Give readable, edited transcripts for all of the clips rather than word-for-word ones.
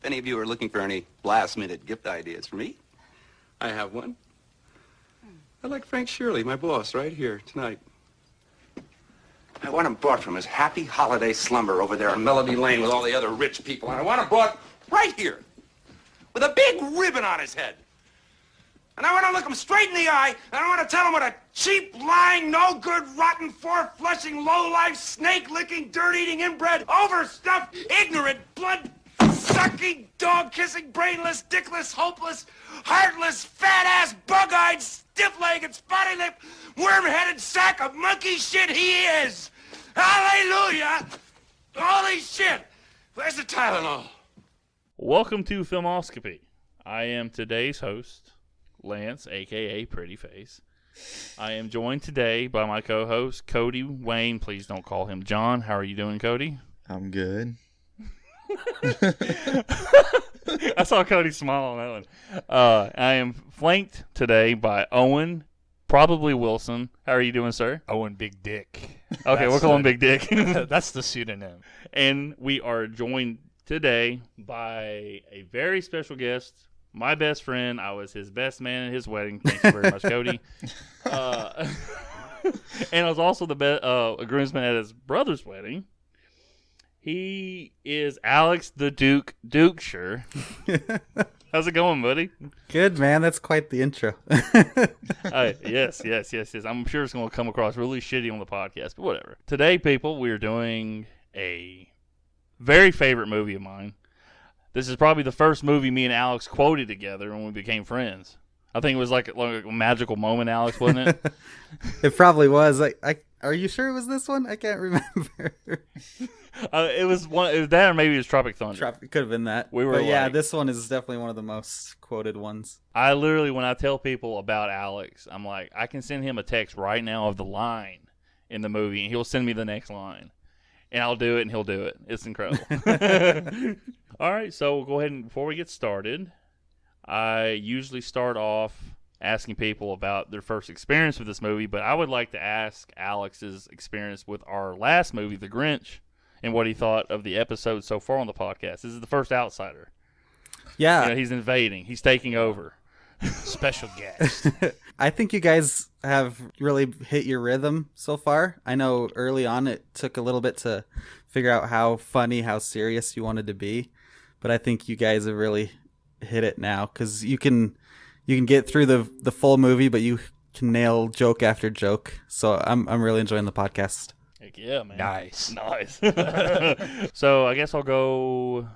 any of you are looking for any last-minute gift ideas for me, I have one. I'd like Frank Shirley, my boss, right here tonight. I want him brought from his happy holiday slumber over there on Melody Lane with all the other rich people, and I want him brought right here with a big ribbon on his head. And I want to look him straight in the eye, and I want to tell him what a cheap, lying, no-good, rotten, four-flushing, low-life, snake-licking, dirt-eating, inbred, overstuffed, ignorant, blood-sucking, dog-kissing, brainless, dickless, hopeless, heartless, fat-ass, bug-eyed, stiff-legged, spotty-lipped, worm-headed sack of monkey shit he is! Hallelujah! Holy shit! Where's the Tylenol? Welcome to Filmoscopy. I am today's host, Lance, a.k.a. Pretty Face. I am joined today by my co-host, Cody Wayne. Please don't call him John. How are you doing, Cody? I'm good. I saw Cody smile on that one. I am flanked today by Owen, probably Wilson. How are you doing, sir? Owen Big Dick. Okay, we'll call him Big Dick. That's the pseudonym. And we are joined today by a very special guest, my best friend. I was his best man at his wedding. Thank you very much, Cody. And I was also a groomsman at his brother's wedding. He is Alex the Duke Duchscher. How's it going, buddy? Good, man. That's quite the intro. Yes. I'm sure it's going to come across really shitty on the podcast, but whatever. Today, people, we are doing a very favorite movie of mine. This is probably the first movie me and Alex quoted together when we became friends. I think it was like a magical moment, Alex, wasn't it? It probably was. Are you sure it was this one? I can't remember. It was that, or maybe it was Tropic Thunder. It could have been that. This one is definitely one of the most quoted ones. I literally, when I tell people about Alex, I'm like, I can send him a text right now of the line in the movie, and he'll send me the next line. And I'll do it, and he'll do it. It's incredible. All right, so we'll go ahead and, before we get started, I usually start off asking people about their first experience with this movie, but I would like to ask Alex's experience with our last movie, The Grinch, and what he thought of the episode so far on the podcast. This is the first outsider. Yeah. He's invading. He's taking over. Special guest. I think you guys have really hit your rhythm so far. I know early on it took a little bit to figure out how funny, how serious you wanted to be, but I think you guys have really hit it now, because you can get through the full movie, but you can nail joke after joke. So I'm really enjoying the podcast. Heck yeah, man. Nice. So I guess I'll go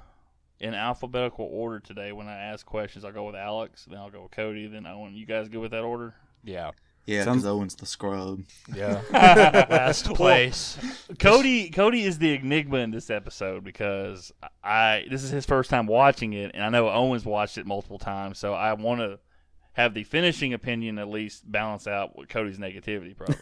in alphabetical order today. When I ask questions, I'll go with Alex, then I'll go with Cody, then Owen. You guys good with that order? Yeah. Yeah, because Owen's the scrub. Yeah. Last place. Cody is the enigma in this episode, because this is his first time watching it, and I know Owen's watched it multiple times, so I want to have the finishing opinion at least balance out with Cody's negativity, probably.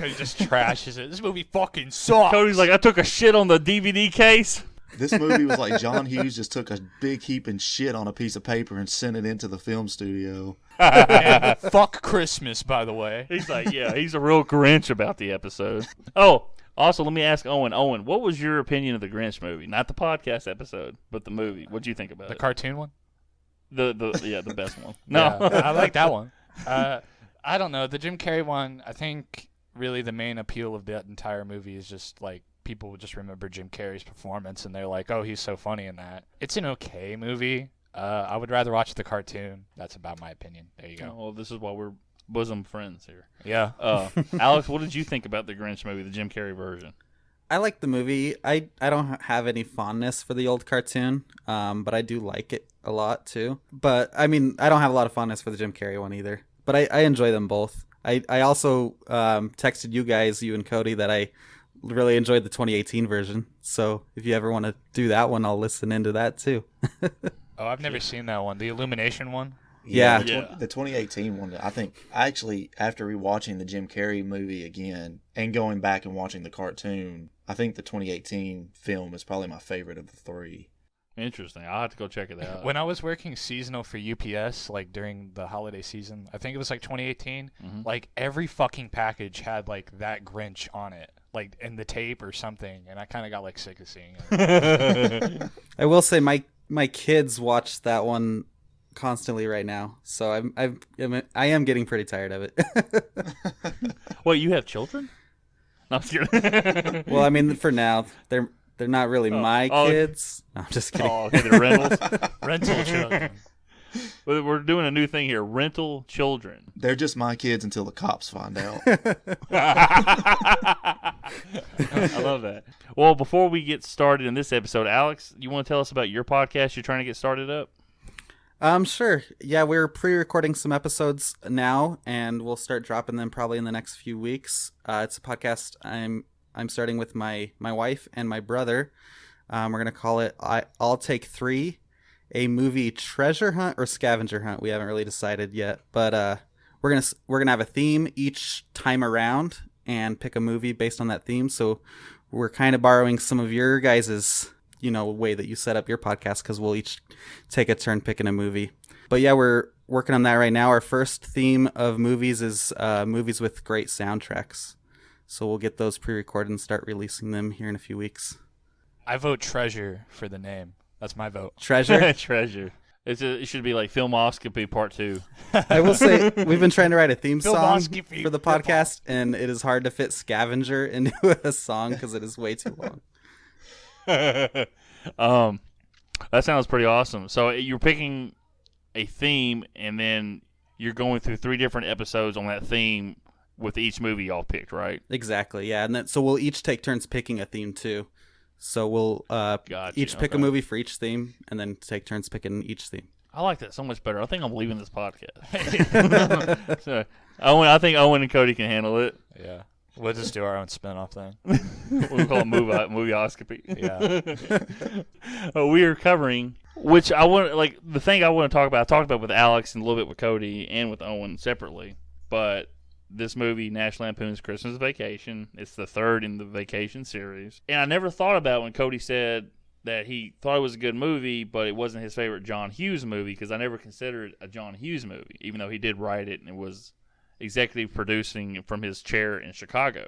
Cody just trashes it. This movie fucking sucks. Cody's like, I took a shit on the DVD case. This movie was like John Hughes just took a big heaping shit on a piece of paper and sent it into the film studio. And fuck Christmas, by the way. He's like, yeah, he's a real Grinch about the episode. Oh, also, let me ask Owen. Owen, what was your opinion of the Grinch movie? Not the podcast episode, but the movie. What'd you think about The it? cartoon one? The best one. No. Yeah, I like that one. I don't know. The Jim Carrey one, I think really the main appeal of that entire movie is just like people would just remember Jim Carrey's performance, and they're like, oh, he's so funny in that. It's an okay movie. I would rather watch the cartoon. That's about my opinion. There you go. Well, this is why we're bosom friends here. Yeah. Alex, what did you think about the Grinch movie, the Jim Carrey version? I like the movie. I don't have any fondness for the old cartoon, but I do like it a lot too. But I mean, I don't have a lot of fondness for the Jim Carrey one either. But I enjoy them both. I also texted you and Cody, that I really enjoyed the 2018 version. So if you ever want to do that one, I'll listen into that too. Oh, I've never seen that one. The Illumination one? Yeah. The 2018 one, I think, actually, after rewatching the Jim Carrey movie again and going back and watching the cartoon, I think the 2018 film is probably my favorite of the three. Interesting. I'll have to go check it out. When I was working seasonal for UPS, like during the holiday season, I think it was like 2018, like every fucking package had like that Grinch on it, like in the tape or something, and I kind of got like sick of seeing it. I will say my my kids watch that one constantly right now, so I am getting pretty tired of it. Wait, you have children? No, I'm just kidding. Well, I mean, for now, they're not really my kids. No, I'm just kidding. Oh, okay, they're rentals. Rental children. We're doing a new thing here: rental children. They're just my kids until the cops find out. I love that. Well, before we get started in this episode, Alex, you want to tell us about your podcast you're trying to get started up? Sure. Yeah, we're pre-recording some episodes now, and we'll start dropping them probably in the next few weeks. It's a podcast I'm starting with my wife and my brother. We're gonna call it I'll Take Three, a movie treasure hunt or scavenger hunt. We haven't really decided yet, but we're gonna have a theme each time around and pick a movie based on that theme. So we're kind of borrowing some of your guys's way that you set up your podcast, because we'll each take a turn picking a movie. But yeah, we're working on that right now. Our first theme of movies is movies with great soundtracks. So we'll get those pre-recorded and start releasing them here in a few weeks. I vote Treasure for the name. That's my vote. Treasure? Treasure. It should be like Filmoscopy Part 2. I will say, we've been trying to write a theme song Filmoscopy. for the podcast, and it is hard to fit Scavenger into a song because it is way too long. That sounds pretty awesome. So you're picking a theme, and then you're going through 3 different episodes on that theme with each movie y'all picked, right? Exactly, yeah. And then so we'll each take turns picking a theme too. So we'll each pick a movie for each theme, and then take turns picking each theme. I like that so much better. I think I'm leaving this podcast. So, I think Owen and Cody can handle it. Yeah. We'll just do our own spin-off thing. We'll call it movieoscopy. Yeah. We are covering, which I want, the thing I want to talk about, I talked about with Alex and a little bit with Cody and with Owen separately, but this movie, National Lampoon's Christmas Vacation, it's the 3rd in the Vacation series. And I never thought about when Cody said that he thought it was a good movie, but it wasn't his favorite John Hughes movie, because I never considered it a John Hughes movie, even though he did write it and it was executive producing from his chair in Chicago.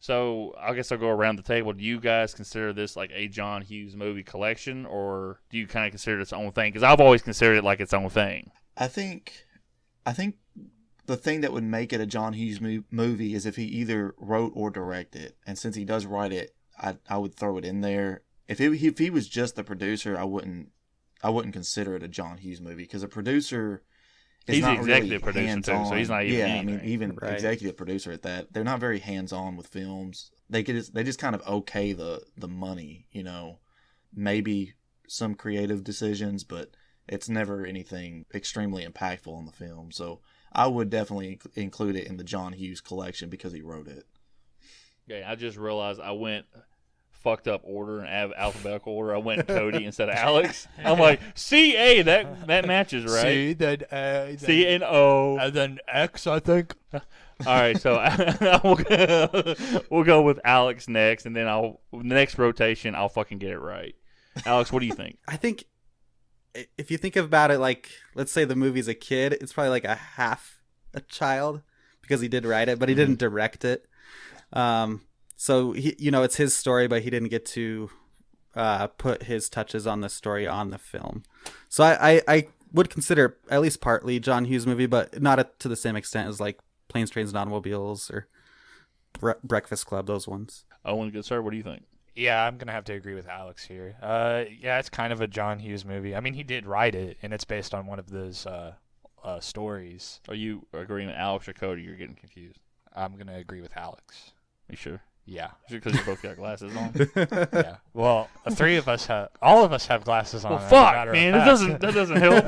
So I guess I'll go around the table. Do you guys consider this like a John Hughes movie collection, or do you kind of consider it its own thing? Because I've always considered it like its own thing. I think the thing that would make it a John Hughes movie is if he either wrote or directed. And since he does write it, I would throw it in there. If he was just the producer, I wouldn't consider it a John Hughes movie, because a producer is He's not the executive really producer too, so he's not even anything. I mean, even Right. executive producer at that, they're not very hands-on with films. They just kind of okay the money, maybe some creative decisions, but it's never anything extremely impactful on the film. So I would definitely include it in the John Hughes collection because he wrote it. Okay, I just realized I went fucked up order and alphabetical order. I went Cody instead of Alex. I'm like, C-A, that matches, right? C, then A, C and O. and then X, I think. All right, so we'll go with Alex next, and then the next rotation, I'll fucking get it right. Alex, what do you think? I think if you think about it, like, let's say the movie's a kid, it's probably like a half a child, because he did write it, but he didn't direct it. So he, it's his story, but he didn't get to put his touches on the story on the film. So I would consider at least partly John Hughes movie, but not to the same extent as like Planes, Trains, and Automobiles or Breakfast Club, those ones. Owen, good sir, what do you think? Yeah, I'm going to have to agree with Alex here. Yeah, it's kind of a John Hughes movie. I mean, he did write it, and it's based on one of those stories. Are you agreeing with Alex or Cody? You're getting confused. I'm going to agree with Alex. You sure? Yeah. Because you both got glasses on? Yeah. Well, all of us have glasses on. Well, as a fuck, matter of man. fact. That doesn't help.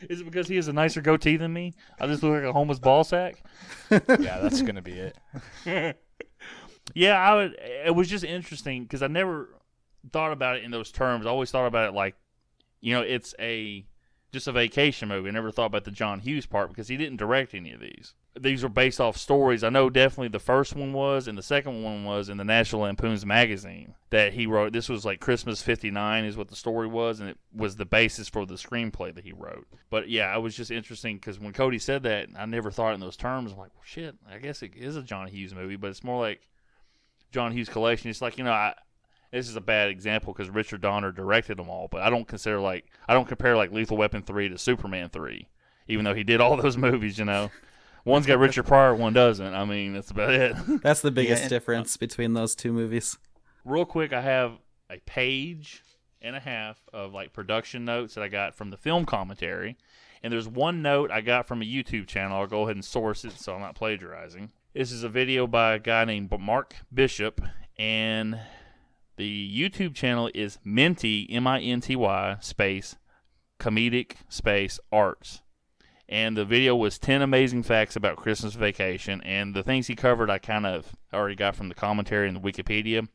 Is it because he has a nicer goatee than me? I just look like a homeless ball sack? Yeah, that's going to be it. Yeah, it was just interesting because I never thought about it in those terms. I always thought about it like, it's just a vacation movie. I never thought about the John Hughes part because he didn't direct any of these. These were based off stories. I know definitely the first one was, and the second one was in the National Lampoon's magazine that he wrote. This was like Christmas '59 is what the story was, and it was the basis for the screenplay that he wrote. But yeah, it was just interesting because when Cody said that, I never thought in those terms. I'm like, well, shit, I guess it is a John Hughes movie, but it's more like John Hughes collection. It's like, this is a bad example because Richard Donner directed them all, but I don't compare like Lethal Weapon 3 to Superman 3, even though he did all those movies, you know. One's got Richard Pryor, one doesn't. I mean, that's about it. That's the biggest difference between those two movies. Real quick, I have a page and a half of like production notes that I got from the film commentary, and there's one note I got from a YouTube channel. I'll go ahead and source it so I'm not plagiarizing. This is a video by a guy named Mark Bishop, and the YouTube channel is Minty, M-I-N-T-Y, space, comedic, space, arts. And the video was 10 amazing facts about Christmas Vacation, and the things he covered I kind of already got from the commentary and the Wikipedia.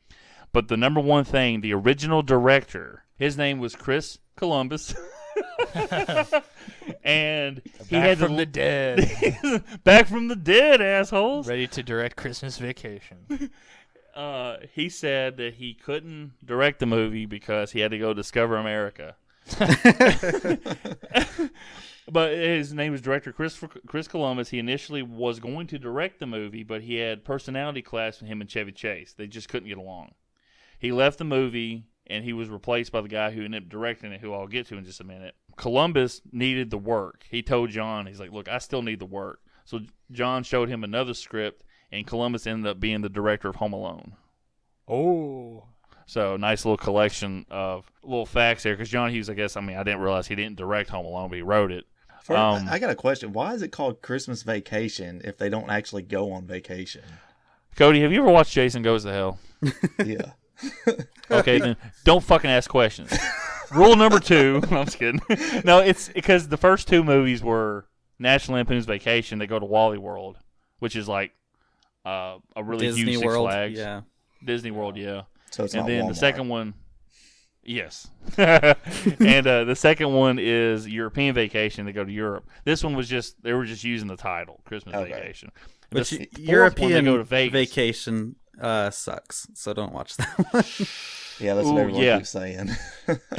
But the number one thing, the original director, his name was Chris Columbus. And he Back had from the dead. Back from the dead, assholes. Ready to direct Christmas Vacation. He said that he couldn't direct the movie because he had to go discover America. But his name was director Chris Columbus. He initially was going to direct the movie, but he had personality clash with him and Chevy Chase. They just couldn't get along. He left the movie, and he was replaced by the guy who ended up directing it, who I'll get to in just a minute. Columbus needed the work. He told John, he's like, look, I still need the work. So John showed him another script, and Columbus ended up being the director of Home Alone. Oh. So nice little collection of little facts there. Because John Hughes, I didn't realize he didn't direct Home Alone, but he wrote it. I got a question. Why is it called Christmas Vacation if they don't actually go on vacation? Cody, have you ever watched Jason Goes to Hell? Yeah. Okay, then don't fucking ask questions. Rule number 2. No, I'm just kidding. No, it's because the first 2 movies were National Lampoon's Vacation. They go to Wally World, which is like a really Disney huge World, Six Flags. yeah. Disney World, yeah. So it's And not then Walmart. the second one, yes. And the second one is European Vacation. They go to Europe. This one was they were just using the title, Christmas Okay. Vacation. But The fourth one, European they go to Vegas. Vacation sucks, so don't watch that one. Yeah, that's Ooh, what everyone yeah. keeps saying.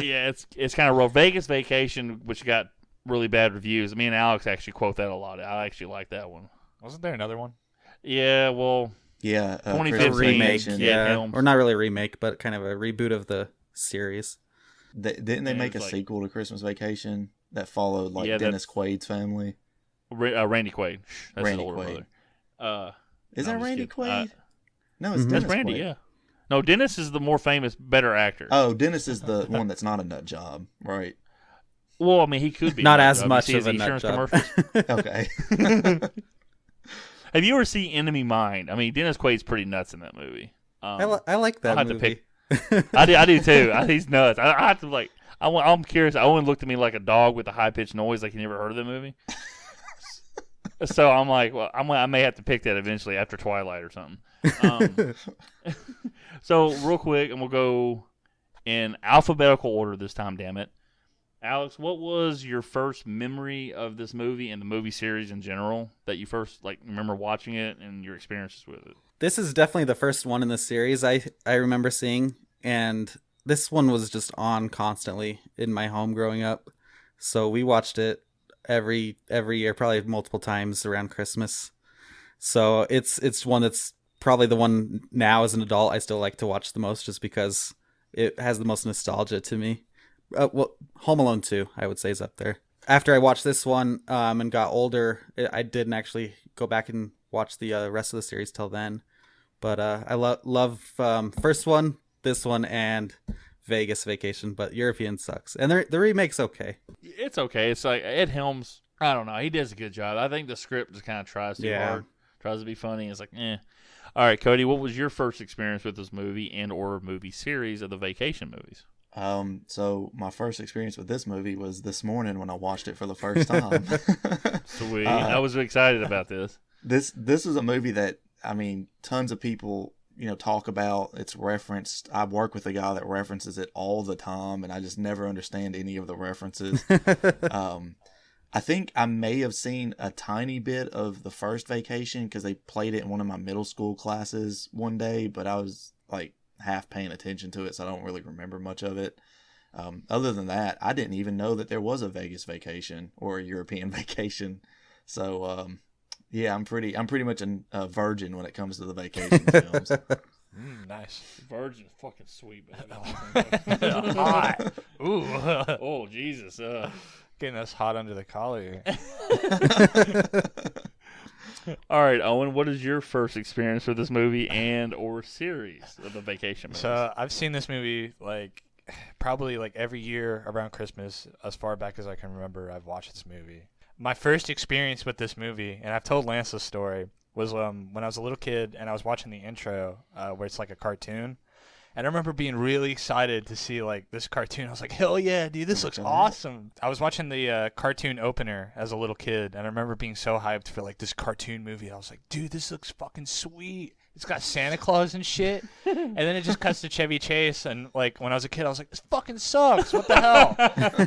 Yeah, it's kind of rough. Vegas Vacation, which got really bad reviews. Me and Alex actually quote that a lot. I actually like that one. Wasn't there another one? Yeah, well, Yeah, 2015 Christmas remake, Vacation. yeah. yeah, Helms. or not really a remake, but kind of a reboot of the series. Didn't they Yeah, make a it's like- sequel to Christmas Vacation that followed like Yeah, Dennis Quaid's family? Randy Quaid. That's Randy his older Quaid. brother. Is No, that I'm just Randy kidding. Quaid? No, it's Mhm. Dennis That's Randy, Quaid. yeah. No, Dennis is the more famous, better actor. Oh, Dennis is the one that's not a nut job, right? Well, I mean, he could be. Not a nut as job. You much see of his a nut insurance job. commercials? Okay. Have you ever seen Enemy Mine? I mean, Dennis Quaid's pretty nuts in that movie. I like that I'll have to movie. I do too. He's nuts. I have to like. I'm curious. Owen looked at me like a dog with a high pitched noise, like he never heard of the movie. So I'm like, well, I may have to pick that eventually after Twilight or something. So real quick, and we'll go in alphabetical order this time. Damn it, Alex, what was your first memory of this movie and the movie series in general that you first remember watching it and your experiences with it? This is definitely the first one in the series I remember seeing, and this one was just on constantly in my home growing up. So we watched it every year, probably multiple times around Christmas. So it's one that's probably the one now as an adult I still like to watch the most, just because it has the most nostalgia to me. Well, Home Alone 2, I would say, is up there. After I watched this one and got older, I didn't actually go back and watch the rest of the series till then. But I love first one, this one, and Vegas Vacation. But European sucks, and the remake's okay. It's okay. It's like Ed Helms. I don't know. He does a good job. I think the script just kind of tries too hard, tries to be funny. It's like, eh. All right, Cody. What was your first experience with this movie and or movie series of the Vacation movies? So my first experience with this movie was this morning when I watched it for the first time. Sweet. I was excited about this. This is a movie that, I mean, tons of people, talk about. It's referenced. I work with a guy that references it all the time, and I just never understand any of the references. I think I may have seen a tiny bit of the first Vacation because they played it in one of my middle school classes one day, but I was like half paying attention to it, so I don't really remember much of it. Other than that, I didn't even know that there was a Vegas Vacation or a European Vacation. So, yeah, I'm pretty much a virgin when it comes to the vacation films. Nice. Virgin is fucking sweet, baby. Hot. Ooh. Oh, Jesus. Getting us hot under the collar here. All right, Owen, what is your first experience with this movie and or series of the vacation movies? So I've seen this movie probably every year around Christmas, as far back as I can remember. I've watched this movie. My first experience with this movie, and I've told Lance this story, was when I was a little kid and I was watching the intro where it's like a cartoon. And I remember being really excited to see this cartoon. I was like, hell yeah, dude, this looks awesome. I was watching the cartoon opener as a little kid, and I remember being so hyped for this cartoon movie. I was like, dude, this looks fucking sweet. It's got Santa Claus and shit. And then it just cuts to Chevy Chase, and when I was a kid, I was like, this fucking sucks. What the hell?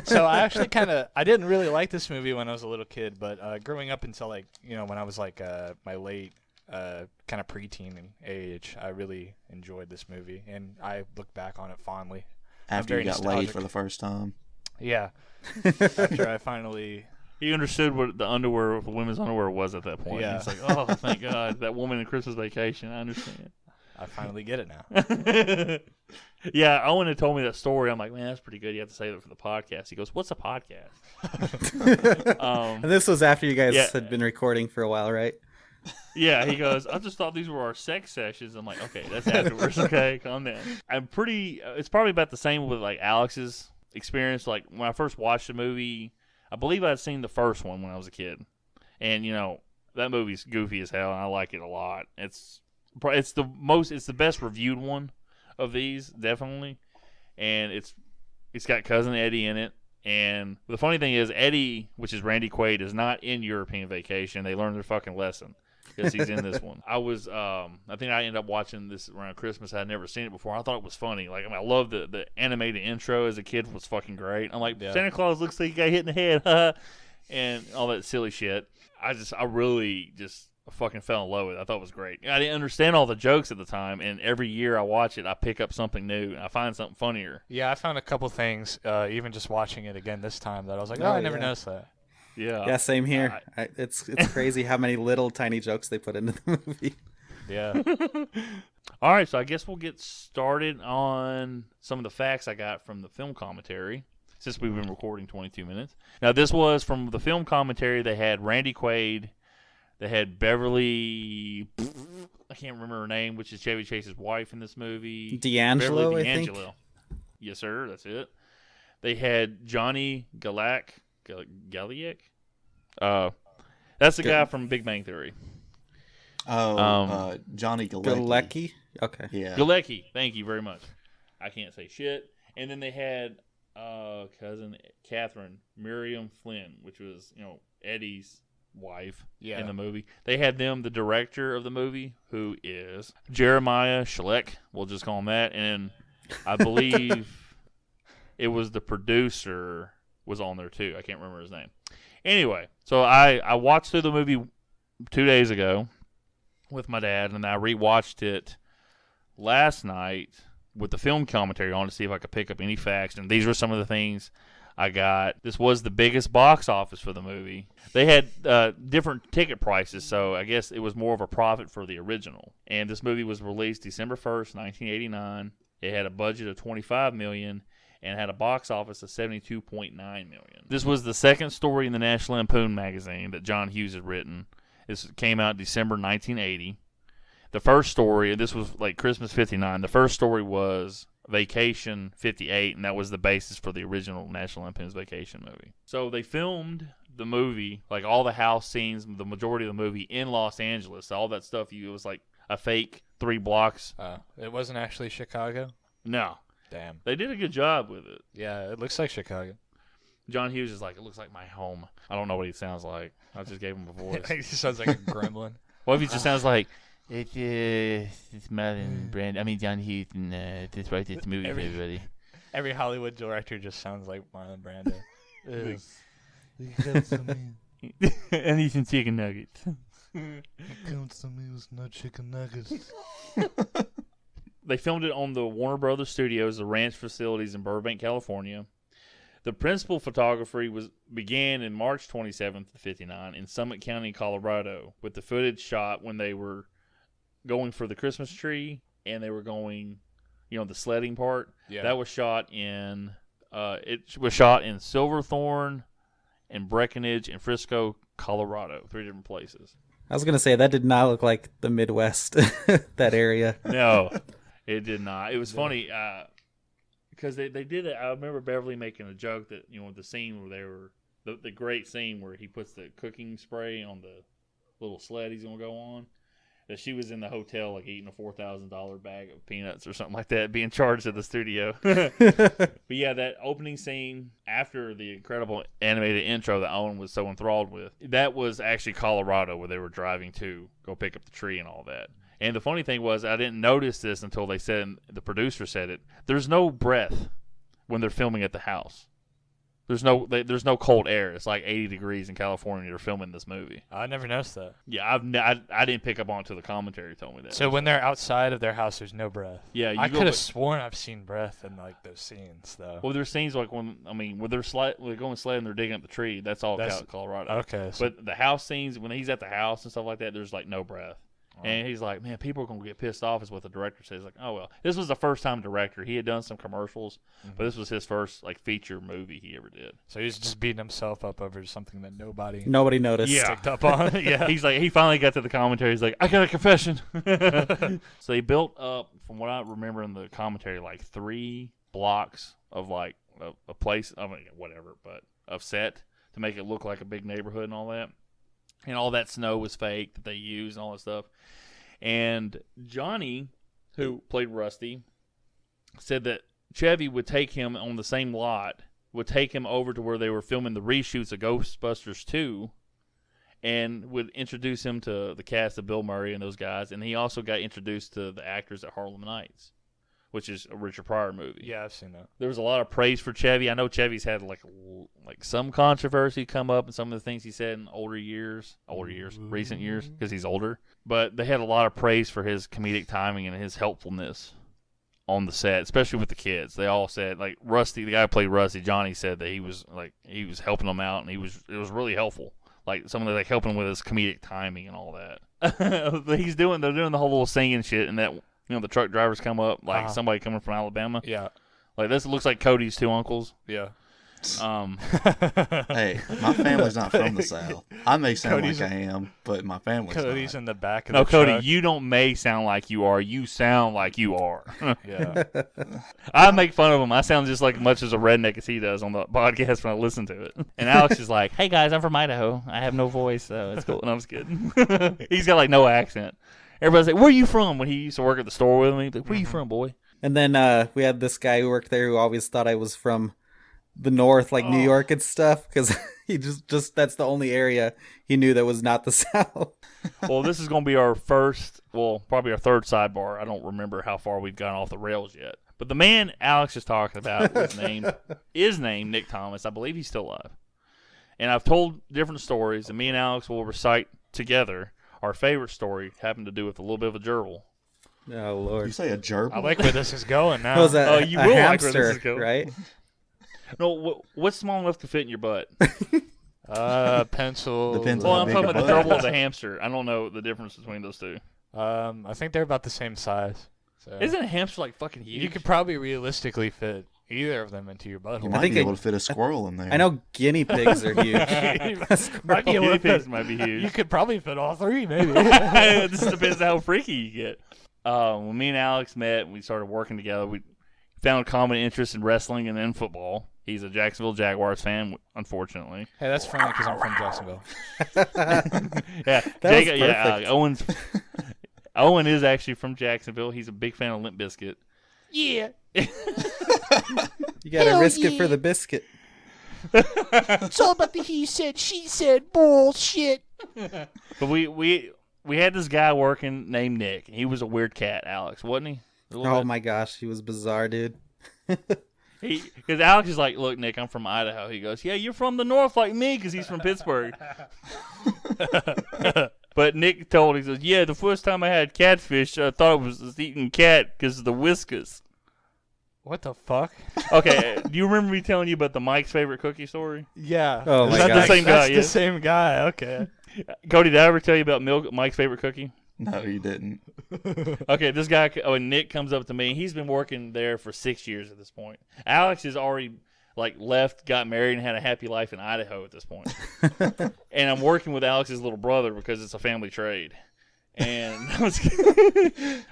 So I actually I didn't really like this movie when I was a little kid, but growing up until when I was my late kind of preteen age, I really enjoyed this movie, and I look back on it fondly. After you got laid for the first time. Yeah. After I finally... He understood what the women's underwear was at that point. Yeah. He's like, oh, thank God, that woman in Christmas Vacation, I understand. I finally get it now. Yeah, Owen had told me that story. I'm like, man, that's pretty good. You have to save it for the podcast. He goes, what's a podcast? And this was after you guys had been recording for a while, right? Yeah, he goes, I just thought these were our sex sessions. I'm like, okay, that's afterwards. Okay, calm down. It's probably about the same with Alex's experience. When I first watched the movie, I believe I'd seen the first one when I was a kid. And, that movie's goofy as hell, and I like it a lot. It's the best reviewed one of these, definitely. And it's got Cousin Eddie in it. And the funny thing is, Eddie, which is Randy Quaid, is not in European Vacation. They learned their fucking lesson because he's in this one. I think I ended up watching this around Christmas. I'd never seen it before. I thought it was funny. I love the animated intro as a kid was fucking great. I'm like, Santa Claus looks like he got hit in the head, and all that silly shit. I really fucking fell in love with it. I thought it was great. I didn't understand all the jokes at the time, and every year I watch it, I pick up something new, and I find something funnier. Yeah, I found a couple things, even just watching it again this time, that I was like, I never noticed that. Yeah, same here. It's crazy how many little tiny jokes they put into the movie. Yeah. All right, so I guess we'll get started on some of the facts I got from the film commentary, since we've been recording 22 minutes. Now, this was from the film commentary. They had Randy Quaid. They had Beverly, I can't remember her name, which is Chevy Chase's wife in this movie. D'Angelo, Beverly I think. D'Angelo. Yes, sir, that's it. They had Johnny Galiak. That's the guy from Big Bang Theory. Oh, Johnny Galecki. Galecki? Okay. Yeah. Galecki, thank you very much. I can't say shit. And then they had cousin Catherine, Miriam Flynn, which was, Eddie's wife in the movie. They had them, the director of the movie, who is Jeremiah Schleck, we'll just call him that, and I believe it was the producer was on there too. I can't remember his name. Anyway, so I watched through the movie 2 days ago with my dad, and I rewatched it last night with the film commentary on to see if I could pick up any facts, and these were some of the things I got. This was the biggest box office for the movie. They had different ticket prices, so I guess it was more of a profit for the original. And this movie was released December 1st, 1989. It had a budget of $25 million and had a box office of $72.9 million. This was the second story in the National Lampoon magazine that John Hughes had written. This came out December 1980. The first story, this was Christmas 59. The first story was Vacation 58, and that was the basis for the original National Lampoon's Vacation movie. So they filmed the movie, all the house scenes, the majority of the movie in Los Angeles. All that stuff, it was a fake 3 blocks. It wasn't actually Chicago? No. Damn. They did a good job with it. Yeah, it looks like Chicago. John Hughes is it looks like my home. I don't know what he sounds like. I just gave him a voice. He sounds like a gremlin. What if he just sounds like, it's Marlon Brando. I mean, John Hughes, and this writes this movie for everybody. Every Hollywood director just sounds like Marlon Brando. I need some chicken nuggets. It comes to me with no chicken nuggets. They filmed it on the Warner Brothers Studios, the ranch facilities in Burbank, California. The principal photography began in March 27th of 59 in Summit County, Colorado, with the footage shot when they were going for the Christmas tree and they were going, the sledding part. Yeah. That was shot in Silverthorne and Breckenridge and Frisco, Colorado, 3 different places. I was gonna say that did not look like the Midwest, that area. No, it did not. It was funny because they did it. I remember Beverly making a joke that the scene where they were the great scene where he puts the cooking spray on the little sled he's gonna go on. That she was in the hotel like eating a $4,000 bag of peanuts or something like that, being charged at the studio. But yeah, that opening scene after the incredible animated intro that Owen was so enthralled with, that was actually Colorado where they were driving to go pick up the tree and all that. And the funny thing was, I didn't notice this until the producer said it. There's no breath when they're filming at the house. There's no cold air. It's like 80 degrees in California. They're filming this movie. I never noticed that. Yeah, I didn't pick up on it until the commentary told me that. So when they're outside of their house, there's no breath. Yeah, I could have sworn I've seen breath in like those scenes though. Well, there's scenes like when they're going sledding, they're digging up the tree. That's all Colorado. Okay. So But the house scenes when he's at the house and stuff like that, there's like no breath. And he's like, man, people are going to get pissed off is what the director says. Like, oh, well, this was the first time director. He had done some commercials, but this was his first like feature movie he ever did. So he's just beating himself up over something that nobody noticed. picked up on. Yeah. He's like, he finally got to the commentary. He's like, I got a confession. So they built up, from what I remember in the commentary, like 3 blocks of like a place, whatever, but of set to make it look like a big neighborhood and all that. And all that snow was fake that they used and all that stuff. And Johnny, who played Rusty, said that Chevy would take him on the same lot, would take him over to where they were filming the reshoots of Ghostbusters 2, and would introduce him to the cast of Bill Murray and those guys. And he also got introduced to the actors at Harlem Nights, which is a Richard Pryor movie. Yeah, I've seen that. There was a lot of praise for Chevy. I know Chevy's had like some controversy come up in some of the things he said in recent years, because he's older. But they had a lot of praise for his comedic timing and his helpfulness on the set, especially with the kids. They all said, like Rusty, the guy who played Rusty, Johnny, said that he was helping them out, and it was really helpful. Like someone like helping with his comedic timing and all that. They're doing the whole little singing shit, and that. The truck drivers come up, like somebody coming from Alabama. Yeah. Like, this looks like Cody's 2 uncles. Yeah. Hey, my family's not from the South. I may sound like I am, but my family's Cody's not. in the back of No, the Cody, truck. you don't may sound like you are. You sound like you are. Yeah. I make fun of him. I sound just like much as a redneck as he does on the podcast when I listen to it. And Alex is like, hey, guys, I'm from Idaho. I have no voice, so it's cool. And I'm just kidding. He's got, like, no accent. Everybody's like, where are you from? When he used to work at the store with me, he'd be like, where are you from, boy? And then we had this guy who worked there who always thought I was from the North, like New York and stuff, because he just that's the only area he knew that was not the South. Well, this is going to be our probably our third sidebar. I don't remember how far we've gone off the rails yet. But the man Alex is talking about is named Nick Thomas. I believe he's still alive. And I've told different stories, and me and Alex will recite together our favorite story having to do with a little bit of a gerbil. Oh, Lord. You say a gerbil? I like where this is going now. It was a you will like where hamster, this is going. right? No, what's small enough to fit in your butt? Pencil. Depends Well, on I'm how talking big about your the butt gerbil or is. the hamster. I don't know the difference between those two. I think they're about the same size. So. Isn't a hamster like fucking huge? You could probably realistically fit either of them into your butthole. You I might think be able to fit a squirrel in there. I know guinea pigs are huge. Might be able Guinea to pigs fit- might be huge. You could probably fit all 3, maybe. It just depends on how freaky you get. When me and Alex met, we started working together. We found common interest in wrestling and in football. He's a Jacksonville Jaguars fan, unfortunately. Hey, that's funny because I'm from Jacksonville. Yeah, That was perfect. Owen is actually from Jacksonville. He's a big fan of Limp Bizkit. Yeah. You gotta risk it for the biscuit. It's all about the he said, she said bullshit. But we had this guy working named Nick. He was a weird cat, Alex, wasn't he? Oh my gosh, he was bizarre, dude. Because Alex is like, look, Nick, I'm from Idaho. He goes, yeah, you're from the North like me, because he's from Pittsburgh. But Nick told, he says, yeah, the first time I had catfish, I thought it was eating cat because of the whiskers. What the fuck? Okay, do you remember me telling you about the Mike's favorite cookie story? Yeah. Oh Is my that gosh. The same guy, That's yeah. the same guy. Okay. Cody, did I ever tell you about Mike's favorite cookie? No, you didn't. Okay, this guy, Nick comes up to me. He's been working there for 6 years at this point. Alex has already left, got married, and had a happy life in Idaho at this point. And I'm working with Alex's little brother because it's a family trade. And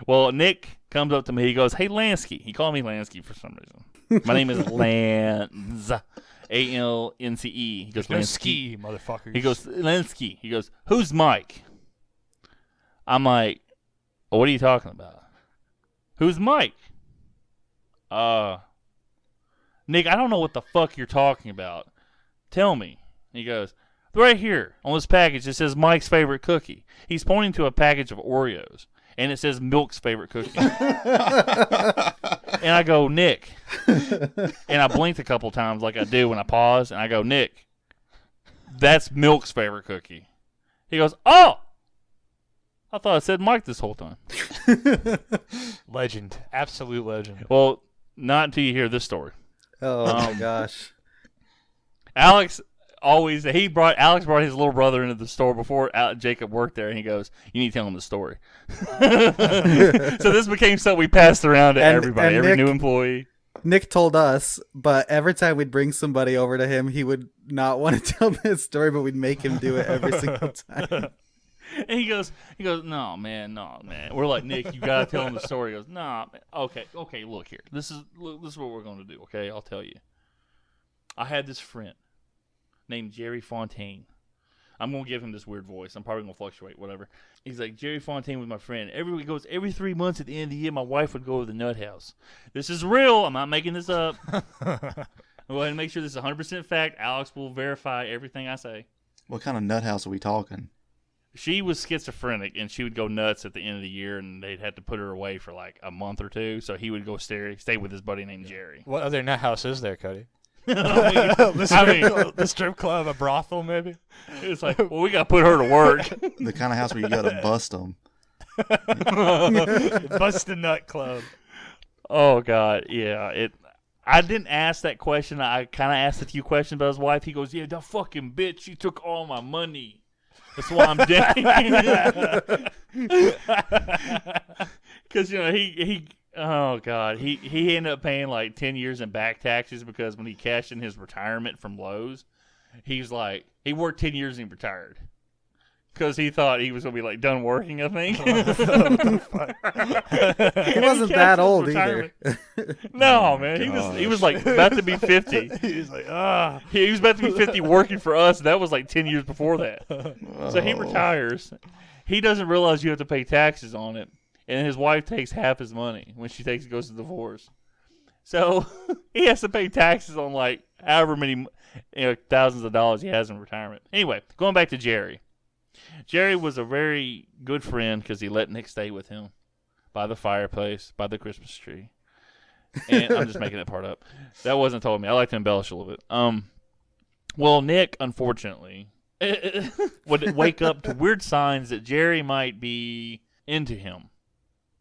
well, Nick comes up to me. He goes, "Hey, Lansky." He called me Lansky for some reason. My name is Lance. A-L-N-C-E. He goes, No Lansky. ski, motherfuckers. He goes, Lansky. He goes, "Who's Mike?" I'm like, "What are you talking about? Who's Mike?" Nick, I don't know what the fuck you're talking about. Tell me. He goes, "Right here on this package, it says Mike's favorite cookie." He's pointing to a package of Oreos, and it says Milk's favorite cookie. And I go, "Nick." And I blinked a couple times like I do when I pause, and I go, "Nick, that's Milk's favorite cookie." He goes, "Oh! I thought I said Mike this whole time." Legend. Absolute legend. Well, not until you hear this story. Oh my gosh. Alex brought his little brother into the store before Jacob worked there, and he goes, "You need to tell him the story." So this became something we passed around to everybody, every new employee. Nick told us, but every time we'd bring somebody over to him, he would not want to tell this story, but we'd make him do it every single time. And he goes, no, man. We're like, "Nick, you gotta tell him the story." He goes, "Nah, man. Okay, look here. This is what we're gonna do. Okay, I'll tell you. I had this friend named Jerry Fontaine. I'm gonna give him this weird voice. I'm probably gonna fluctuate, whatever. He's like, Jerry Fontaine was my friend. Every 3 months at the end of the year, my wife would go to the nut house. This is real. I'm not making this up. I'll go ahead and make sure this is 100% fact. Alex will verify everything I say. What kind of nut house are we talking? She was schizophrenic, and she would go nuts at the end of the year, and they'd have to put her away for like a month or two. So he would go stay with his buddy named Jerry. What other nut house is there, Cody? The strip club, a brothel, maybe? It's like, well, we got to put her to work. The kind of house where you got to bust them. Bust a nut club. Oh, God, yeah. I didn't ask that question. I kind of asked a few questions about his wife. He goes, "Yeah, that fucking bitch, she took all my money. That's why I'm dead." Because, he oh, God. He ended up paying like 10 years in back taxes because when he cashed in his retirement from Lowe's, he worked 10 years and he retired. Because he thought he was going to be like done working, I think. He wasn't that old either. No, man. He was like about to be 50. He was like, He was about to be 50 working for us. And that was like 10 years before that. So he retires. He doesn't realize you have to pay taxes on it. And his wife takes half his money when she goes to divorce. So he has to pay taxes on like however many thousands of dollars he has in retirement. Anyway, going back to Jerry. Jerry was a very good friend because he let Nick stay with him by the fireplace, by the Christmas tree. And I'm just making that part up. That wasn't told me. I like to embellish a little bit. Well, Nick, unfortunately, would wake up to weird signs that Jerry might be into him.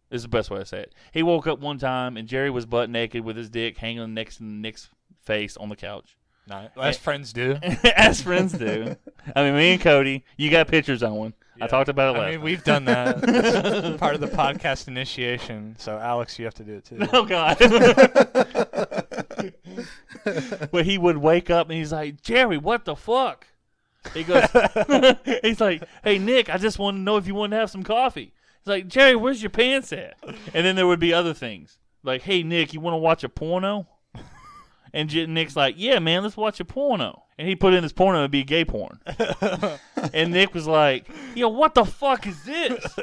Is the best way to say it. He woke up one time and Jerry was butt naked with his dick hanging next to Nick's face on the couch. no, as friends do. As friends do. I mean, me and Cody, you got pictures on one. Yeah. I talked about it last I mean, time. we've done that. It's part of the podcast initiation. So, Alex, you have to do it too. Oh, God. But he would wake up and he's like, "Jerry, what the fuck?" He goes, he's like, "Hey, Nick, I just want to know if you want to have some coffee." He's like, "Jerry, where's your pants at?" And then there would be other things. Like, "Hey, Nick, you want to watch a porno?" And Nick's like, "Yeah, man, let's watch a porno." And he put in his porno, it'd be gay porn. And Nick was like, "Yo, what the fuck is this?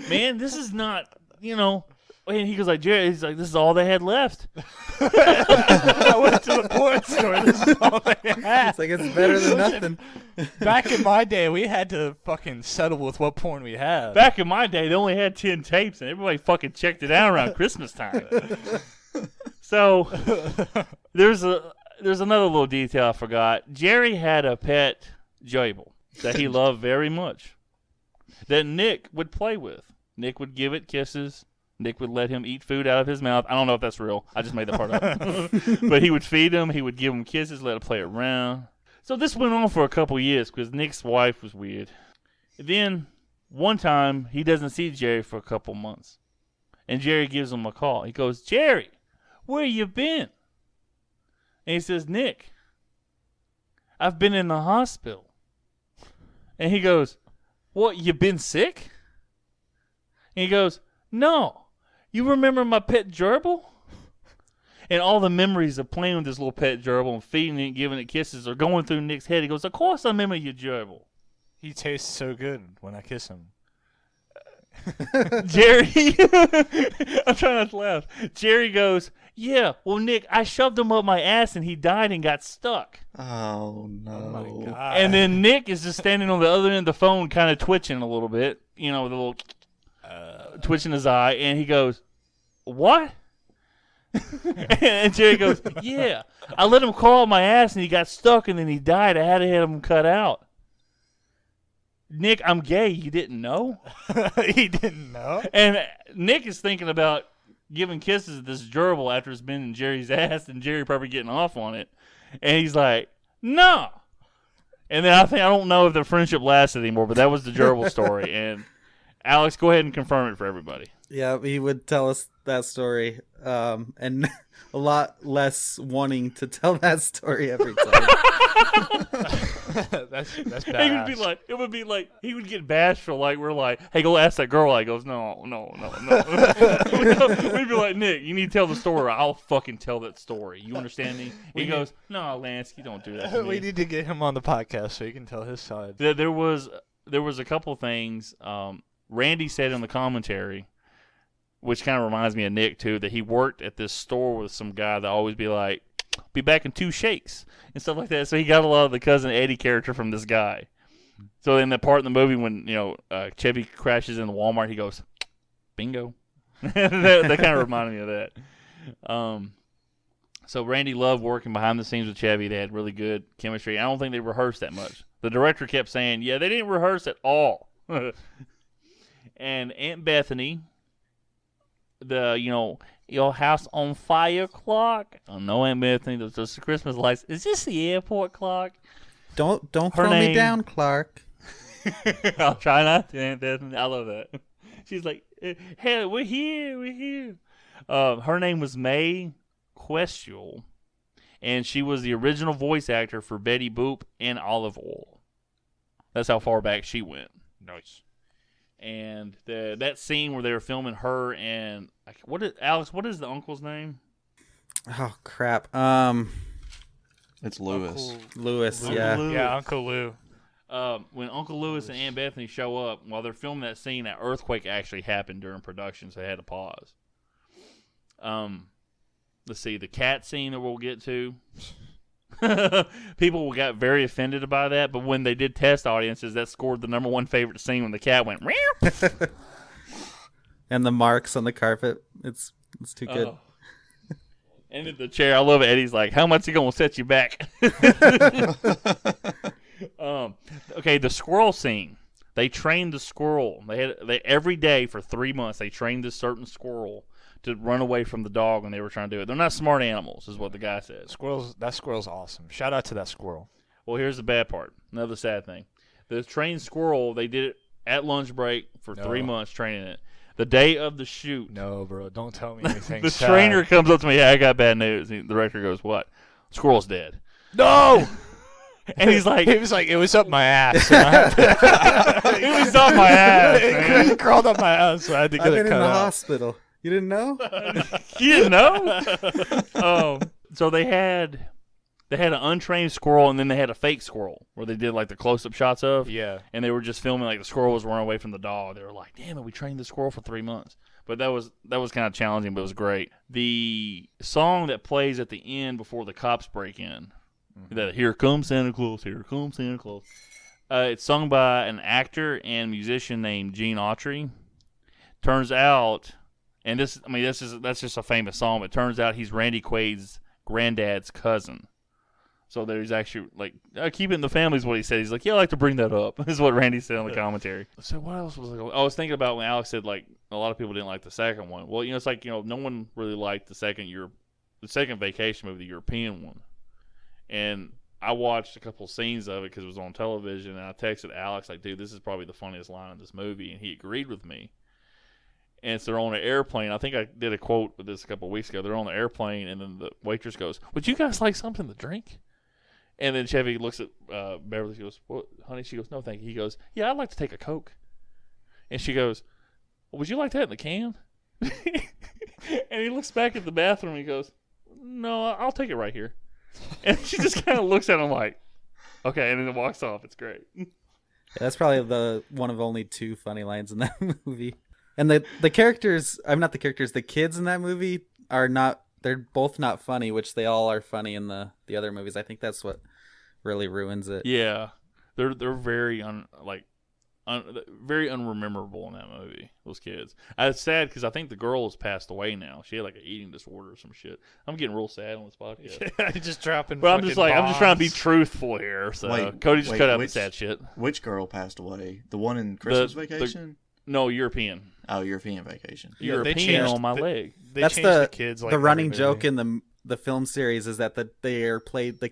Man, this is not, And he goes like, Jerry, he's like, "This is all they had left." I went to the porn store. This is all they had. It's like it's better than nothing. Back in my day, we had to fucking settle with what porn we had. Back in my day, they only had 10 tapes, and everybody fucking checked it out around Christmas time. So there's another little detail I forgot. Jerry had a pet gerbil that he loved very much that Nick would play with. Nick would give it kisses. Nick would let him eat food out of his mouth. I don't know if that's real. I just made that part up. But he would feed him. He would give him kisses, let him play around. So this went on for a couple years because Nick's wife was weird. Then one time he doesn't see Jerry for a couple months. And Jerry gives him a call. He goes, Jerry, where you been? And he says, Nick, I've been in the hospital. And he goes, what, you been sick? And he goes, no. You remember my pet gerbil? And all the memories of playing with this little pet gerbil and feeding it and giving it kisses are going through Nick's head. He goes, of course I remember your gerbil. He tastes so good when I kiss him. Jerry, I'm trying not to laugh. Jerry goes, yeah, well, Nick, I shoved him up my ass and he died and got stuck. Oh, no. Oh, my God. And then Nick is just standing on the other end of the phone kind of twitching a little bit, with a little twitch in his eye. And he goes, what? And Jerry goes, yeah, I let him crawl up my ass and he got stuck and then he died. I had to have him cut out. Nick, I'm gay. You didn't know? He didn't know? And Nick is thinking about giving kisses to this gerbil after it's been in Jerry's ass and Jerry probably getting off on it. And he's like, no. And then I don't know if the friendship lasted anymore, but that was the gerbil story. And Alex, go ahead and confirm it for everybody. Yeah, he would tell us that story, and a lot less wanting to tell that story every time. That's It would be like he would get bashful, like we're like, hey, go ask that girl. He goes, no. We'd be like, Nick, you need to tell the story. I'll fucking tell that story. You understand me? He goes, no, Lance, you don't do that to me. We need to get him on the podcast so he can tell his side. There was a couple things. Randy said in the commentary, which kind of reminds me of Nick too, that he worked at this store with some guy that always be like, be back in 2 shakes and stuff like that. So he got a lot of the Cousin Eddie character from this guy. So in the part in the movie when Chevy crashes in the Walmart, he goes, bingo. that kind of reminded me of that. So Randy loved working behind the scenes with Chevy. They had really good chemistry. I don't think they rehearsed that much. The director kept saying, yeah, they didn't rehearse at all. And Aunt Bethany, your house on fire clock. Oh, no, Aunt Bethany, there's just the Christmas lights. Is this the airport clock? Don't throw me down, Clark. I'll try not to, Aunt Bethany. I love that. She's like, hey, we're here. Her name was Mae Questel, and she was the original voice actor for Betty Boop and Olive Oil. That's how far back she went. Nice. And that scene where they were filming her and Alex? What is the uncle's name? Oh crap! It's Lewis. Lewis, Uncle yeah. Lewis. Yeah, Uncle Lou. When Uncle Lewis and Aunt Bethany show up while they're filming that scene, that earthquake actually happened during production, so they had to pause. Let's see, the cat scene that we'll get to. People got very offended by that, but when they did test audiences, that scored the #1 favorite scene when the cat went meow. And the marks on the carpet. It's too good. And in the chair, I love it. Eddie's like, how much he gonna set you back? Okay, the squirrel scene. They trained the squirrel. They every day for 3 months they trained this certain squirrel to run away from the dog when they were trying to do it. They're not smart animals, is what the guy says. That squirrel's awesome. Shout out to that squirrel. Well, here's the bad part. Another sad thing. The trained squirrel, they did it at lunch break for 3 months training it. The day of the shoot. No, bro. Don't tell me anything The sad. trainer comes up to me, hey, I got bad news. The director goes, what? Squirrel's dead. No! And he's like, He was like, it was up my ass. it was on my ass, man. It crawled up my ass, so I had to get I've it been in cut the out. hospital. You didn't know? You didn't know? So they had an untrained squirrel, and then they had a fake squirrel where they did like the close-up shots of. Yeah. And they were just filming like the squirrel was running away from the dog. They were like, damn it, we trained the squirrel for 3 months. But that was kind of challenging, but it was great. The song that plays at the end before the cops break in, that Here Comes Santa Claus, Here Comes Santa Claus. It's sung by an actor and musician named Gene Autry. Turns out, and that's just a famous song, but it turns out he's Randy Quaid's granddad's cousin. So there's actually, like, keep it in the family is what he said. He's like, yeah, I like to bring that up, is what Randy said on the commentary. So what else was I was thinking about when Alex said, like, a lot of people didn't like the second one. Well, it's like, no one really liked the second vacation movie, the European one. And I watched a couple scenes of it because it was on television, and I texted Alex like, "Dude, this is probably the funniest line in this movie," and he agreed with me. And so they're on an airplane. I think I did a quote with this a couple of weeks ago. They're on the airplane, and then the waitress goes, "Would you guys like something to drink?" And then Chevy looks at Beverly. She goes, "What, honey?" She goes, "No, thank you." He goes, "Yeah, I'd like to take a Coke." And she goes, "Well, would you like that in the can?" And he looks back at the bathroom and he goes, "No, I'll take it right here." And she just kind of looks at him like, "Okay," and then walks off. It's great. Yeah, that's probably the one of only 2 funny lines in that movie. And the characters, I'm not the characters, the kids in that movie are not, they're both not funny, which they all are funny in the other movies. I think that's what really ruins it. Yeah, they're very very unrememberable in that movie. Those kids. It's sad because I think the girl has passed away now. She had like an eating disorder or some shit. I'm getting real sad on this podcast. Yeah, just dropping. But I'm just trying to be truthful here. So Cody just cut out the sad shit. Which girl passed away? The one in Christmas Vacation? No, European. Oh, European Vacation. Yeah, European on my leg. That's the kids. Like the running joke in the film series is that the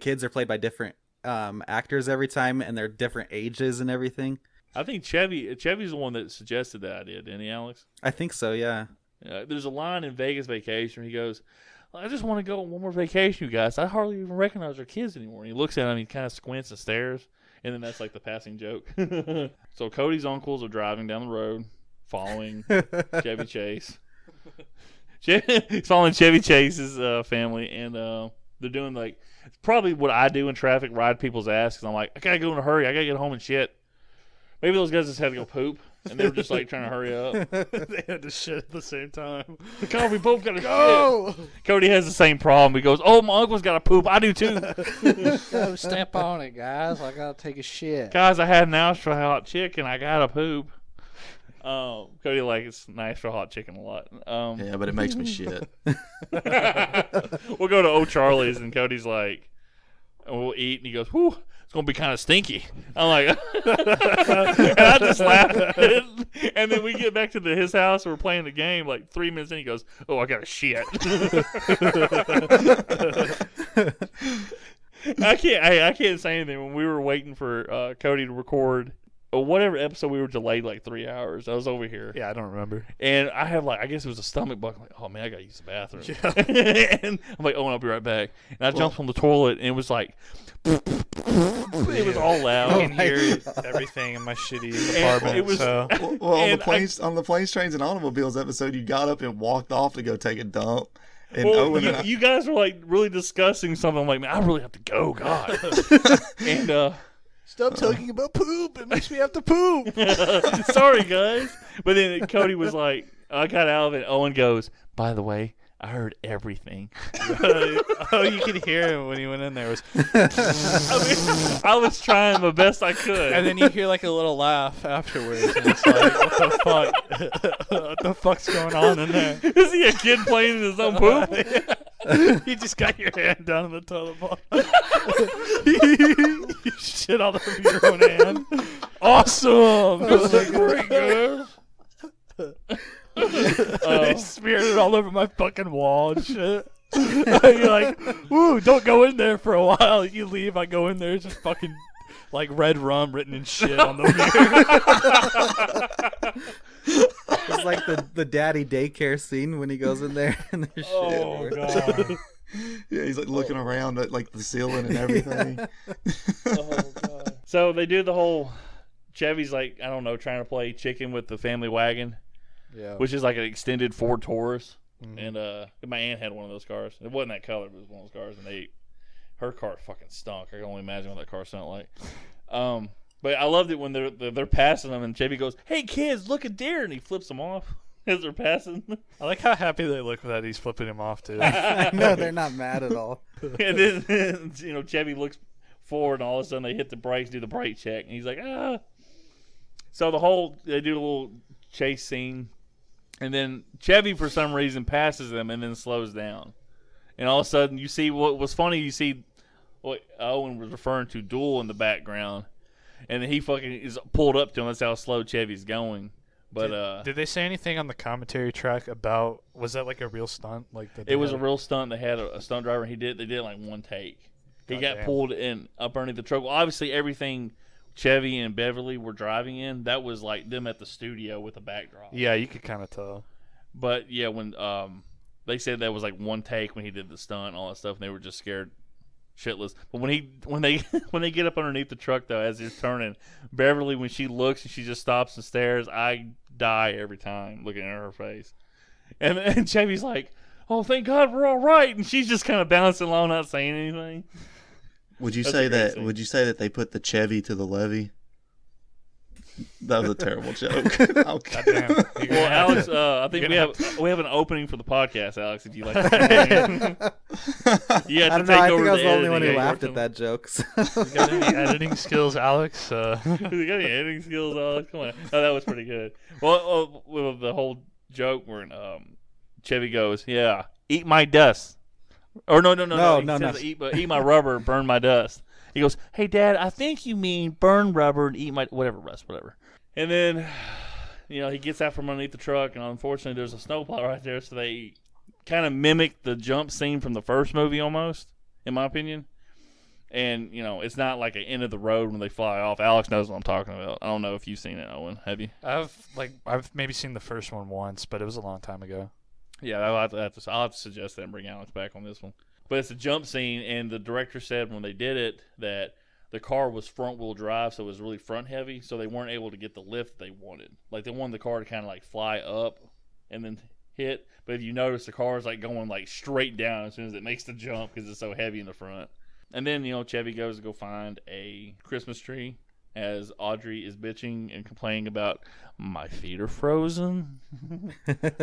kids are played by different actors every time, and they're different ages and everything. I think Chevy's the one that suggested that idea, didn't he, Alex? I think so, yeah. There's a line in Vegas Vacation where he goes, "I just want to go on one more vacation, you guys. I hardly even recognize our kids anymore." And he looks at him, he kind of squints and stares, and then that's like the passing joke. So Cody's uncles are driving down the road, following Chevy Chase. He's following Chevy Chase's family, and they're doing like probably what I do in traffic, ride people's ass, because I'm like, I gotta go in a hurry, I gotta get home and shit. Maybe those guys just had to go poop, and they were just like trying to hurry up. They had to shit at the same time. God, we both got to shit. Cody has the same problem. He goes, "Oh, my uncle's got to poop. I do too." Go step on it, guys. I gotta take a shit. Guys, I had an extra hot chicken. I gotta poop. Cody likes an extra hot chicken a lot. Yeah, but it makes me shit. We'll go to O'Charlie's, and Cody's like, and we'll eat, and he goes, "Whew. It's gonna be kind of stinky." I'm like, and I just laugh at it. And then we get back to his house and we're playing the game. Like 3 minutes in, he goes, "Oh, I got to shit." I can't say anything. When we were waiting for Cody to record whatever episode, we were delayed like 3 hours. I was over here. Yeah, I don't remember. And I have I guess it was a stomach bug. I'm like, "Oh man, I gotta use the bathroom." Yeah. And I'm like, "Oh, and I'll be right back." And I jumped on the toilet, and it was like, it was all loud. I can hear everything in my shitty apartment. It was, so. Well, on the planes, trains, and automobiles episode, you got up and walked off to go take a dump. And Owen you guys were like really discussing something. I'm like, "Man, I really have to go, God." And Stop talking about poop. It makes me have to poop. sorry, guys. But then Cody was like, I got out of it. Owen goes, "By the way, I heard everything." Oh, you could hear him when he went in there. I was trying the best I could. And then you hear like a little laugh afterwards, and it's like, what the fuck? What the fuck's going on in there? Is he a kid playing in his own poop? You just got your hand down in the toilet bowl. You shit all over your own hand. Awesome. It was like, pretty good. They smeared it all over my fucking wall and shit. You're like, "Woo, don't go in there for a while." You leave, I go in there, it's just fucking like red rum written in shit on the mirror. It's like the daddy daycare scene when he goes in there and there's shit everywhere. God. Yeah, he's like looking around at like the ceiling and everything. Oh God. So they do the whole Chevy's like, I don't know, trying to play chicken with the family wagon. Yeah. Which is like an extended Ford Taurus. Mm-hmm. And my aunt had one of those cars. It wasn't that color, but it was one of those cars. And her car fucking stunk. I can only imagine what that car smelled like. But I loved it when they're passing them, and Chevy goes, "Hey kids, look at deer," and he flips them off as they're passing. I like how happy they look that he's flipping him off too. I know, they're not mad at all. And then Chevy looks forward, and all of a sudden they hit the brakes, do the brake check, and he's like, "Ah." So they do a little chase scene, and then Chevy for some reason passes them and then slows down, and all of a sudden you see what was funny. You see what Owen was referring to, Duel in the background. And then he fucking is pulled up to him. That's how slow Chevy's going. But did they say anything on the commentary track about? Was that like a real stunt? Like it was a real stunt. They had a stunt driver. They did it like one take. He got pulled in up underneath the truck. Well, obviously, everything Chevy and Beverly were driving in, that was like them at the studio with a backdrop. Yeah, you could kind of tell. But yeah, when they said that was like one take when he did the stunt and all that stuff, and they were just scared shitless. But when they get up underneath the truck though, as he's turning, Beverly, when she looks and she just stops and stares, I die every time looking at her face. And Chevy's like, "Oh, thank God we're all right," and she's just kind of bouncing along, not saying anything. Would you say that they put the Chevy to the levee? That was a terrible joke. Goddamn. Well, Alex, I think we have an opening for the podcast, Alex. If you like, to you I don't know. I think I was the only one who laughed at that joke. So. You got any editing skills, Alex? You got any editing skills, Alex? Come on. No, that was pretty good. Well, with the whole joke where Chevy goes, "Yeah, eat my dust," or no. Eat my rubber, burn my dust. He goes, "Hey, Dad, I think you mean burn rubber and eat my whatever." And then, he gets out from underneath the truck, and unfortunately, there's a snowplow right there, so they kind of mimic the jump scene from the first movie almost, in my opinion. And it's not like an end of the road when they fly off. Alex knows what I'm talking about. I don't know if you've seen it, Owen. Have you? I've maybe seen the first one once, but it was a long time ago. Yeah, I'll have to suggest that and bring Alex back on this one. But it's a jump scene, and the director said when they did it that the car was front-wheel drive, so it was really front-heavy, so they weren't able to get the lift they wanted. Like, they wanted the car to kind of, like, fly up and then hit. But if you notice, the car is, like, going, like, straight down as soon as it makes the jump because it's so heavy in the front. And then, Chevy goes to go find a Christmas tree as Audrey is bitching and complaining about, "My feet are frozen.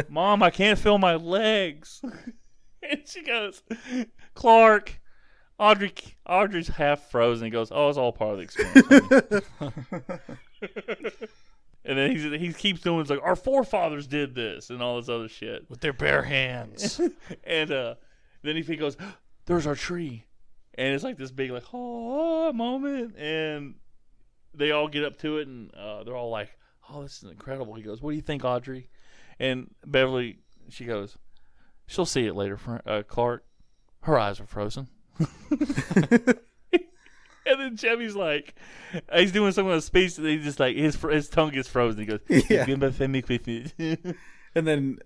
Mom, I can't feel my legs." And she goes, "Clark, Audrey's half frozen." He goes, "Oh, it's all part of the experience." And then he keeps doing, it's like, "Our forefathers did this," and all this other shit. With their bare hands. And then he goes, "There's our tree." And it's like this big, like, oh, moment. And they all get up to it, and they're all like, "Oh, this is incredible." He goes, "What do you think, Audrey?" And Beverly, she goes, "She'll see it later, Clark. Her eyes are frozen." And then Chevy's like, he's doing some of the speech, and he's just like, his tongue gets frozen. He goes, "Yeah." And then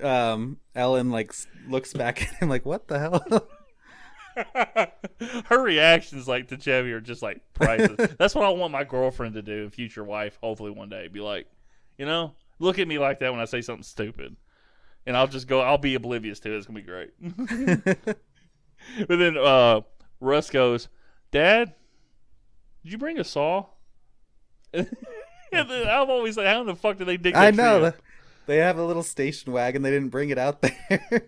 Ellen looks back at him like, "What the hell?" Her reactions to Chevy are just like priceless. That's what I want my girlfriend to do, future wife, hopefully one day. Be like, look at me like that when I say something stupid. And I'll be oblivious to it. It's going to be great. But then Russ goes, "Dad, did you bring a saw?" And then I'm always like, how in the fuck did they dig that I know. tree up? They have a little station wagon. They didn't bring it out there.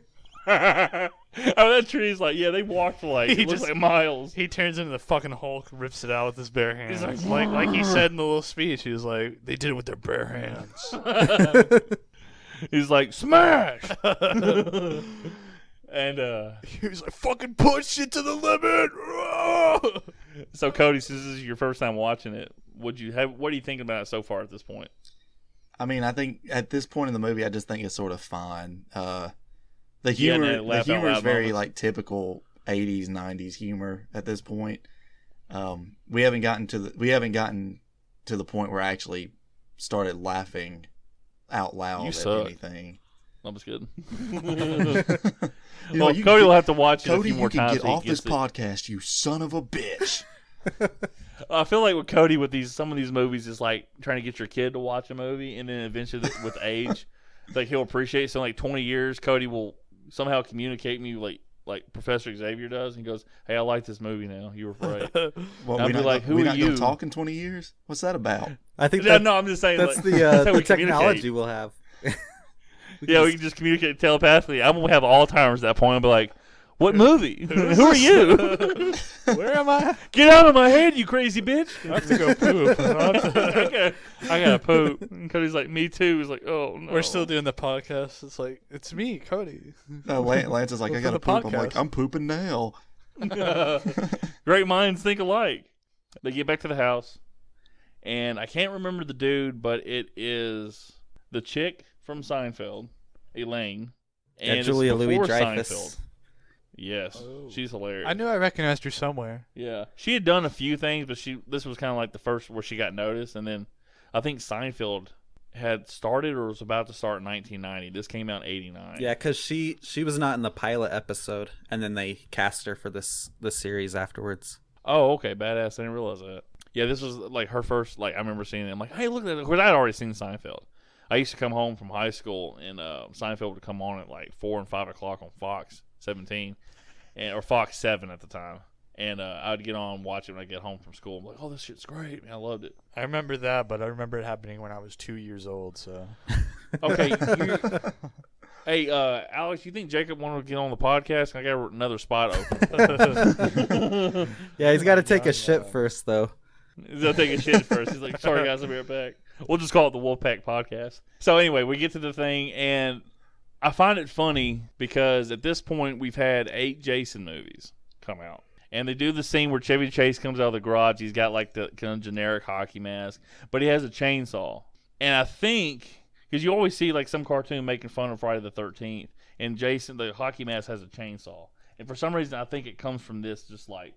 That tree's like, yeah, they walked for it looks like miles. He turns into the fucking Hulk, rips it out with his bare hands. He's like he said in the little speech, he was like, "They did it with their bare hands." He's like, "Smash!" And he was like, "Fucking push it to the limit." So Cody, since this is your first time watching it, what do you think about it so far at this point? I mean, I think at this point in the movie, I just think it's sort of fine. The humor is very typical 80s, 90s humor at this point. We haven't gotten to the point where I actually started laughing out loud at anything. That was good. Cody will have to watch it Cody, a few more times. Get off this podcast, you son of a bitch. I feel like with Cody, with some of these movies, is like trying to get your kid to watch a movie, and then eventually with age, he'll appreciate it. So 20 years, Cody will somehow communicate me like Professor Xavier does. And he goes, "Hey, I like this movie now. You were right." Well, we're not going to talk in 20 years? What's that about? I think I'm just saying that's that's the technology we'll have. We can just communicate telepathically. I'm going to have Alzheimer's at that point. I'll be like, "What movie? Who are you? Where am I? Get out of my head, you crazy bitch!" I have to go poop. I gotta poop. And Cody's like, "Me too." He's like, "Oh no." We're still doing the podcast. It's like, it's me, Cody. No, Lance is like, "I gotta poop." I'm like, "I'm pooping now." Great minds think alike. They get back to the house, and I can't remember the dude, but it is the chick from Seinfeld, Elaine, and Julia Louis Dreyfus. Yes, she's hilarious. I knew I recognized her somewhere. Yeah, she had done a few things, but this was kind of like the first where she got noticed, and then I think Seinfeld had started or was about to start in 1990. This came out in 89. Yeah, because she was not in the pilot episode, and then they cast her for this series afterwards. Oh, okay, badass. I didn't realize that. Yeah, this was like her first. Like I remember seeing it. I'm like, hey, look at that. Of course, I had already seen Seinfeld. I used to come home from high school, and Seinfeld would come on at like 4 and 5 o'clock on Fox 17, or Fox 7 at the time. And I would get on and watch it when I get home from school. I'm like, oh, this shit's great. Man, I loved it. I remember that, but I remember it happening when I was 2 years old. So, okay. Hey, Alex, you think Jacob wanted to get on the podcast? I got another spot open. Yeah, he's got to take a shit first, though. He's going to take a shit first. He's like, sorry, guys, I'll be right back. We'll just call it the Wolfpack Podcast. So anyway, we get to the thing, and I find it funny because at this point we've had 8 Jason movies come out. And they do the scene where Chevy Chase comes out of the garage. He's got like the kind of generic hockey mask, but he has a chainsaw. And I think, because you always see like some cartoon making fun of Friday the 13th, and Jason, the hockey mask, has a chainsaw. And for some reason, I think it comes from this just like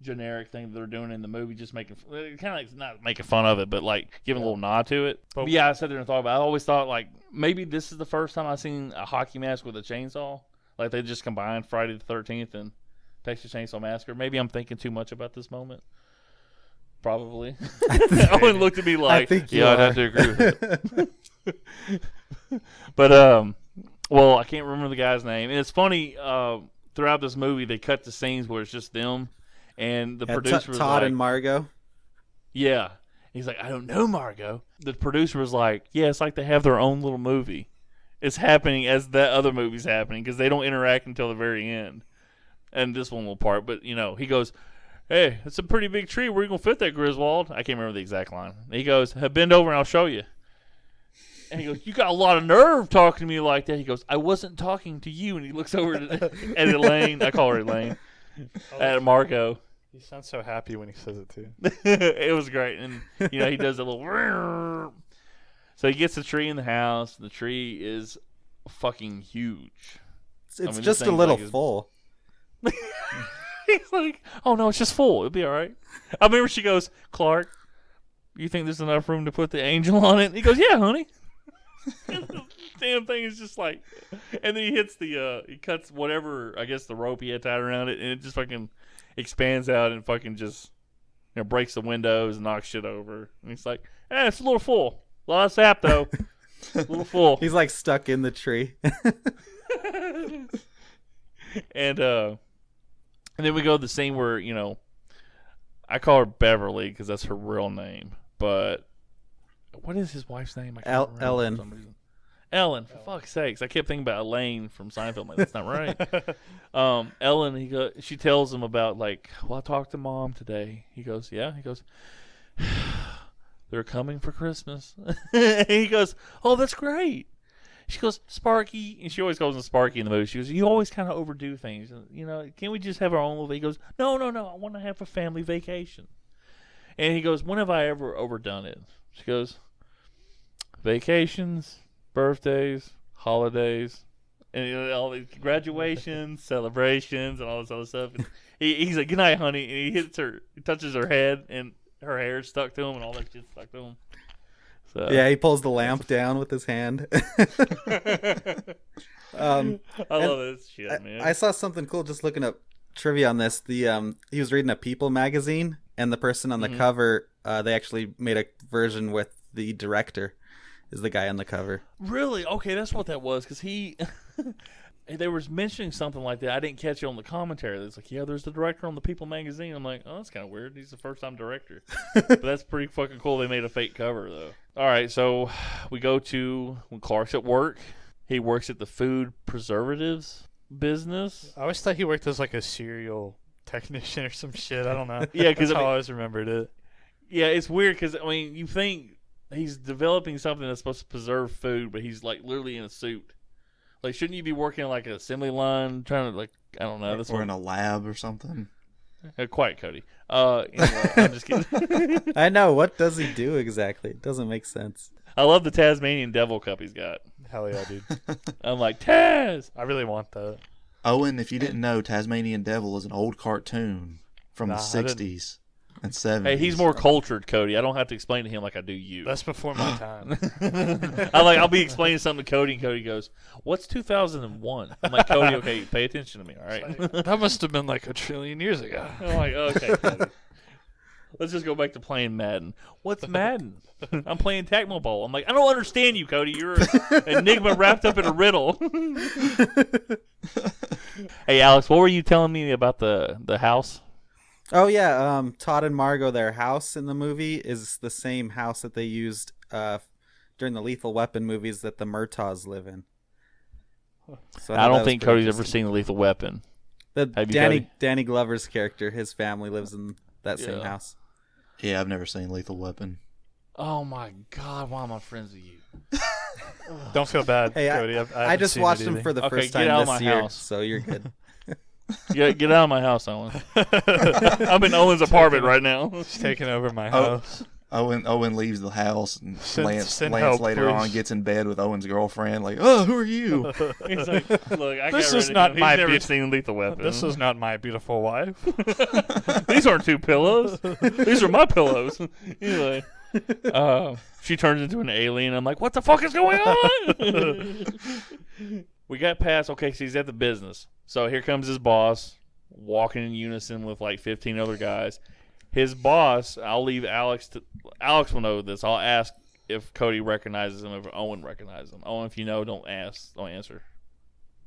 generic thing that they're doing in the movie, just making kind of like not making fun of it, but like giving a little nod to it. But yeah, I sat there and thought about it. I always thought like maybe this is the first time I've seen a hockey mask with a chainsaw. Like they just combined Friday the 13th and Texas Chainsaw Massacre. Maybe I'm thinking too much about this moment. Probably. Owen looked at me like, yeah, I'd have to agree with it. But, well, I can't remember the guy's name. And it's funny, throughout this movie, they cut the scenes where it's just them. And the producer was Todd like, and Margot. Yeah. He's like, I don't know, Margot. The producer was like, yeah, it's like they have their own little movie. It's happening as that other movie's happening because they don't interact until the very end. And this one little part, but, you know, he goes, hey, it's a pretty big tree. Where are you going to fit that, Griswold? I can't remember the exact line. He goes, bend over and I'll show you. And he goes, you got a lot of nerve talking to me like that. He goes, I wasn't talking to you. And he looks over at Elaine. I call her Elaine. At Marco. He sounds so happy when he says it, too. It was great. And, you know, he does a little... So he gets the tree in the house. The tree is fucking huge. It's just a little full. He's like, oh no, it's just full. It'll be all right. I remember she goes, Clark, you think there's enough room to put the angel on it? And he goes, yeah, honey. The damn thing is just like, and then he hits he cuts whatever, I guess the rope he had tied around it, and it just fucking expands out and fucking just, you know, breaks the windows and knocks shit over. And he's like, it's a little full. A lot of sap though. A little full. He's like stuck in the tree. And then we go to the scene where, you know, I call her Beverly because that's her real name. But what is his wife's name? I can't remember Ellen. for some reason. Ellen, for fuck's sakes. I kept thinking about Elaine from Seinfeld. I'm like, that's not right. Ellen, she tells him about, like, well, I talked to Mom today. He goes, yeah? He goes, they're coming for Christmas. And he goes, oh, that's great. She goes, Sparky, and she always calls him Sparky in the movie. She goes, you always kind of overdo things. You know, can't we just have our own little... He goes, no, I want to have a family vacation. And he goes, when have I ever overdone it? She goes, vacations, birthdays, holidays, and, you know, all these graduations, celebrations, and all this other stuff. And he's like, good night, honey. And he touches her head, and her hair's stuck to him, and all that shit's stuck to him. So. Yeah, he pulls the lamp down with his hand. I love this shit, man. I saw something cool just looking up trivia on this. He was reading a People magazine, and the person on the cover, they actually made a version with the director is the guy on the cover. Really? Okay, that's what that was, because they were mentioning something like that. I didn't catch it on the commentary. It's like, yeah, there's the director on the People magazine. I'm like, oh, that's kind of weird. He's the first-time director. But that's pretty fucking cool. They made a fake cover, though. All right, so we go to when Clark's at work. He works at the food preservatives business. I always thought he worked as like a cereal technician or some shit. I don't know. Yeah, because I always remembered it. Yeah, it's weird because, I mean, you think he's developing something that's supposed to preserve food, but he's like literally in a suit. Like, shouldn't you be working on like an assembly line, trying to, like, I don't know. Or in a lab or something. Quiet, Cody. Anyway, I'm just kidding. I know. What does he do exactly? It doesn't make sense. I love the Tasmanian Devil Cup he's got. Hell yeah, dude. I'm like, Taz! I really want that. Owen, if you didn't know, Tasmanian Devil is an old cartoon from the Nah, I 60s and 70s. Hey, he's more cultured, Cody. I don't have to explain to him like I do you. That's before my time. I'll be explaining something to Cody, and Cody goes, "What's 2001?" I'm like, Cody, okay, pay attention to me, all right? That must have been like a trillion years ago. I'm like, okay, Cody. Let's just go back to playing Madden. What's Madden? I'm playing Tecmo Bowl. I'm like, I don't understand you, Cody. You're an enigma wrapped up in a riddle. Hey, Alex, what were you telling me about the house? Oh yeah, Todd and Margot, their house in the movie is the same house that they used during the Lethal Weapon movies that the Murtaughs live in. So I don't think Cody's ever seen the Lethal Weapon. The Have you, Cody? Danny Glover's character, his family lives in that same house. Yeah, I've never seen Lethal Weapon. Oh my God, why am I friends with you? Don't feel bad, Hey, Cody. I just watched him for the Okay, first get time out of this my year, house. so you're good. Get out of my house, Owen. I'm in Owen's apartment right now. He's taking over my Oh. house. Owen leaves the house, and Lance help, later on please. gets in bed with Owen's girlfriend. Like, oh, who are you? He's like, look, I This got is rid of not him. He's my never beaut- seen Lethal Weapon. This is not my beautiful wife. These aren't two pillows. These are my pillows. Anyway, she turns into an alien. I'm like, what the fuck is going on? We got past. Okay, so he's at the business. So here comes his boss, walking in unison with like 15 other guys. His boss, I'll leave Alex to. Alex will know this. I'll ask if Cody recognizes him, if Owen recognizes him. Owen, if you know, don't answer.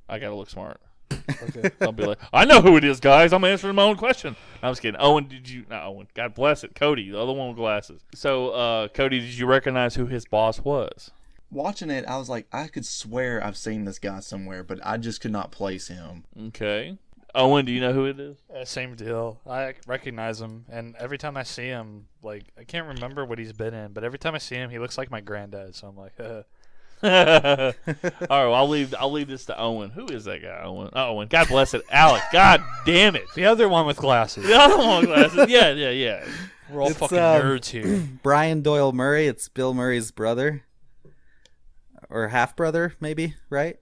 I gotta look smart. Okay. I'll be like, I know who it is, guys. I'm answering my own question. I'm just kidding. Owen, not Owen. God bless it. Cody, the other one with glasses. So, Cody, did you recognize who his boss was? Watching it, I was like, I could swear I've seen this guy somewhere, but I just could not place him. Okay. Owen, do you know who it is? Same deal. I recognize him, and every time I see him, like, I can't remember what he's been in, but every time I see him, he looks like my granddad. So I'm like, All right, well, I'll leave this to Owen. Who is that guy? Owen. Oh, Owen. God bless it. Alex. God damn it. the other one with glasses. The other one with glasses. Yeah. We're all It's, fucking nerds here. Brian Doyle Murray. It's Bill Murray's brother, or half brother, maybe. Right?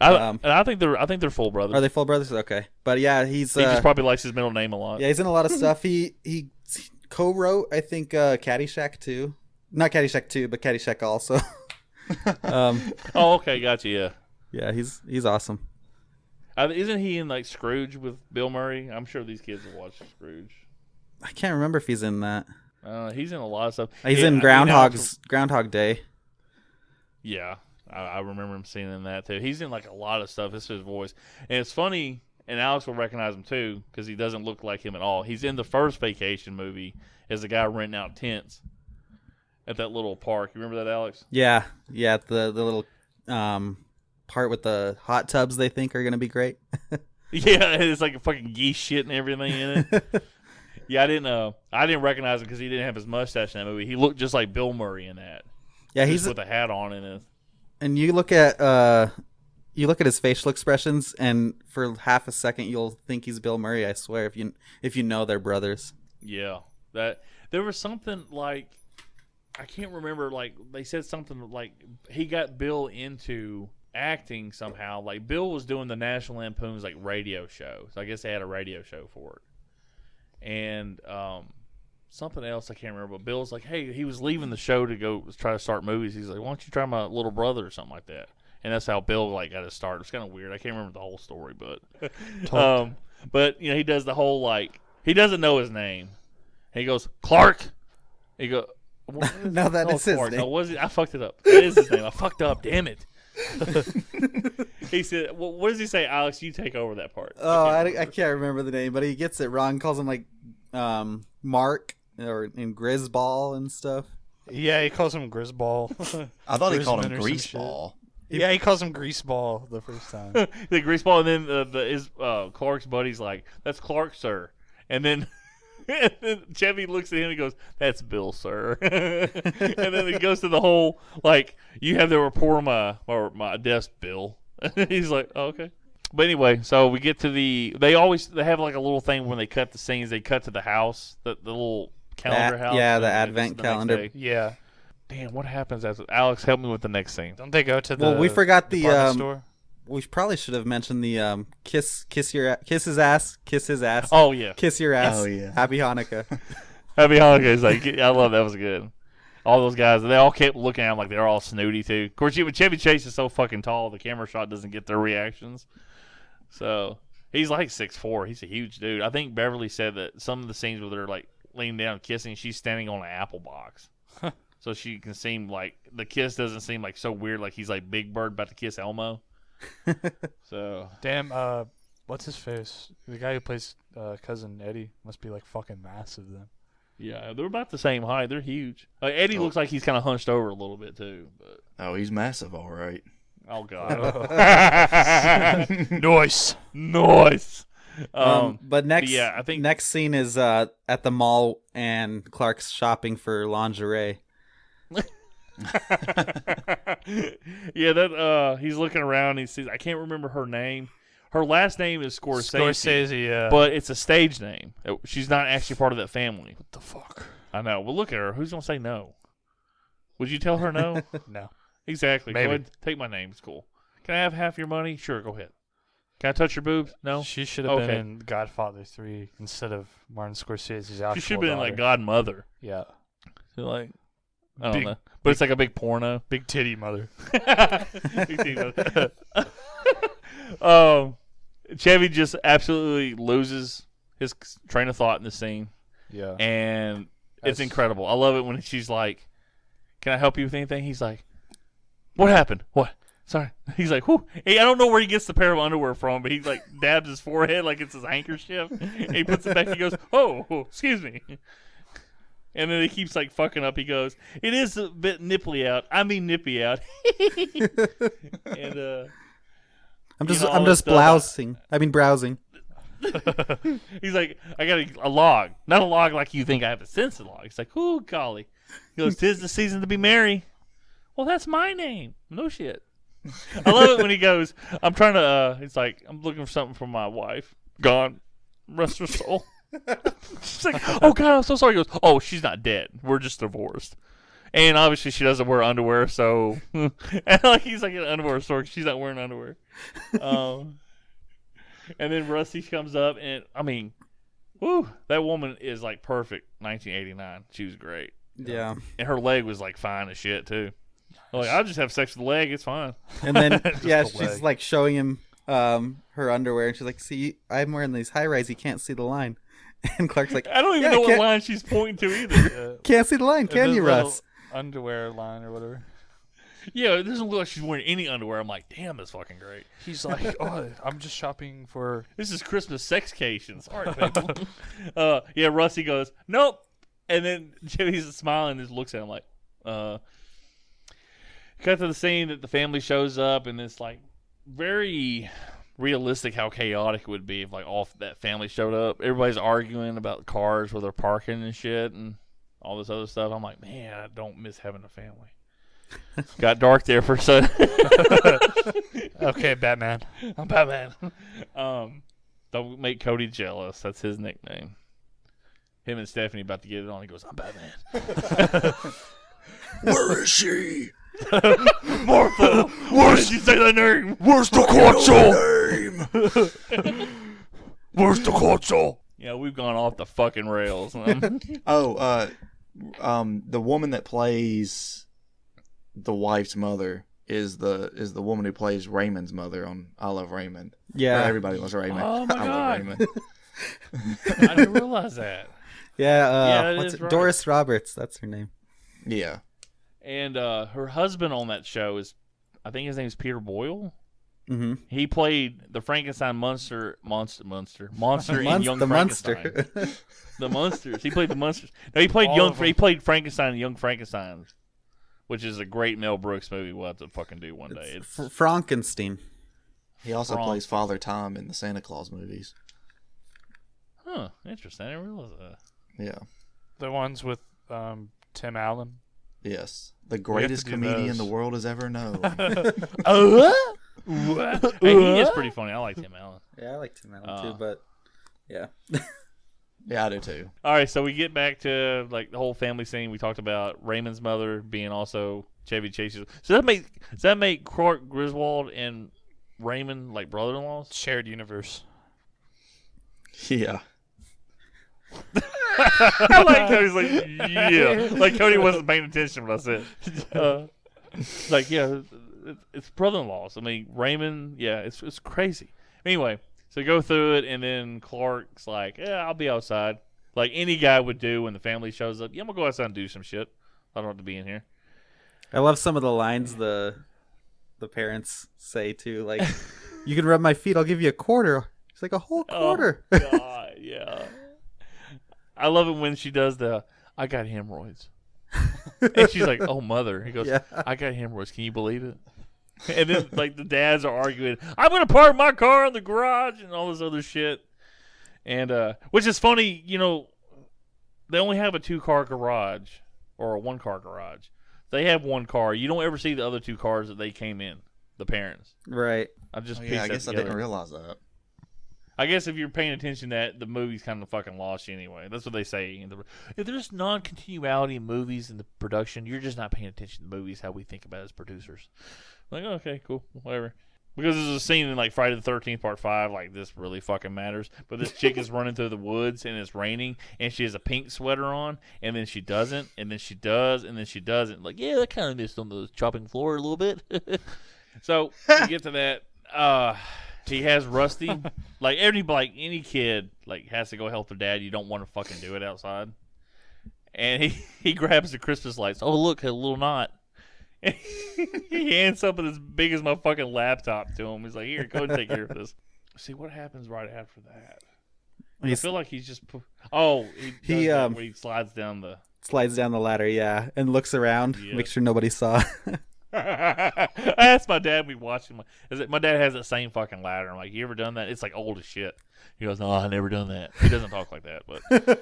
And I think they're full brothers. Are they full brothers? Okay, but yeah, he's He just probably likes his middle name a lot. yeah, he's in a lot of stuff. He co-wrote, I think, Caddyshack 2. Not Caddyshack 2, but Caddyshack also. Oh, okay, gotcha. Yeah. Yeah, he's awesome. Isn't he in like Scrooge with Bill Murray? I'm sure these kids have watched Scrooge. I can't remember if he's in that. He's in a lot of stuff. He's Yeah, in Groundhog Day. Yeah, I remember him seeing in that too. He's in like a lot of stuff. This is his voice, and it's funny. And Alex will recognize him too because he doesn't look like him at all. He's in the first Vacation movie as the guy renting out tents at that little park. You remember that, Alex? Yeah, the little part with the hot tubs they think are gonna be great. Yeah, it's like a fucking geese shit and everything in it. Yeah, I didn't recognize him because he didn't have his mustache in that movie. He looked just like Bill Murray in that. Yeah, Just he's with a hat on in it. and you look at his facial expressions, and for half a second you'll think he's Bill Murray. I swear, if you know they're brothers. Yeah, that there was something like I can't remember. Like they said something like he got Bill into acting somehow. Like Bill was doing the National Lampoon's like radio show. So I guess they had a radio show for it. And something else I can't remember. But Bill's like, hey, he was leaving the show to go try to start movies. He's like, why don't you try my little brother or something like that? And that's how Bill like got his start. It's kind of weird. I can't remember the whole story, but but you know he does the whole like he doesn't know his name. And he goes Clark. He go. No, that is his Clark. name. No, was it? I fucked it up. That is his name. I fucked up. Damn it. He said, well, what does he say? Alex, you take over that part. Oh, I can't remember the name, but he gets it wrong. Calls him like Mark or in Grizzball and stuff. Yeah, he calls him Grizzball. I thought he called Grisman him or some shit. Greaseball. Yeah, he calls him Greaseball the first time. The greaseball, and then his Clark's buddy's like, that's Clark, sir. And then Chevy looks at him and goes, that's Bill, sir. And then he goes to the whole, like, you have the report on my desk, Bill. He's like, oh, okay. But anyway, so we get to they have like a little thing when they cut the scenes, they cut to the house, the little calendar house. Yeah, the and advent it's the next calendar. day. Yeah. Damn, what happens after Alex, help me with the next scene. Don't they go to the Well, we forgot the department store? we probably should have mentioned the kiss his ass. Oh yeah, Kiss your ass. Oh, yeah. Happy Hanukkah. Happy Holidays. Like, I love that. Was good. All those guys, they all kept looking at him like they're all snooty too. Of course, even Chevy Chase is so fucking tall, the camera shot doesn't get their reactions. So he's like 6'4". He's a huge dude. I think Beverly said that some of the scenes where they're like leaning down kissing, she's standing on an apple box, so she can seem like the kiss doesn't seem like so weird, like he's like Big Bird about to kiss Elmo. So Damn, what's his face? The guy who plays cousin Eddie must be like fucking massive then. yeah, they're about the same height. They're huge. Eddie looks like he's kind of hunched over a little bit too. But Oh, he's massive, all right. oh god, Nice. nice. But next, yeah, I think next scene is at the mall, and Clark's shopping for lingerie. yeah, that he's looking around. He sees. I can't remember her name. Her last name is Scorsese, yeah. but it's a stage name. She's not actually part of that family. What the fuck? I know. Well, look at her. Who's gonna say no? Would you tell her no? No. Exactly. Maybe. Go ahead, take my name. It's cool. Can I have half your money? Sure. Go ahead. Can I touch your boobs? No. She should have been Okay. in Godfather 3 instead of Martin Scorsese's actual She should have been like daughter. Godmother. Yeah. So like, I don't Big- know. But it's like a big porno. Big titty mother. Chevy just absolutely loses his train of thought in the scene, Yeah. and it's That's- incredible. I love it when she's like, "Can I help you with anything?" He's like, "What happened? What? Sorry." He's like, "Whoo!" Hey, I don't know where he gets the pair of underwear from, but he like dabs his forehead like it's his handkerchief, and he puts it back. He goes, "Oh, excuse me." And then he keeps like fucking up. He goes, "It is a bit nipply out. I mean nippy out." And I'm You just know, all I'm this just stuff. browsing. he's like, "I got a log, not a log like you think I have a sense of log." He's like, "Ooh, golly." He goes, "'Tis the season to be merry." Well, that's my name. No shit. I love it when he goes, "I'm trying to." He's like, "I'm looking for something for my wife. Gone. Rest her soul." She's like, "Oh God, I'm so sorry." He goes, "Oh, she's not dead. We're just divorced." And obviously, she doesn't wear underwear, so and like he's like in an underwear store. She's not wearing underwear. And then Rusty comes up, and I mean, whoo, that woman is like perfect. 1989, she was great, Yeah. and her leg was like fine as shit too. Like, I'll just have sex with the leg; it's fine. And then yeah, the she's leg. like showing him her underwear, and she's like, "See, I'm wearing these high rise. You can't see the line." And Clark's like, I don't even "Yeah, know what can't- line she's pointing to either. Can't see the line, can This you, little Russ?" Underwear line or whatever. Yeah, it doesn't look like she's wearing any underwear. I'm like, damn, that's fucking great. He's like, "Oh, I'm just shopping for." This is Christmas sexcation. Sorry, people. Yeah, Rusty goes, "Nope," and then Jimmy's smiling and just looks at him like, Cut to the scene that the family shows up, and it's like very realistic how chaotic it would be if like all that family showed up. Everybody's arguing about cars where they're parking and shit and all this other stuff. I'm like, man, I don't miss having a family. Got dark there for a second. Okay, Batman. I'm Batman. Don't make Cody jealous. That's his nickname. Him and Stephanie about to get it on. He goes, I'm Batman. Where is she? Martha, why did you say that name? Where's the console? Where's the console? Yeah, we've gone off the fucking rails. Oh, the woman that plays the wife's mother is the woman who plays Raymond's mother on I Love Raymond. Yeah. Or Everybody Loves Raymond. Oh, my I God. Love Raymond. I didn't realize that. Yeah, that what's is it? right. Doris Roberts, that's her name. Yeah. And her husband on that show is, I think his name is Peter Boyle. Mm-hmm. He played the Frankenstein monster in Young the Frankenstein. monster. The Monsters. He played the Monsters. No, he played All of them. He played Frankenstein in Young Frankenstein, which is a great Mel Brooks movie. We'll have to fucking do one day. It's Frankenstein. He also Wrong. plays Father Time in the Santa Claus movies. interesting. I didn't realize that. Yeah. The ones with Tim Allen. Yes. The have greatest to do comedian those. the world has ever known. Hey, he is pretty funny. I like Tim Allen. Yeah, I like Tim Allen too, but yeah. Yeah, I do too. All right, so we get back to like the whole family scene. We talked about Raymond's mother being also Chevy Chase's. So does that make Clark Griswold and Raymond like brother-in-laws? Shared universe. Yeah. I like Cody's like, yeah. Like Cody wasn't paying attention when I said. Like, yeah, it's brother-in-laws. I mean, Raymond, yeah, it's crazy. Anyway, so go through it, and then Clark's like, yeah, I'll be outside. Like any guy would do when the family shows up. Yeah, I'm going to go outside and do some shit. I don't have to be in here. I love some of the lines the parents say, too. Like, you can rub my feet, I'll give you a quarter. It's like a whole quarter. Oh, God, yeah. I love it when she does I got hemorrhoids. And she's like, oh, mother. He goes, Yeah. I got hemorrhoids. Can you believe it? And then, like, the dads are arguing, I'm going to park my car in the garage and all this other shit. And, which is funny, you know, they only have a 2-car garage or a 1-car garage. They have 1 car. You don't ever see the other 2 cars that they came in, the parents. Right. I just Oh, pieced yeah, I that guess I together. didn't realize that. I guess if you're paying attention to that, the movie's kind of fucking lost you anyway. That's what they say. If there's non-continuality in movies and the production, you're just not paying attention to the movies how we think about it as producers. Like, oh, okay, cool, whatever. Because there's a scene in like Friday the 13th Part 5, like this really fucking matters. But this chick is running through the woods and it's raining and she has a pink sweater on and then she doesn't and then she does and then she doesn't. Like, yeah, that kind of missed on the chopping floor a little bit. So we get to that. He has Rusty. Like any kid like has to go help their dad. You don't want to fucking do it outside. And he grabs the Christmas lights. Oh, look, a little knot. And he hands something as big as my fucking laptop to him. He's like, here, go and take care of this. See what happens right after that. I feel like he's just he slides down the ladder, yeah, and looks around, makes sure nobody saw. I asked my dad, we watched him. My dad has that same fucking ladder. I'm like, you ever done that? It's like old as shit. He goes, no, I never done that. He doesn't talk like that, but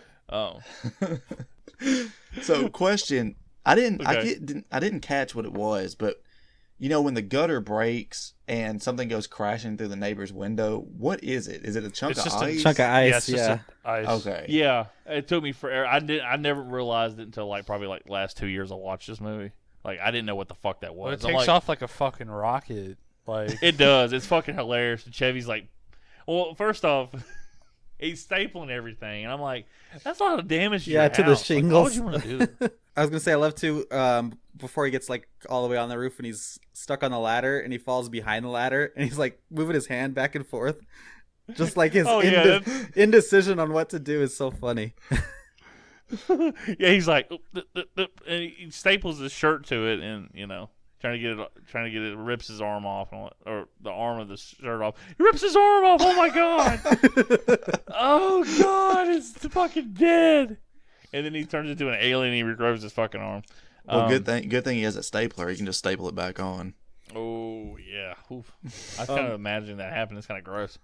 So, question: I didn't catch what it was, but you know when the gutter breaks and something goes crashing through the neighbor's window, what is it? Is it a chunk of ice? Chunk of ice, Yeah. Ice. Okay. yeah, it took me forever. I never realized it until probably last 2 years I watched this movie. Like, I didn't know what the fuck that was. Well, it takes off like a fucking rocket. Like it does. It's fucking hilarious. And Chevy's like, well, first off, he's stapling everything, and I'm like, that's a lot of damage to your to the house. shingles. Like, why would you want to do that? I was gonna say I love to before he gets like all the way on the roof and he's stuck on the ladder and he falls behind the ladder and he's like moving his hand back and forth, just like his indecision on what to do is so funny. Yeah, he's like, and he staples his shirt to it, and trying to get it, rips his arm off, or the arm of the shirt off. He rips his arm off. Oh my god! Oh god, it's fucking dead. And then he turns into an alien. And he regrows his fucking arm. Well, good thing he has a stapler. He can just staple it back on. Oh yeah, oof. I kind of imagine that happening. It's kind of gross.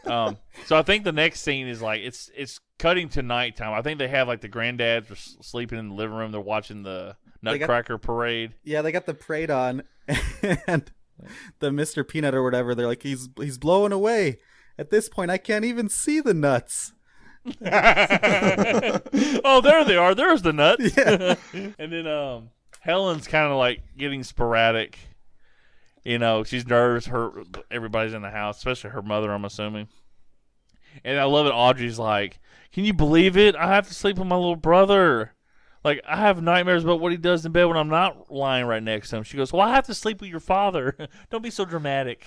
So I think the next scene is like it's cutting to nighttime. I think they have like the granddads are sleeping in the living room. They're watching the Nutcracker parade. Yeah, they got the parade on, and the Mr. Peanut or whatever. They're like, he's blowing away. At this point, I can't even see the nuts. Oh, there they are. There's the nuts. Yeah. And then Helen's kind of like getting sporadic. She's nervous. Everybody's in the house, especially her mother, I'm assuming. And I love it. Audrey's like, can you believe it? I have to sleep with my little brother. Like, I have nightmares about what he does in bed when I'm not lying right next to him. She goes, well, I have to sleep with your father. Don't be so dramatic.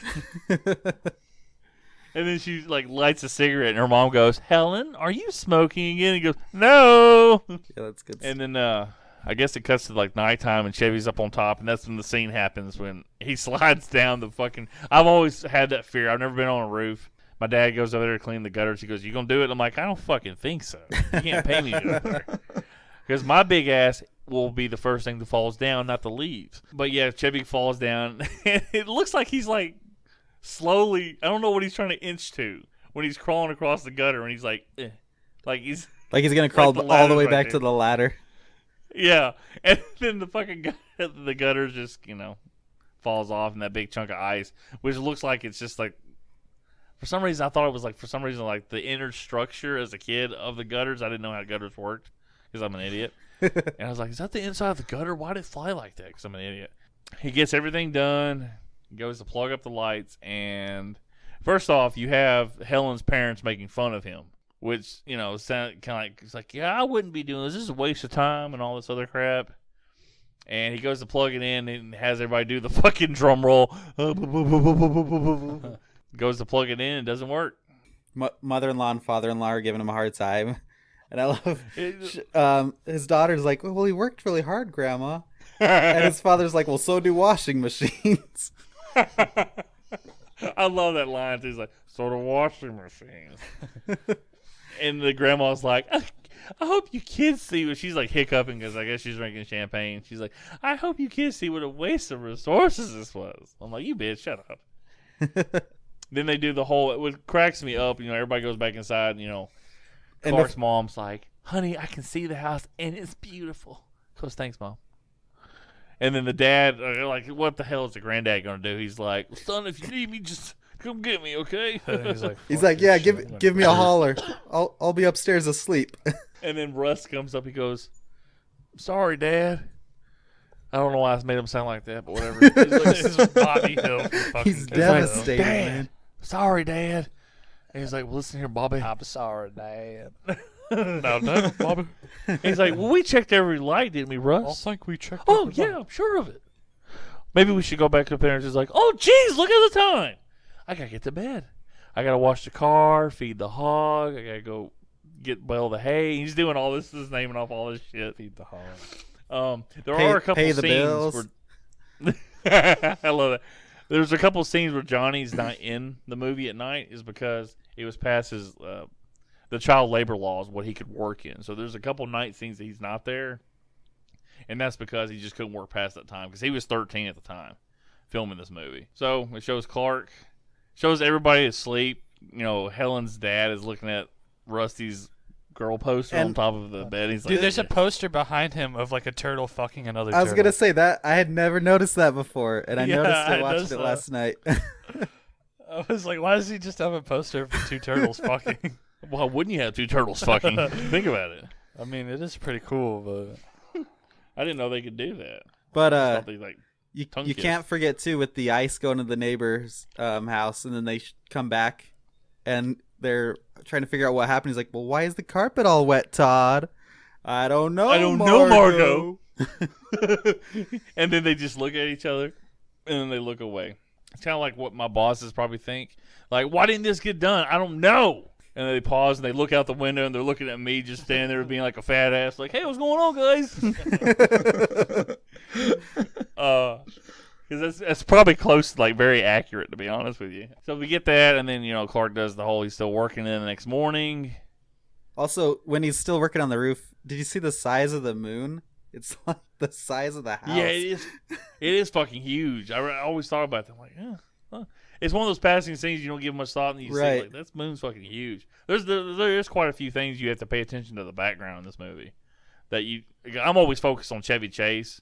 And then she, like, lights a cigarette, and her mom goes, Helen, are you smoking again? And he goes, no. Yeah, that's good. And then I guess it cuts to, like, nighttime, and Chevy's up on top, and that's when the scene happens, when he slides down the fucking... I've always had that fear. I've never been on a roof. My dad goes over there to clean the gutters. He goes, you gonna do it? I'm like, I don't fucking think so. You can't pay me to do it. Because my big ass will be the first thing that falls down, not the leaves. But yeah, Chevy falls down. And it looks like he's like slowly, I don't know what he's trying to inch to when he's crawling across the gutter and he's like, like he's gonna crawl all the way back to the ladder. Yeah. And then the fucking the gutter just, falls off in that big chunk of ice, which looks like it's just like, for some reason I thought it was like, the inner structure as a kid of the gutters. I didn't know how gutters worked. Because I'm an idiot. And I was like, is that the inside of the gutter? Why did it fly like that? Because I'm an idiot. He gets everything done. He goes to plug up the lights, and first off, you have Helen's parents making fun of him, which, you know, sound kind of like, it's like, yeah, I wouldn't be doing this. This is a waste of time and all this other crap. And he goes to plug it in and has everybody do the fucking drum roll. Goes to plug it in, it doesn't work. Mother-in-law and father-in-law are giving him a hard time. And I love his daughter's like, well, he worked really hard, Grandma. And his father's like, well, so do washing machines. I love that line. He's like, so do washing machines. And the grandma's like, I hope you kids see what she's like hiccuping because I guess she's drinking champagne. She's like, I hope you kids see what a waste of resources this was. I'm like, you bitch, shut up. Then they do the whole, what cracks me up, you know, everybody goes back inside, and, you know, Clark's mom's like, honey, I can see the house and it's beautiful. Goes, thanks, Mom. And then the dad, like, what the hell is the granddad going to do? He's like, well, son, if you need me, just come get me, okay? He's like, yeah, give me a holler. I'll be upstairs asleep. And then Russ comes up. He goes, sorry, Dad. I don't know why I made him sound like that, but whatever. He's like, this is Bobby Hill. He's devastated, Dad, man. sorry, Dad. And he's like, well, listen here, Bobby. I'm sorry, Dad. No, Bobby. He's like, well, we checked every light, didn't we, Russ? I think we checked. Oh, yeah, I'm sure of it. Maybe we should go back up there and just like, oh, geez, look at the time. I got to get to bed. I got to wash the car, feed the hog. I got to go bale the hay. He's doing all this, just naming off all this shit. Feed the hog. There are a couple pay the scenes bills. where I love that. There's a couple scenes where Johnny's not in the movie at night is because it was past his the child labor laws what he could work in. So there's a couple night scenes that he's not there, and that's because he just couldn't work past that time because he was 13 at the time filming this movie. So it shows Clark, shows everybody asleep. You know, Helen's dad is looking at Rusty's girl poster on top of the bed. He's Dude, like, there's a poster behind him of like a turtle fucking another turtle. I was going to say that. I had never noticed that before, and I noticed I it watching noticed it that. last night. I was like, why does he just have a poster of two turtles fucking? why wouldn't you have two turtles fucking? Think about it. I mean, it is pretty cool, but I didn't know they could do that. But I thought they, like, you tongue kiss. can't forget, too, with the ice going to the neighbor's house, and then they come back, and they're trying to figure out what happened. He's like, well, why is the carpet all wet, Todd? I don't know, Margo. And then they just look at each other, and then they look away. It's kind of like what my bosses probably think. Like, why didn't this get done? I don't know. And then they pause, and they look out the window, and they're looking at me just standing there being like a fat ass. Like, hey, what's going on, guys? Because that's probably close to, like, very accurate, to be honest with you. So we get that, and then, you know, Clark does the whole he's still working in the next morning. Also, when he's still working on the roof, did you see the size of the moon? It's like the size of the house. Yeah, it is. It is fucking huge. I always thought about that. I'm like, yeah. Huh. It's one of those passing scenes you don't give much thought, and you see, like, that moon's fucking huge. There's quite a few things you have to pay attention to the background in this movie. I'm always focused on Chevy Chase.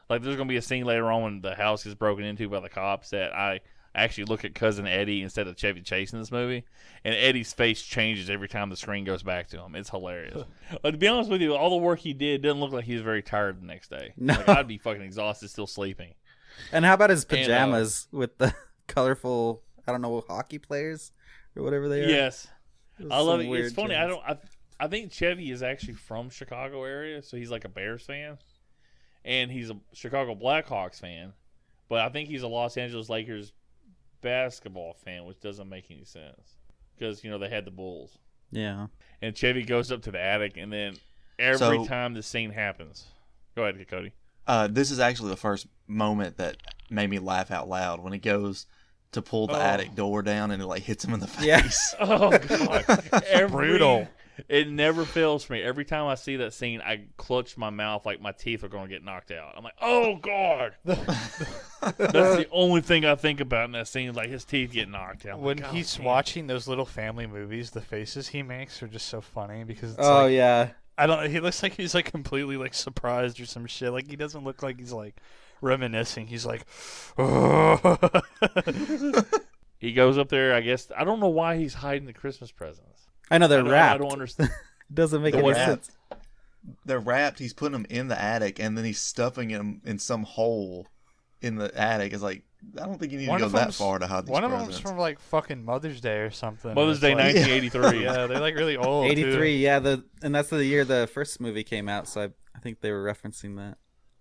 Like, there's going to be a scene later on when the house is broken into by the cops that I actually look at Cousin Eddie instead of Chevy Chase in this movie. And Eddie's face changes every time the screen goes back to him. It's hilarious. But to be honest with you, all the work he did didn't look like he was very tired the next day. No. Like, I'd be fucking exhausted still sleeping. And how about his pajamas with the colorful, I don't know, hockey players or whatever they are? Yes. I love it. It's Weird funny. things. I think Chevy is actually from Chicago area, so he's like a Bears fan. And he's a Chicago Blackhawks fan. But I think he's a Los Angeles Lakers basketball fan, which doesn't make any sense. Because, you know, they had the Bulls. Yeah. And Chevy goes up to the attic, and then every time the scene happens. Go ahead, Cody. This is actually the first moment that made me laugh out loud when he goes to pull the attic door down and it like hits him in the face. Yes. Oh, God. brutal. It never fails for me. Every time I see that scene, I clutch my mouth like my teeth are going to get knocked out. I'm like, oh, God. That's the only thing I think about in that scene, like his teeth get knocked out. When he's watching those little family movies, the faces he makes are just so funny because it's Yeah. I don't know. He looks like he's like completely like surprised or some shit. Like he doesn't look like he's like reminiscing. He's like, oh. He goes up there, I guess. I don't know why he's hiding the Christmas presents. I know they're wrapped. I don't understand. Doesn't make any wrapped. sense. They're wrapped. He's putting them in the attic and then he's stuffing them in some hole in the attic. It's like, I don't think you need One to go of that them's- far to hide these One of presents. them's from like fucking Mother's Day or something. Mother's It's Day, like- 1983. Yeah, they're like really old. 83, Too. yeah, and that's the year the first movie came out, so I think they were referencing that.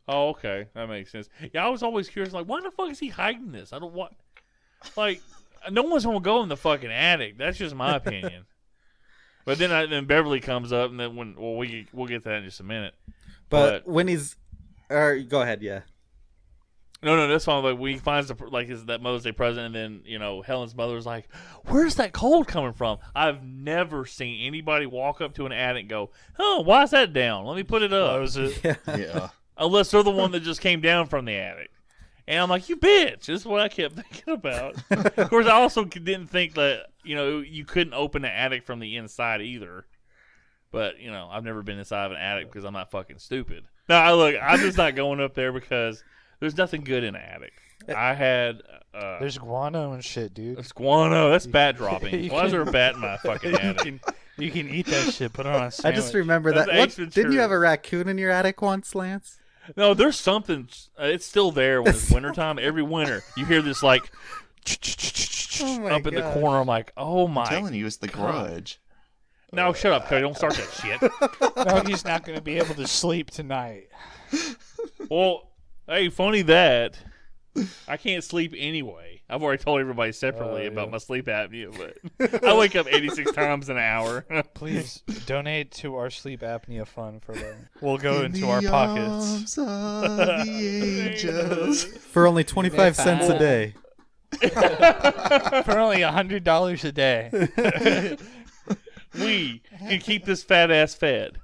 Oh, okay, that makes sense. Yeah, I was always curious, like, why the fuck is he hiding this? I don't want, like, no one's gonna go in the fucking attic. That's just my opinion. But then Beverly comes up, and then we'll get to that in just a minute. But when he's, go ahead, yeah. No, that's fine. Like, when he finds that Mother's Day present, and then Helen's mother's like, "Where's that cold coming from?" I've never seen anybody walk up to an attic and go, "Oh, why is that down? Let me put it up." Close it. Yeah. Unless they're the one that just came down from the attic. And I'm like, you bitch. This is what I kept thinking about. Of course, I also didn't think that, you couldn't open the attic from the inside either. But, I've never been inside of an attic because I'm not fucking stupid. No, I'm just not going up there because there's nothing good in an attic. I had... There's guano and shit, dude. It's guano. That's bat dropping. You Why is can- there a bat in my fucking attic? You can eat that shit. Put it on a I sandwich. just remember That's that. What, actually didn't you true. have a raccoon in your attic once, Lance? No, there's something. It's still there when it's wintertime. Every winter, you hear this like Oh my up in the gosh. corner. I'm like, oh my. I'm telling you, it's the God. grudge. No, shut up, Cody. Don't start that shit. No, he's not going to be able to sleep tonight. Well, hey, funny that I can't sleep anyway. I've already told everybody separately Oh, about yeah. my sleep apnea, but I wake up 86 times an hour. Please donate to our sleep apnea fund for that. We'll go In into the our pockets. arms of the angels. For only 25 cents a day. For only $100 a day. We can keep this fat ass fed.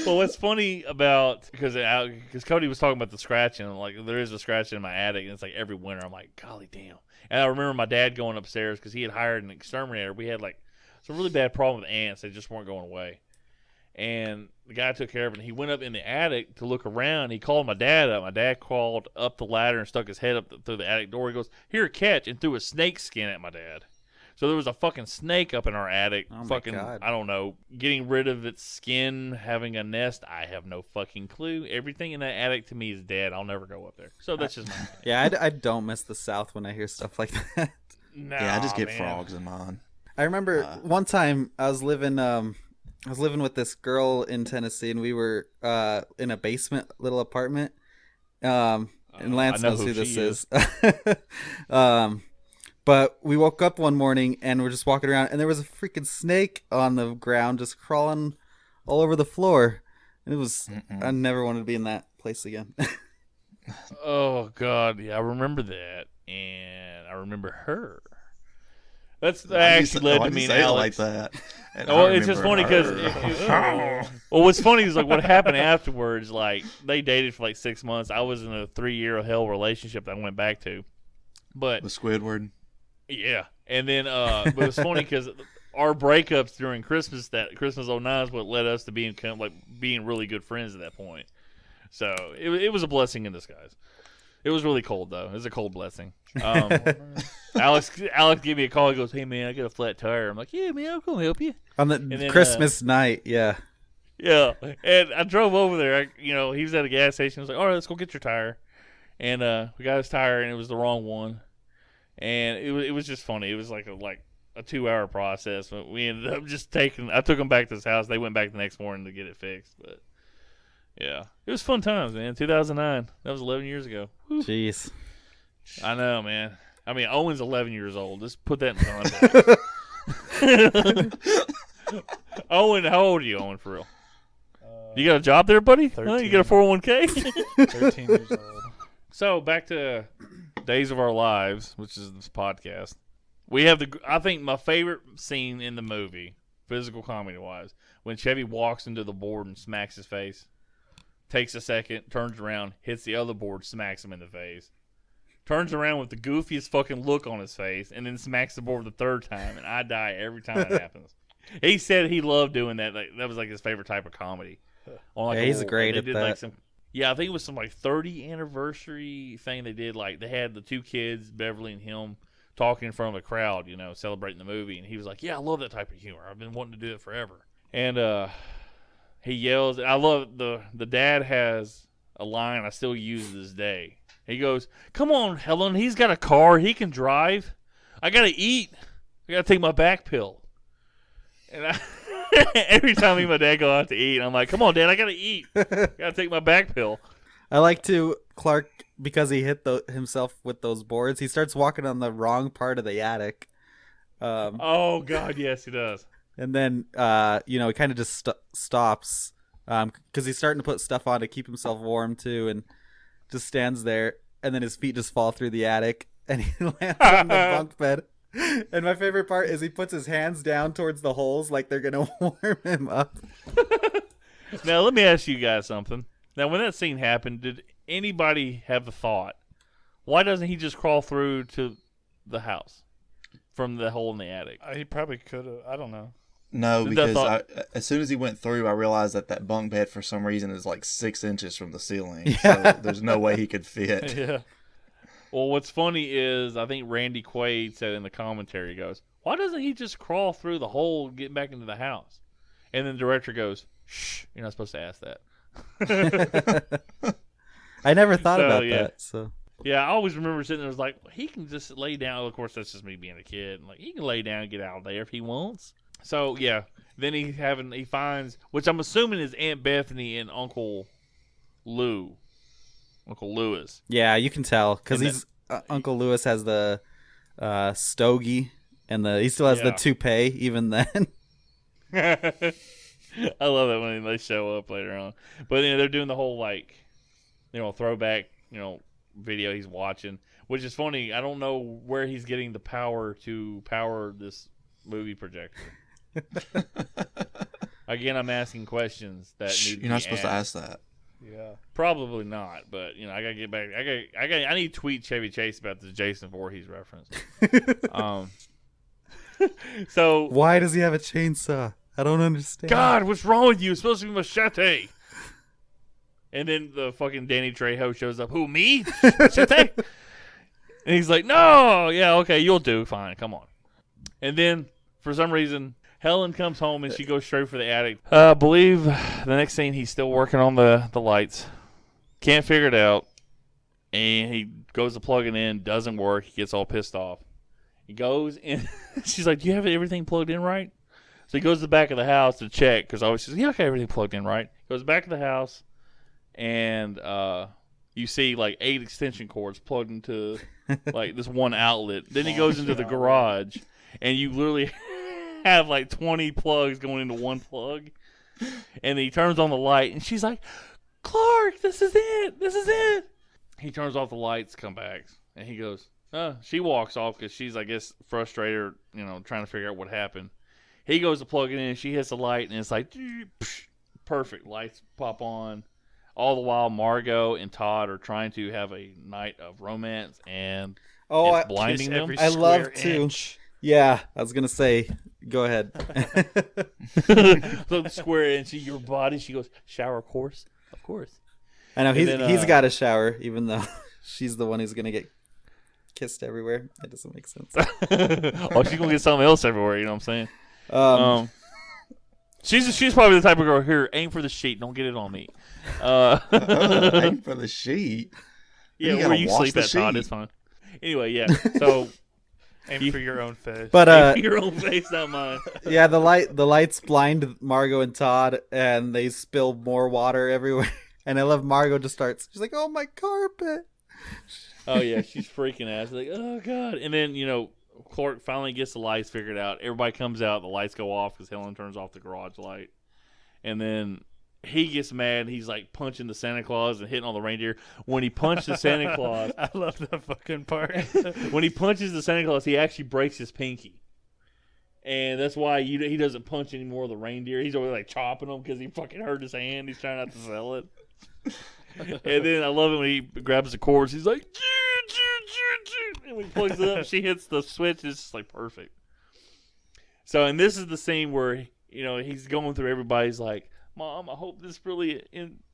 Well, what's funny about because Cody was talking about the scratching, like there is a scratching in my attic, and it's like every winter. I'm like, golly damn! And I remember my dad going upstairs because he had hired an exterminator. We had like some really bad problem with ants; they just weren't going away. And the guy took care of it. And he went up in the attic to look around. He called my dad up. My dad crawled up the ladder and stuck his head up through the attic door. He goes, "Here, catch!" and threw a snake skin at my dad. So there was a fucking snake up in our attic. Oh my fucking, God. I don't know, getting rid of its skin, having a nest. I have no fucking clue. Everything in that attic to me is dead. I'll never go up there. So that's just my opinion. Yeah, I don't miss the South when I hear stuff like that. Yeah, I just get man. frogs in mine. I remember one time I was living with this girl in Tennessee, and we were in a basement little apartment. And Lance I know knows who who this she is. But we woke up one morning and we're just walking around, and there was a freaking snake on the ground just crawling all over the floor. And it was I never wanted to be in that place again. Oh, God. Yeah, I remember that. And I remember her. That actually led to me and say it Alex. like that. And Oh, I it's just remember funny because well, what's funny is like what happened afterwards. Like they dated for like 6 months. I was in a 3-year hell relationship that I went back to, but the Squidward. yeah. And then, but it was funny because our breakups during Christmas, that Christmas '09 is what led us to being being really good friends at that point. So it was a blessing in disguise. It was really cold though. It was a cold blessing. Alex gave me a call. He goes, "Hey man, I got a flat tire." I'm like, "Yeah man, I'll come help you." On the then, Christmas night, yeah. Yeah, and I drove over there. He was at a gas station. I was like, "All right, let's go get your tire." And we got his tire, and it was the wrong one. And it was just funny. It was like a 2-hour process. But we ended up just I took him back to his house. They went back the next morning to get it fixed. But yeah, it was fun times, man. 2009. That was 11 years ago. Whew. Jeez. I know, man. I mean, Owen's 11 years old. Just put that in context. Owen, how old are you, Owen, for real? You got a job there, buddy? Huh? You got a 401k? 13 years old. So, back to Days of Our Lives, which is this podcast. We have I think my favorite scene in the movie, physical comedy-wise, when Chevy walks into the board and smacks his face, takes a second, turns around, hits the other board, smacks him in the face, turns around with the goofiest fucking look on his face, and then smacks the board the third time, and I die every time that happens. He said he loved doing that. Like, that was like his favorite type of comedy. On, like, Yeah, he's great they at did, that. Like, I think it was some like 30 anniversary thing they did. Like they had the two kids, Beverly and him, talking in front of a crowd, celebrating the movie. And he was like, "Yeah, I love that type of humor. I've been wanting to do it forever." And he yells. I love the dad has a line I still use to this day. He goes, "Come on, Helen. He's got a car. He can drive. I gotta eat. I gotta take my back pill." And every time me and my dad go out to eat, I'm like, "Come on, Dad. I gotta eat. I gotta take my back pill." I like to Clark because he hit himself with those boards. He starts walking on the wrong part of the attic. Oh God, yes, he does. And then, he kind of just stops because he's starting to put stuff on to keep himself warm too, and just stands there. And then his feet just fall through the attic, and he lands on the bunk bed. And my favorite part is he puts his hands down towards the holes like they're gonna warm him up. Now let me ask you guys something. Now, when that scene happened, did anybody have the thought, why doesn't he just crawl through to the house from the hole in the attic? He probably could have. I don't know. No, That because thought- as soon as he went through, I realized that bunk bed for some reason is like 6 inches from the ceiling. Yeah. So there's no way he could fit. Yeah. Well, what's funny is I think Randy Quaid said in the commentary, he goes, "Why doesn't he just crawl through the hole and get back into the house?" And then the director goes, "Shh, you're not supposed to ask that." I never thought So, about yeah. that. So Yeah, I always remember sitting there, was like, he can just lay down. Of course, that's just me being a kid. Like, he can lay down and get out of there if he wants. So yeah, then he finds, which I'm assuming is Aunt Bethany and Uncle Louis. yeah, you can tell because And he's Uncle Lewis has the stogie and he still has the Yeah. toupee even then. I love it when they show up later on. But they're doing the whole throwback, video he's watching, which is funny. I don't know where he's getting the power to power this movie projector. Again, I'm asking questions that need to You're not be supposed to asked. ask that. Yeah. Probably not, but I gotta get back. I need to tweet Chevy Chase about this Jason Voorhees reference. So Why does he have a chainsaw? I don't understand. God, what's wrong with you? It's supposed to be machete. And then the fucking Danny Trejo shows up. Who, me? Machete? And he's like, no, yeah, okay, you'll do. Fine, come on. And then, for some reason, Helen comes home and she goes straight for the attic. I believe the next scene he's still working on the lights. Can't figure it out. And he goes to plug it in. Doesn't work. He gets all pissed off. He goes in. She's like, do you have everything plugged in right? So he goes to the back of the house to check because I always says, yeah, okay, everything plugged in right. Goes back to the house, and you see like 8 extension cords plugged into like this one outlet. Then he goes into the garage, and you literally have like 20 plugs going into one plug. And he turns on the light, and she's like, Clark, this is it. This is it. He turns off the lights, come back, and he goes, she walks off because she's, I guess, frustrated, trying to figure out what happened. He goes to plug it in, she hits the light, and it's like, perfect. Lights pop on. All the while, Margot and Todd are trying to have a night of romance, and it's blinding them. I love to. Yeah, I was gonna say, go ahead. So the square inch of your body, she goes, shower, of course. I know And then, he's got a shower, even though she's the one who's gonna get kissed everywhere. That doesn't make sense. Oh, she's gonna get something else everywhere. You know what I'm saying? She's probably the type of girl here. Aim for the sheet. Don't get it on me. Aim for the sheet. Yeah, You where gotta you wash sleep the at, Todd. sheet. It's fine. Anyway, yeah. So Aim for your own face. But your own face, not mine. yeah, the lights blind Margot and Todd, and they spill more water everywhere. And I love Margot just starts. She's like, "Oh, my carpet." Oh yeah, she's freaking out. She's like, oh god. And then Clark finally gets the lights figured out. Everybody comes out. The lights go off because Helen turns off the garage light. And then he gets mad. He's like punching the Santa Claus and hitting all the reindeer. When he punched the Santa Claus, I love that fucking part. when he punches the Santa Claus, he actually breaks his pinky. And that's why he doesn't punch any more of the reindeer. He's always like chopping them because he fucking hurt his hand. He's trying not to sell it. And then I love it when he grabs the cords. He's like, and when he plugs it up, she hits the switch. It's just like perfect. So, and this is the scene where he's going through everybody's like, Mom, I hope this really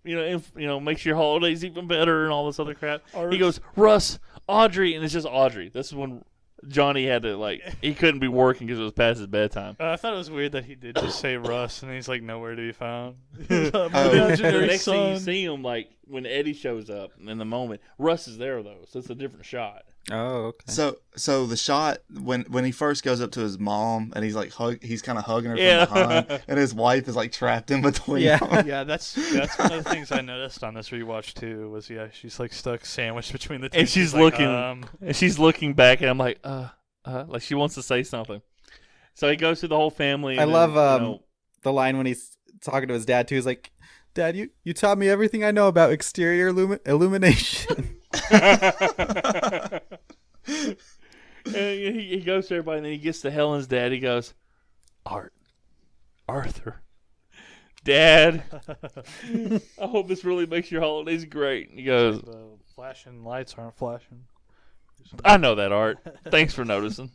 makes your holidays even better and all this other crap. He goes, Russ, Audrey, and it's just Audrey. This is when Johnny had to he couldn't be working because it was past his bedtime. I thought it was weird that he did just say Russ, and he's like nowhere to be found. The Imaginary next thing you son. see him, when Eddie shows up in the moment, Russ is there though, so it's a different shot. Oh, okay. So the shot when he first goes up to his mom and he's he's kind of hugging her Yeah. from behind, and his wife is trapped in between. Yeah. them. Yeah, that's one of the things I noticed on this rewatch too. Was she's stuck sandwiched between the two. And she's looking back, and I'm like she wants to say something. So he goes through the whole family. I And love the line when he's talking to his dad too. He's like, "Dad, you taught me everything I know about exterior illumination." And he goes to everybody, and then he gets to Helen's dad. He goes, Arthur, Dad, I hope this really makes your holidays great. And he goes, The flashing lights aren't flashing. I know that, Art. Thanks for noticing.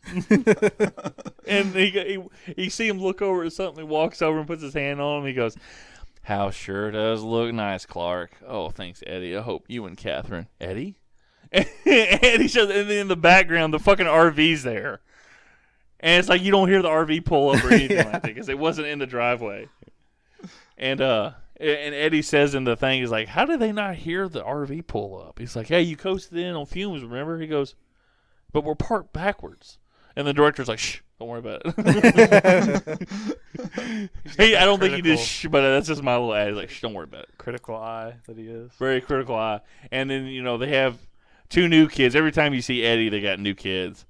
And he see him look over at something. He walks over and puts his hand on him. He goes, "How sure does look nice, Clark. Oh, thanks, Eddie. I hope you and Catherine." Eddie? And he shows, and then in the background, the fucking RV's there. And it's like you don't hear the RV pull up or anything like that because it wasn't in the driveway. And Eddie says in the thing, he's like, "How did they not hear the RV pull up?" He's like, "Hey, you coasted in on fumes, remember?" He goes, "But we're parked backwards." And the director's like, "Shh, don't worry about it." I don't think he did shh, but that's just my little ad. He's like, "Shh, don't worry about it." Critical eye that he is. Very critical eye. And then, they have 2 new kids. Every time you see Eddie, they got new kids.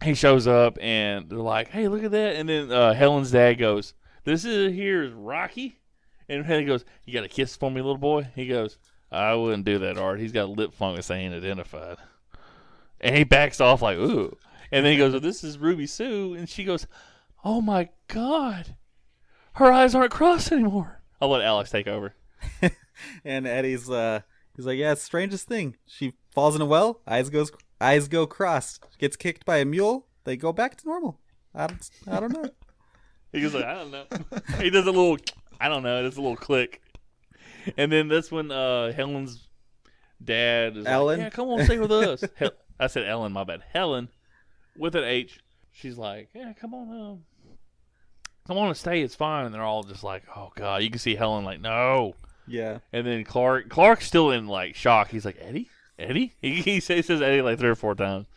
He shows up, and they're like, "Hey, look at that." And then Helen's dad goes, "This here is Rocky." And Henry goes, "You got a kiss for me, little boy?" He goes, "I wouldn't do that, Art. He's got a lip fungus that ain't identified." And he backs off like, "Ooh." And then he goes, "Well, this is Ruby Sue." And she goes, "Oh, my God. Her eyes aren't crossed anymore." I'll let Alex take over. And Eddie's he's like, "Yeah, it's the strangest thing. She falls in a well, eyes go crossed. Gets kicked by a mule, they go back to normal. I don't know." He goes like, "I don't know." He does a little, I don't know, it's a little click. And then that's when Helen's dad is Ellen? like, "Yeah, come on, stay with us." I said Ellen, my bad. Helen, with an H. She's like, "Yeah, come on and stay, it's fine." And they're all just like, "Oh, God." You can see Helen like, "No." Yeah. And then Clark's still in like shock. He's like, "Eddie? He says Eddie like 3 or 4 times.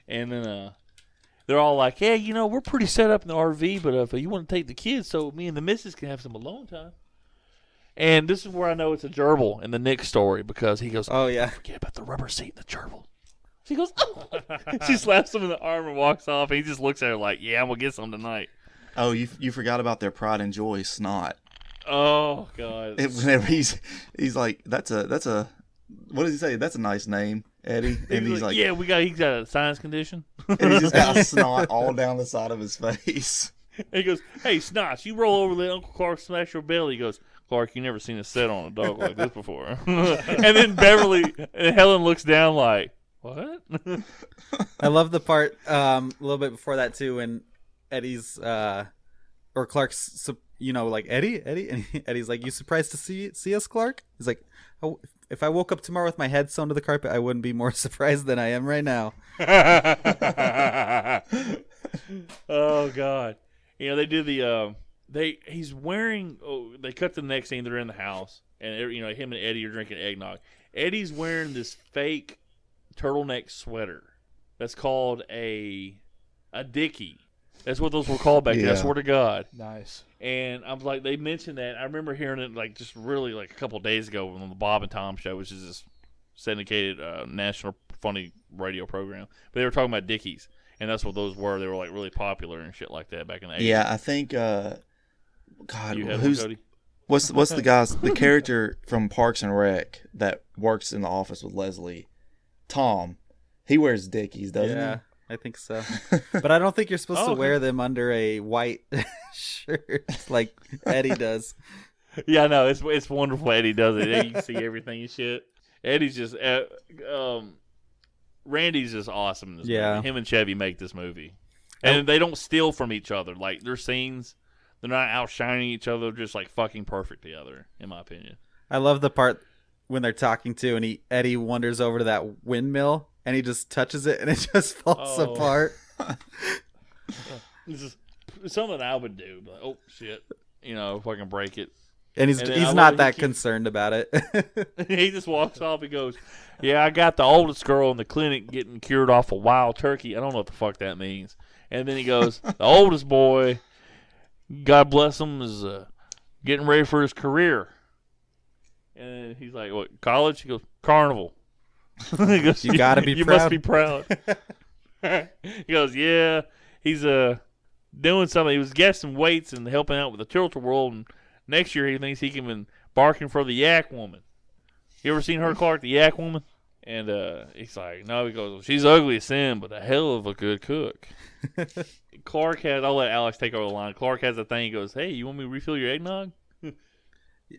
And then they're all like, "Yeah, we're pretty set up in the RV, but if you want to take the kids so me and the missus can have some alone time." And this is where I know it's a gerbil in the Nick story because he goes, Oh yeah. "Forget about the rubber seat and the gerbil." She goes, "Oh." She slaps him in the arm and walks off. And he just looks at her like, "Yeah, I'm going to get some tonight." Oh, you forgot about their pride and joy snot. Oh, God. Whenever he's like, that's a what does he say? That's a nice name, Eddie. And he's like, "Yeah, he's got a sinus condition." and he's just got snot all down the side of his face. He goes, "Hey, Snots, you roll over, let Uncle Clark smash your belly." He goes, "Clark, you never seen a set on a dog like this before." And then Helen looks down like, "What?" I love the part a little bit before that too when Eddie's or Clark's like, "Eddie," and Eddie's like, "You surprised to see us, Clark?" He's like, "Oh, if I woke up tomorrow with my head sewn to the carpet, I wouldn't be more surprised than I am right now." Oh, God. They do the he's wearing, they cut to the next scene, they're in the house, and him and Eddie are drinking eggnog. Eddie's wearing this fake turtleneck sweater that's called a dickie. That's what those were called back then, I swear to God. Nice. And I'm like, they mentioned that. I remember hearing it just really a couple of days ago on the Bob and Tom show, which is this syndicated national funny radio program. But they were talking about dickies, and that's what those were. They were really popular and shit like that back in the 80s. Yeah, I think. God, You had who's one, Cody? what's the character from Parks and Rec that works in the office with Leslie? Tom. He wears dickies, doesn't Yeah, I think so. But I don't think you're supposed to wear them under a white shirt like Eddie does. Yeah, no, it's wonderful. Eddie does it. You can see everything and shit. Eddie's just Randy's just awesome in this movie. Him and Chevy make this movie, and they don't steal from each other. Their scenes, they're not outshining each other. They're just fucking perfect together, in my opinion. I love the part when they're talking to, and Eddie wanders over to that windmill, and he just touches it, and it just falls apart. This is something I would do. Like, oh shit, if I can break it. And he's not that concerned about it. He just walks off. He goes, "Yeah, I got the oldest girl in the clinic getting cured off a wild turkey. I don't know what the fuck that means." And then he goes, "The oldest boy, God bless him, is getting ready for his career." And he's like, "What, college?" He goes, "Carnival." He goes, You gotta be you proud. must be proud. He goes, "Yeah, he's doing something. He was guessing weights and helping out with the tilt-a-whirl, and next year he thinks he can be barking for the yak woman." You ever seen her, Clark, the yak woman? And he's like, "No." He goes, "Well, she's ugly as sin, but a hell of a good cook." Clark I'll let Alex take over the line. Clark has a thing. He goes, "Hey, you want me to refill your eggnog?"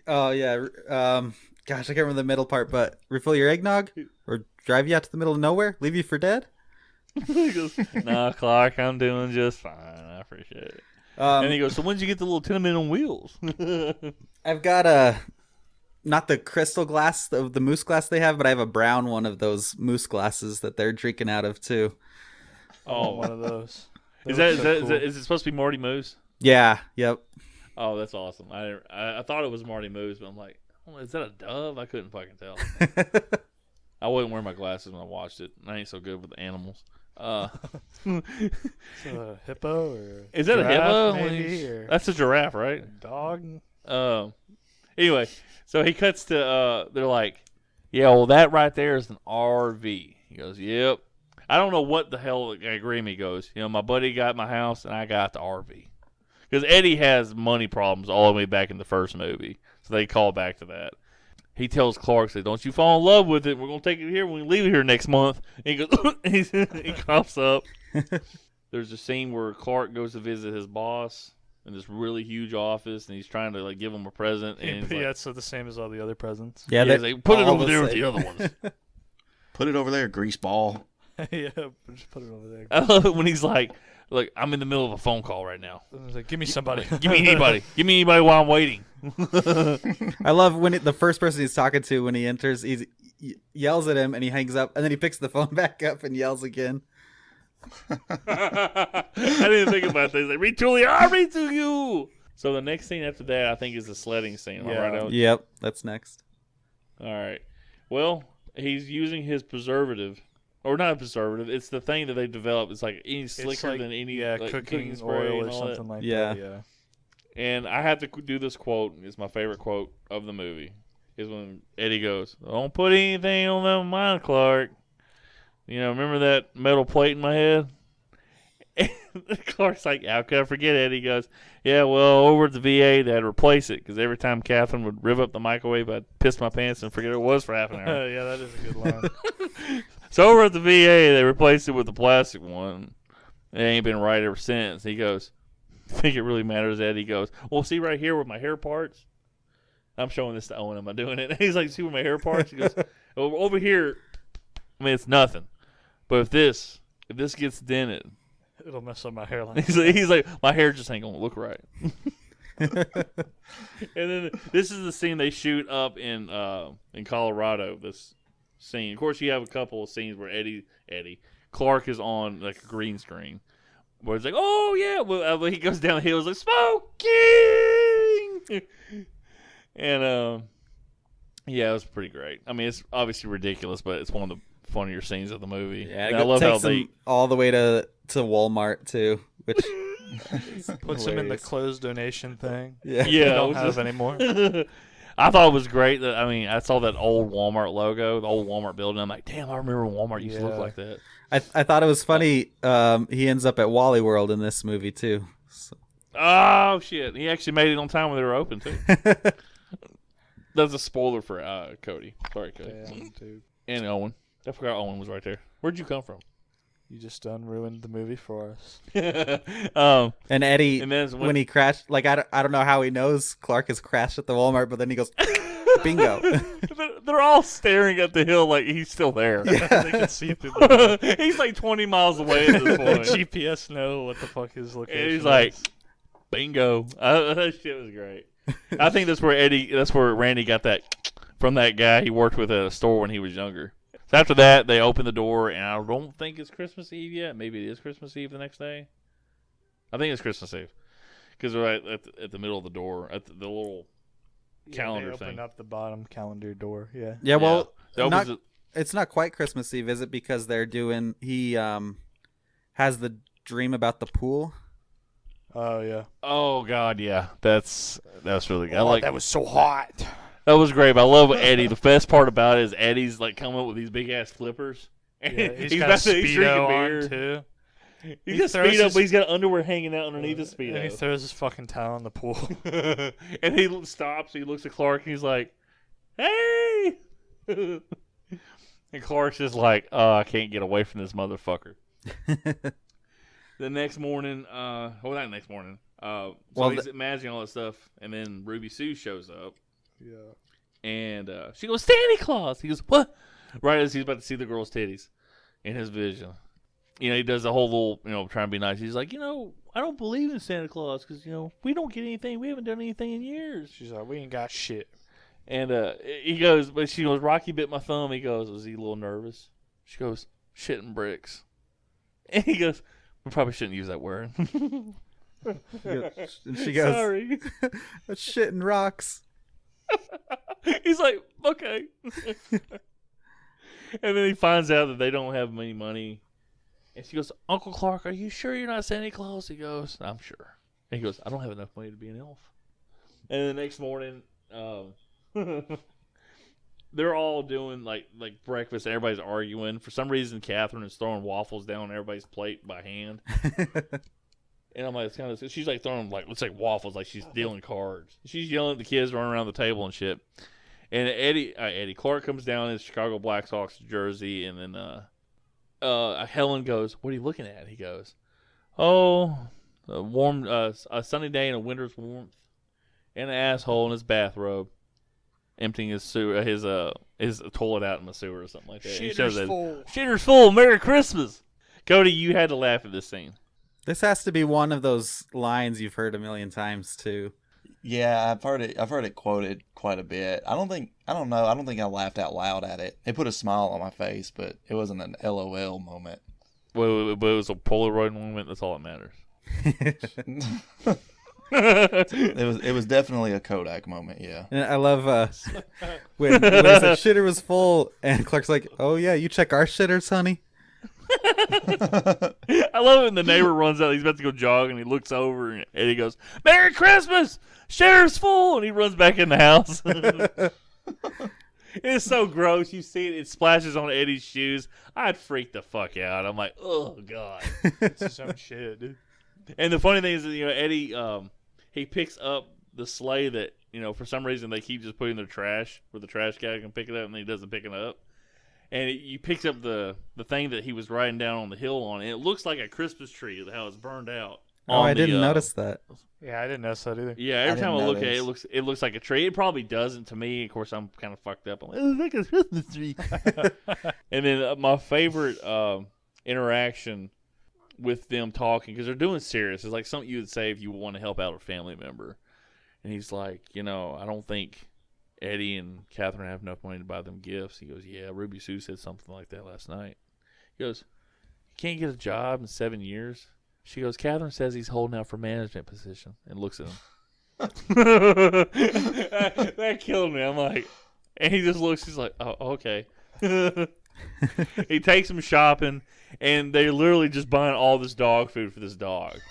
Oh yeah. Gosh, I can't remember the middle part, but refill your eggnog or drive you out to the middle of nowhere, leave you for dead. He goes, "Nah, Clark, I'm doing just fine. I appreciate it." And he goes, "So when did you get the little tenement on wheels?" I've got not the crystal glass of the moose glass they have, but I have a brown one of those moose glasses that they're drinking out of too. Oh, one of those. Is it supposed to be Marty Moose? Yeah. Yep. Oh, that's awesome. I thought it was Marty Moose, but I'm like, oh, is that a dove? I couldn't fucking tell. I wasn't wearing my glasses when I watched it. I ain't so good with animals. So a hippo or Is that a hippo? maybe, or That's a giraffe, right? dog? Anyway, so he cuts to they're like, "Yeah, well, that right there is an RV." He goes, "Yep." I don't know what the hell agreement he goes. My buddy got my house and I got the RV. Because Eddie has money problems all the way back in the first movie. So they call back to that. He tells Clark, say, "Don't you fall in love with it. We're going to take it here when we leave it here next month." And he goes, he coughs up. There's a scene where Clark goes to visit his boss in this really huge office, and he's trying to give him a present. And Yeah, it's the same as all the other presents. Yeah. he's like, "Put it all over the there with same. the other ones." Put it over there, grease ball. Yeah, just put it over there. I love it when he's like, "Look, I'm in the middle of a phone call right now. I was like, give me somebody. Give me anybody. Give me anybody while I'm waiting." I love when the first person he's talking to when he enters, he yells at him and he hangs up, and then he picks the phone back up and yells again. I didn't think about this. He's like, "Retool you, I'll retool you." So the next scene after that, I think, is the sledding scene. Am I right, Alex? Yep, that's next. All right. Well, he's using his preservative, or not a preservative. It's the thing that they developed. It's like any slicker like, than any cooking spray oil and or all something that. like Yeah. that. Yeah. And I have to do this quote. It's my favorite quote of the movie. Is when Eddie goes, "Don't put anything on that mine, Clark. Remember that metal plate in my head?" And Clark's like, "How could I forget it?" He goes, "Yeah, well, over at the VA, they had to replace it because every time Catherine would rev up the microwave, I'd piss my pants and forget it was for half an hour." Yeah, that is a good line. So over at the VA, they replaced it with a plastic one. It ain't been right ever since. He goes, "Think it really matters, Ed?" He goes, "Well, see right here where my hair parts?" I'm showing this to Owen. Am I doing it? He's like, "See where my hair parts?" He goes, "Over here, I mean, it's nothing. But if this gets dented," It'll mess up my hairline. he's like, "My hair just ain't gonna look right." And then this is the scene they shoot up in Colorado. This scene, of course, you have a couple of scenes where Clark is on like a green screen, where it's like, "Oh yeah," well, he goes down the hill, he's like, "Smoking," and yeah, it was pretty great. I mean, it's obviously ridiculous, but it's one of the funnier scenes of the movie. Yeah, And I love how takes him all the way to Walmart too, which Puts him in the hilarious. closed donation thing. Yeah. We yeah, it don't was have just- anymore. I thought it was great that I saw that old Walmart logo, the old Walmart building. I'm like, damn, I remember when Walmart used to look Yeah. like that. I thought it was funny. He ends up at Wally World in this movie too. So. Oh shit, he actually made it on time when they were open too. That's a spoiler for Cody. Sorry, Cody. Damn, dude. And Owen. I forgot Owen was right there. Where'd you come from? You just done ruined the movie for us. And Eddie, And then when he crashed, like I don't know how he knows Clark has crashed at the Walmart, but then he goes, bingo. They're all staring at the hill like he's still there. They can see through the He's like 20 miles away at this point. GPS know what the fuck his location And he's is. like, bingo. That shit was great. I think that's where Randy got that from that guy he worked with at a store when he was younger. So after that, they open the door, and I don't think it's Christmas Eve yet. Maybe it is Christmas Eve the next day. I think it's Christmas Eve. Because right at the middle of the door, at the little calendar they thing. open up the bottom calendar door, yeah. Yeah, well, Yeah. it's not quite Christmas Eve, is it? Because they're doing. He has the dream about the pool. Oh, yeah. Oh, God, yeah. That's really good. That was so hot. That was great. But I love Eddie. The best part about it is Eddie's like coming up with these big ass flippers. And Yeah, he's got a Speedo on, too. He's got Speedo, but he's got underwear hanging out underneath his Speedo. And he throws his fucking towel in the pool. And he stops. He looks at Clark, and he's like, "Hey!" And Clark's just like, "Oh, I can't get away from this motherfucker." The next morning, not next morning. He's imagining all this stuff, and then Ruby Sue shows up. Yeah. And she goes, "Santa Claus." He goes, "What?" Right as he's about to see the girl's titties in his vision. He does the whole little, trying to be nice. He's like, I don't believe in Santa Claus because, we don't get anything. We haven't done anything in years. She's like, we ain't got shit. And he goes, but she goes, "Rocky bit my thumb." He goes, "Was he a little nervous?" She goes, "Shitting bricks." And he goes, "We probably shouldn't use that word." And she goes, "Sorry." "That's shit and rocks." He's like, "Okay." And then he finds out that they don't have any money. And she goes, "Uncle Clark, are you sure you're not Santa Claus?" He goes, "I'm sure." And he goes, "I don't have enough money to be an elf." And the next morning, they're all doing like breakfast. And everybody's arguing. For some reason, Catherine is throwing waffles down everybody's plate by hand. And I'm like, it's kind of. She's like throwing looks like waffles, like she's dealing cards. She's yelling at the kids running around the table and shit. And Eddie Clark comes down in his Chicago Blackhawks jersey, and then Helen goes, "What are you looking at?" He goes, "Oh, a sunny day in a winter's warmth, and an asshole in his bathrobe, emptying his toilet out in the sewer or something like that." Shitter's full. Shitter's full. Merry Christmas, Cody. You had to laugh at this scene. This has to be one of those lines you've heard a million times too. Yeah, I've heard it quoted quite a bit. I don't think I laughed out loud at it. It put a smile on my face, but it wasn't an LOL moment. Well, it was a Polaroid moment. That's all that matters. It was definitely a Kodak moment. Yeah. And I love when he said shitter was full, and Clark's like, "Oh yeah, you check our shitters, honey." I love it when the neighbor runs out. He's about to go jog, and he looks over, and Eddie goes, "Merry Christmas! Shitter's full!" And he runs back in the house. It's so gross. You see it. It splashes on Eddie's shoes. I'd freak the fuck out. I'm like, oh, God. It's his own shit, dude. And the funny thing is that, Eddie, he picks up the sleigh that, for some reason they keep just putting in their trash where the trash guy can pick it up, and he doesn't pick it up. And he picks up the thing that he was riding down on the hill on, and it looks like a Christmas tree, how it's burned out. Oh, I didn't notice that. Yeah, I didn't notice that either. Yeah, every time I look at it, it looks like a tree. It probably doesn't to me. Of course, I'm kind of fucked up. I'm like, "It's like a Christmas tree." And then my favorite interaction with them talking, because they're doing serious. It's like something you would say if you want to help out a family member. And he's like, I don't think Eddie and Catherine have enough money to buy them gifts. He goes, "Yeah, Ruby Sue said something like that last night." He goes, "You can't get a job in 7 years?" She goes, "Catherine says he's holding out for management position," and looks at him. That killed me. I'm like, and he just looks. He's like, "Oh, okay." He takes him shopping, and they're literally just buying all this dog food for this dog.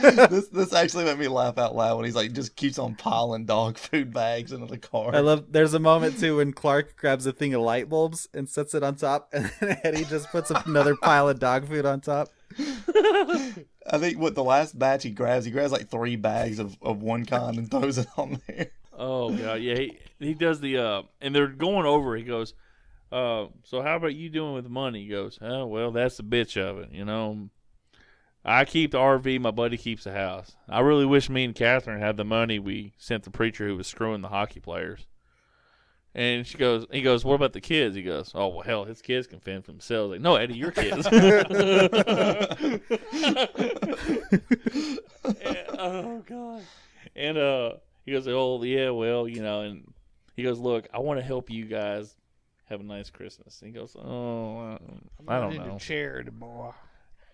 This actually made me laugh out loud when he's like just keeps on piling dog food bags into the car. There's a moment too when Clark grabs a thing of light bulbs and sets it on top, and then Eddie just puts another pile of dog food on top. I think the last batch he grabs like 3 bags of one kind and throws it on there. Oh God, yeah, he does the and they're going over. He goes, "So how about you doing with money?" He goes, "Oh well, that's the bitch of it, I keep the RV, my buddy keeps the house. I really wish me and Catherine had the money we sent the preacher who was screwing the hockey players." And he goes, "What about the kids?" He goes, "Oh, well, hell, his kids can fend for themselves." Like, "No, Eddie, your kids." Oh, God. And he goes, "Oh, yeah, well, and he goes, 'Look, I want to help you guys have a nice Christmas. And he goes, oh, I don't know. Charity boy.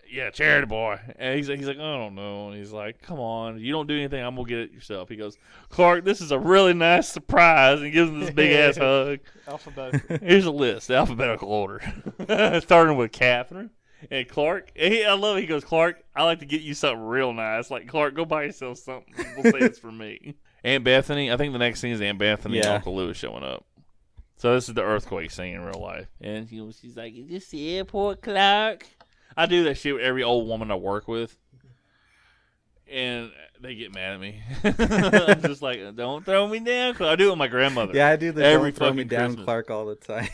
Yeah, charity boy. And he's like, I don't know. And he's like, come on, you don't do anything, I'm gonna get it yourself. He goes, Clark, this is a really nice surprise, and he gives him this big ass hug. Alphabetical. Here's a list, the alphabetical order, starting with Catherine and Clark. And I love it. He goes, Clark, I like to get you something real nice. Like, Clark, go buy yourself something. We'll say it's for me. Aunt Bethany. I think the next scene is Aunt Bethany and Uncle Lewis showing up. So this is the earthquake scene in real life. And she's like, is this the airport, Clark? I do that shit with every old woman I work with. And they get mad at me. I'm just like, don't throw me down. I do it with my grandmother. Yeah, I do the every don't throw me down Christmas. Clark all the time.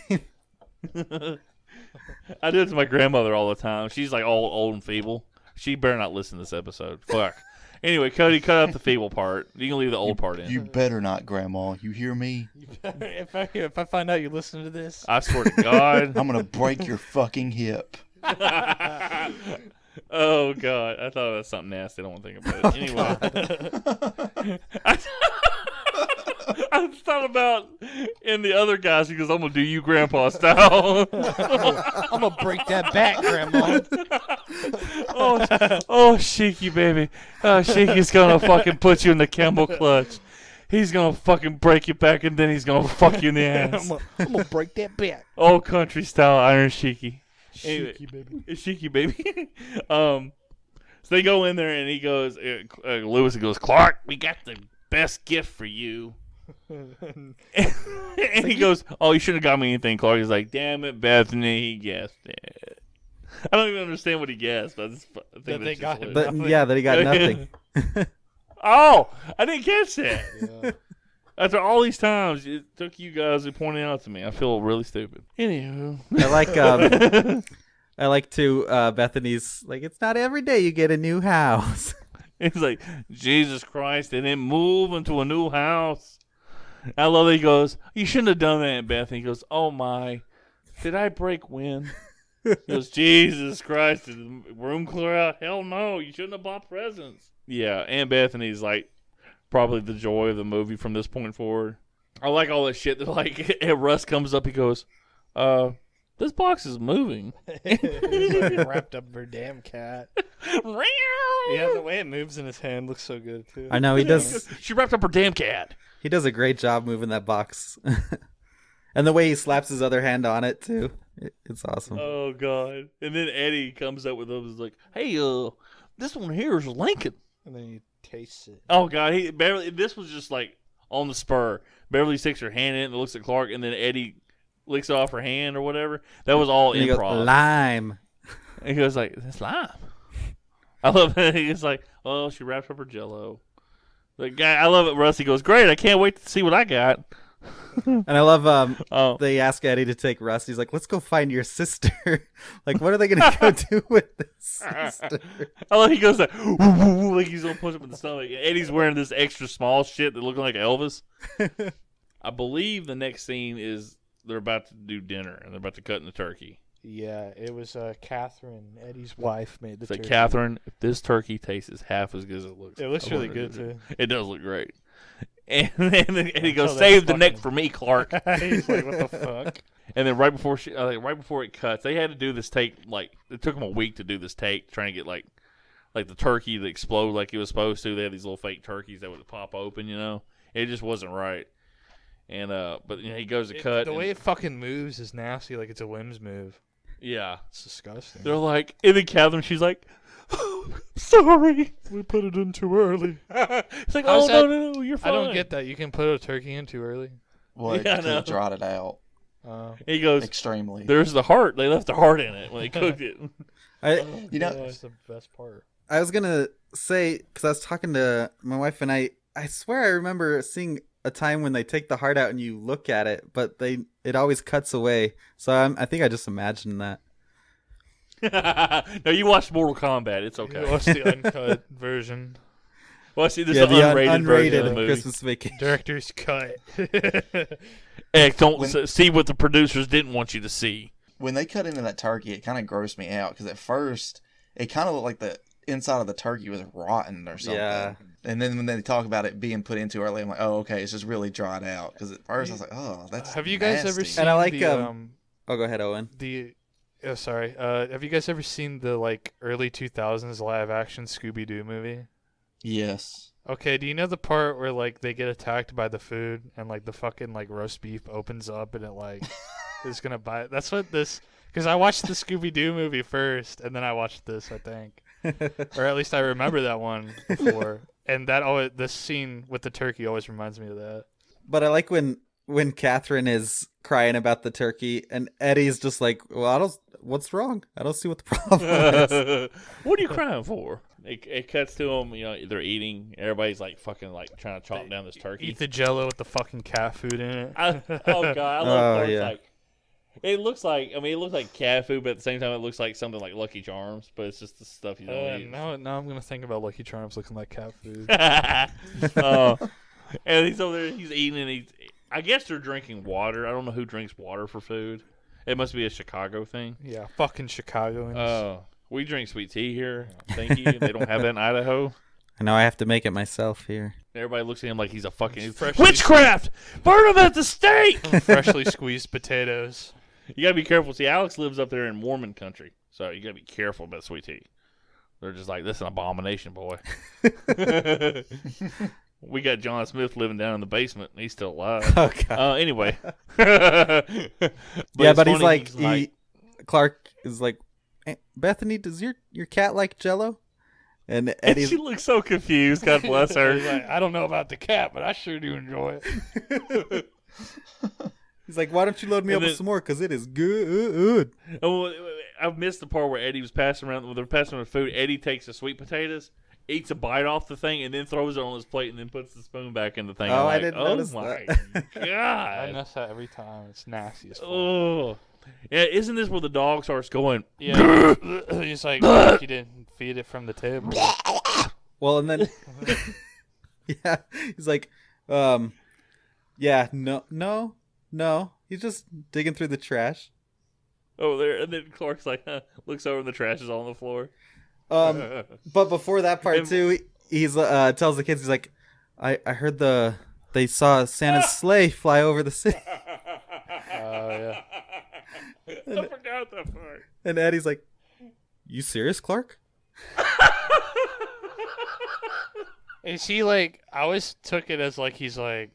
I do it to my grandmother all the time. She's like old and feeble. She better not listen to this episode. Fuck. Anyway, Cody, cut out the feeble part. You can leave the old part in. You better not, Grandma. You hear me? If I find out you listen to this, I swear to God. I'm gonna break your fucking hip. Oh, God. I thought it was something nasty. I don't want to think about it. Anyway. I thought about in the other guys, he goes, I'm going to do you grandpa style. I'm gonna break that back, Grandma. oh, Sheiky, baby. Sheiky's going to fucking put you in the Campbell clutch. He's going to fucking break your back, and then he's going to fuck you in the ass. I'm gonna break that back. Old country style Iron Sheiky. Anyway, Sheiky, baby. Sheiky, baby. So they go in there, and he goes, Lewis goes, Clark, we got the best gift for you. And he goes, oh, you shouldn't have got me anything, Clark. He's like, damn it, Bethany, he guessed it. I don't even understand what he guessed. I think they got him. But yeah, that he got nothing. Oh, I didn't catch that. Yeah. After all these times, it took you guys to point it out to me. I feel really stupid. Anywho. I like to Bethany's like, it's not every day you get a new house. He's like, Jesus Christ, they didn't move into a new house. I love that he goes, you shouldn't have done that, Aunt Bethany. He goes, oh my, did I break wind? He goes, Jesus Christ, did the room clear out? Hell no, you shouldn't have bought presents. Yeah, Aunt Bethany's like probably the joy of the movie from this point forward. I like all that shit that like Russ comes up, he goes, this box is moving. He's like wrapped up her damn cat. Yeah, the way it moves in his hand looks so good too. I know he does. She wrapped up her damn cat. He does a great job moving that box. And the way he slaps his other hand on it too. It's awesome. Oh God. And then Eddie comes up with him and is like, hey, this one here is Lincoln. And then he tastes it. Oh God, this was just like on the spur. Beverly sticks her hand in and looks at Clark, and then Eddie licks it off her hand or whatever. That was all and improv. He goes, lime. And he goes like, that's lime. I love it. He's like, oh, she wrapped up her Jello. The guy, I love it. Rusty goes, great. I can't wait to see what I got. And I love they ask Eddie to take Russ. He's like, let's go find your sister. Like, what are they going to go do with this sister? I love he goes like, woo, woo, woo, like he's going to punch him in the stomach. And Eddie's wearing this extra small shit that looks like Elvis. I believe the next scene is they're about to do dinner and they're about to cut in the turkey. Yeah, it was Catherine, Eddie's wife, made the It's like, turkey. Catherine, if this turkey tastes half as good as it looks. It looks really good too. It does look great. And then Eddie goes, save the neck for me, Clark. He's like, what the fuck? And then right before it cuts, they had to do this take. Like, it took them a week to do this take, trying to get like the turkey to explode like it was supposed to. They had these little fake turkeys that would pop open, you know. It just wasn't right. And but you know, he goes to cut. The way it fucking moves is nasty, like it's a limbs move. Yeah, it's disgusting. They're like, and then Catherine, she's like, oh, sorry, we put it in too early. It's like, How's that? no, you're fine. I don't get that. You can put a turkey in too early. Well, it could have dried it out. He goes, extremely. There's the heart. They left the heart in it when they cooked it. You know, that's the best part. I was gonna say, because I was talking to my wife and I swear I remember seeing a time when they take the heart out and you look at it, but it always cuts away. So I think I just imagined that. No, you watched Mortal Kombat. It's okay. You watch the uncut version. Well, see, this is the unrated version of the movie. Christmas Vacation. Director's cut. Don't see what the producers didn't want you to see. When they cut into that turkey, it kind of grossed me out because at first it kind of looked like the inside of the turkey was rotten or something. Yeah. And then when they talk about it being put in too early, I'm like, oh, okay, it's just really dried out. Because at first I was like, oh, that's Have you guys ever nasty. seen And I like the oh, go ahead, Owen. have you guys ever seen the like early 2000s live action Scooby-Doo movie? Yes. Okay, do you know the part where like they get attacked by the food and like the fucking like roast beef opens up and it like is gonna bite? That's what this. Because I watched the Scooby-Doo movie first and then I watched this, I think, or at least I remember that one before. And this scene with the turkey always reminds me of that. But I like when Catherine is crying about the turkey and Eddie's just like, well, what's wrong? I don't see what the problem is. What are you crying for? It cuts to them, they're eating. Everybody's like fucking like trying to chop down this turkey. Eat the Jello with the fucking cat food in it. Oh god, I love parts yeah. like it looks like cat food, but at the same time it looks like something like Lucky Charms, but it's just the stuff you don't eat. Now I'm gonna think about Lucky Charms looking like cat food. And he's over there, he's eating, and I guess they're drinking water. I don't know who drinks water for food. It must be a Chicago thing. Yeah, fucking Chicagoans. We drink sweet tea here. Thank you. They don't have that in Idaho. I know I have to make it myself here. Everybody looks at him like he's a fucking freshly- witchcraft. Burn him at the stake. Freshly squeezed potatoes. You gotta be careful. See, Alex lives up there in Mormon country, so you gotta be careful about sweet tea. They're just like, this is an abomination, boy. We got John Smith living down in the basement, and he's still alive. Oh, God. Anyway. But he's funny, like, Clark is like, hey, Bethany, does your cat like Jello? And Eddie's she looks so confused. God bless her. He's like, I don't know about the cat, but I sure do enjoy it. He's like, why don't you load me And up then- with some more? Because it is good. Oh, I missed the part where Eddie was passing around. When they're passing around food, Eddie takes the sweet potatoes, eats a bite off the thing, and then throws it on his plate, and then puts the spoon back in the thing. Oh, I'm I like, didn't notice my that. I God. miss that every time. It's nasty as fuck. Oh. Yeah, isn't this where the dog starts going? Yeah. He's like, you didn't feed it from the table. Well, and then, yeah, he's like, yeah, no. He's just digging through the trash. Oh, there, and then Clark's like, looks over and the trash is all on the floor. But before that part too, he's tells the kids, he's like, I heard they saw Santa's sleigh fly over the city. Oh, yeah. I forgot that part. And Eddie's like, you serious, Clark? Is he like, I always took it as like, he's like,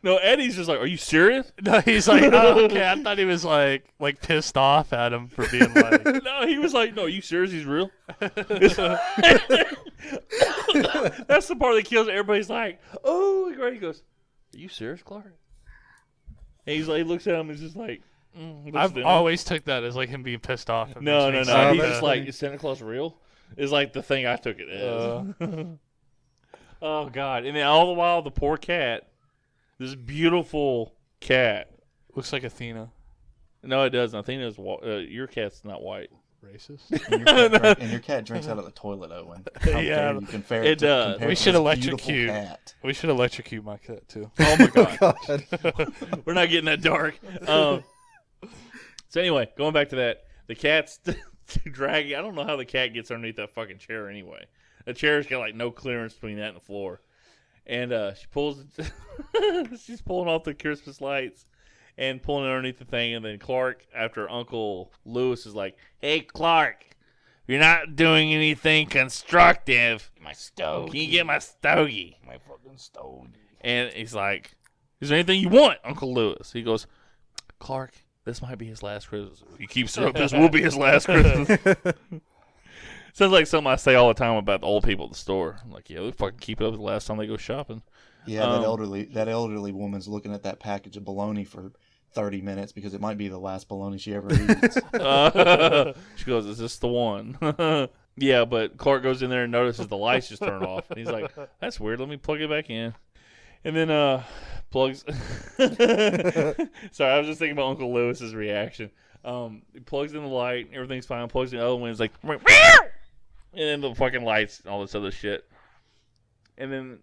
No, Eddie's just like, are you serious? no, he's like, oh, okay. I thought he was like pissed off at him for being like, No, he was like, no, are you serious? He's real? That's the part that kills it. Everybody's like, oh, great. He goes, are you serious, Clark? And he's like, he looks at him and he's just like, I've always took that as like him being pissed off. It No. makes He's me just sad. like, is Santa Claus real? Is like the thing I took it as. Oh, God. And then all the while, the poor cat, this beautiful cat. Looks like Athena. No, it doesn't. Athena's, your cat's not white. Racist. And your cat drinks out of the toilet, Owen. How Yeah, dare you compare it does. compare We to should this electrocute. beautiful cat. We should electrocute my cat too. Oh, my God. God. We're not getting that dark. So anyway, going back to that, the cat's dragging. I don't know how the cat gets underneath that fucking chair anyway. The chair's got like no clearance between that and the floor. And she pulls, she's pulling off the Christmas lights and pulling it underneath the thing. And then Clark, after Uncle Lewis is like, hey, Clark, you're not doing anything constructive. My stogie. Can you get my stogie? My fucking stogie. And he's like, is there anything you want, Uncle Lewis? He goes, Clark, this might be his last Christmas. If he keeps it up, this will be his last Christmas. Sounds like something I say all the time about the old people at the store. I'm like, yeah, they fucking keep it up the last time they go shopping. Yeah, that elderly woman's looking at that package of bologna for 30 minutes because it might be the last bologna she ever eats. She goes, is this the one? Yeah, but Clark goes in there and notices the lights just turn off. And he's like, that's weird. Let me plug it back in. And then plugs. Sorry, I was just thinking about Uncle Lewis's reaction. He plugs in the light. Everything's fine. Plugs in the other one. It's like, meow! And then the fucking lights and all this other shit. And then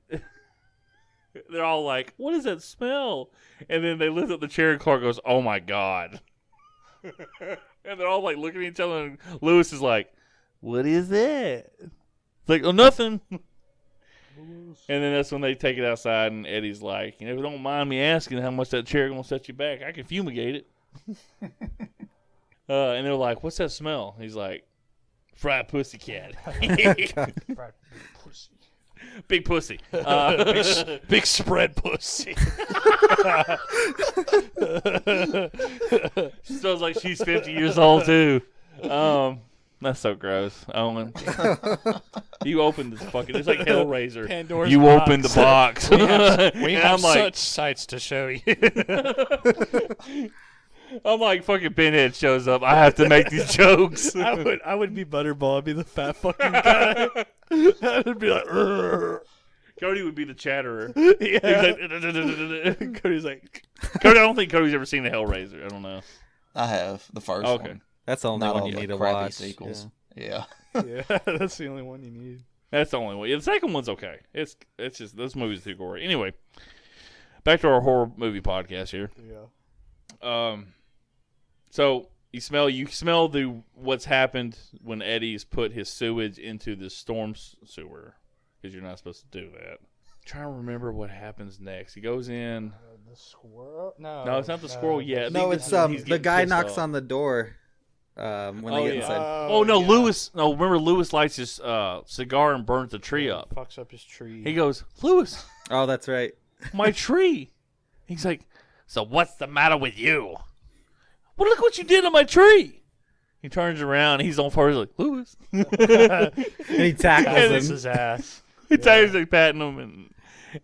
they're all like, what is that smell? And then they lift up the chair and Clark goes, oh my God. And they're all like looking at each other and Lewis is like, what is that? It's like, oh, nothing. And then that's when they take it outside, and Eddie's like, if you don't mind me asking how much that chair gonna set you back, I can fumigate it. And they're like, what's that smell? He's like, fried pussy cat. Fried pussy. Big pussy. Big spread pussy. She smells like she's 50 years old, too. That's so gross, Owen. You opened this fucking... It's like Hellraiser. Pandora's you box. opened the box. We And have I'm like, such sights to show you. I'm like, fucking Pinhead shows up. I have to make these jokes. I would be Butterball. I'd be the fat fucking guy. I would be like, "Urgh." Cody would be the chatterer. Yeah. Cody's like, Cody, I don't think Cody's ever seen the Hellraiser. I don't know. I have the first Okay. one. That's the only Not one all you the need to crappy watch. sequels. Yeah. Yeah. yeah, that's the only one you need. That's the only one. Yeah, the second one's okay. It's just those movies are too gory. Anyway, back to our horror movie podcast here. Yeah. So you smell the what's happened when Eddie's put his sewage into the storm sewer, because you're not supposed to do that. I'm trying to remember what happens next. He goes in. The squirrel? No. No, it's not the squirrel yet. No, He's it's getting the guy pissed knocks off. on the door when they get inside. Oh no, yeah. Lewis! No, remember Lewis lights his cigar and burns the tree up. Fucks up his tree. He goes, Lewis, Oh, that's right. my tree. He's like, so what's the matter with you? Well, look what you did to my tree. He turns around. He's on fire. He's like, Lewis. And he tackles This him. his ass. He takes like patting him,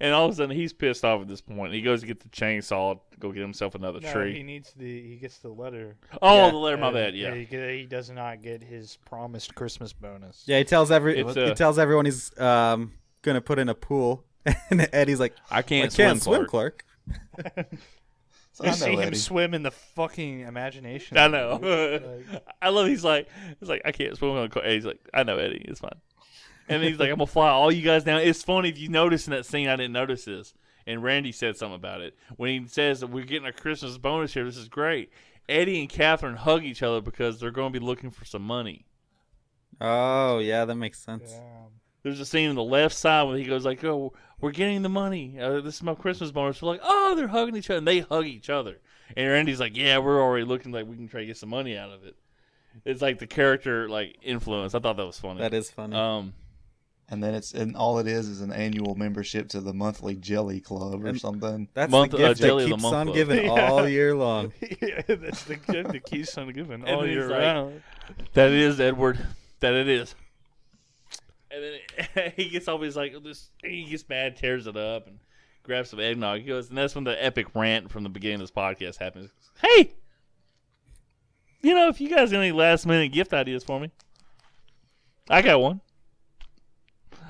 and all of a sudden he's pissed off at this point. He goes to get the chainsaw to go get himself another No, tree. he gets the letter. Oh, Yeah. the letter, my bad. Yeah. He does not get his promised Christmas bonus. Yeah, he tells It's, he tells everyone he's gonna put in a pool, and Eddie's like, I "I can't can't swim, swim, Clark." So You I see know him Eddie. swim in the fucking imagination. I know. Like, I love. He's like, I can't swim on the Eddie's like, I know, Eddie. It's fine. And then he's like, I'm gonna fly all you guys down. It's funny if you notice in that scene. I didn't notice this, and Randy said something about it when he says that we're getting a Christmas bonus here. This is great. Eddie and Catherine hug each other because they're going to be looking for some money. Oh, yeah, that makes sense. damn. There's a scene on the left side where he goes like, "Oh, we're getting the money. This is my Christmas bonus." We're like, "Oh, they're hugging each other," and they hug each other. And Randy's like, "Yeah, we're already looking like we can try to get some money out of it." It's like the character like influence. I thought that was funny. That is funny. And then all it is an annual membership to the monthly jelly club or something. That's month- the gift Jelly that of the keeps Month on Club. giving Yeah. all year long. Yeah, that's the gift that keeps on giving And all then year he's like, round. That it is, Edward. That it is. And then he gets always like this. He gets mad, tears it up, and grabs some eggnog. He goes, and that's when the epic rant from the beginning of this podcast happens. Hey, if you guys got any last minute gift ideas for me, I got one.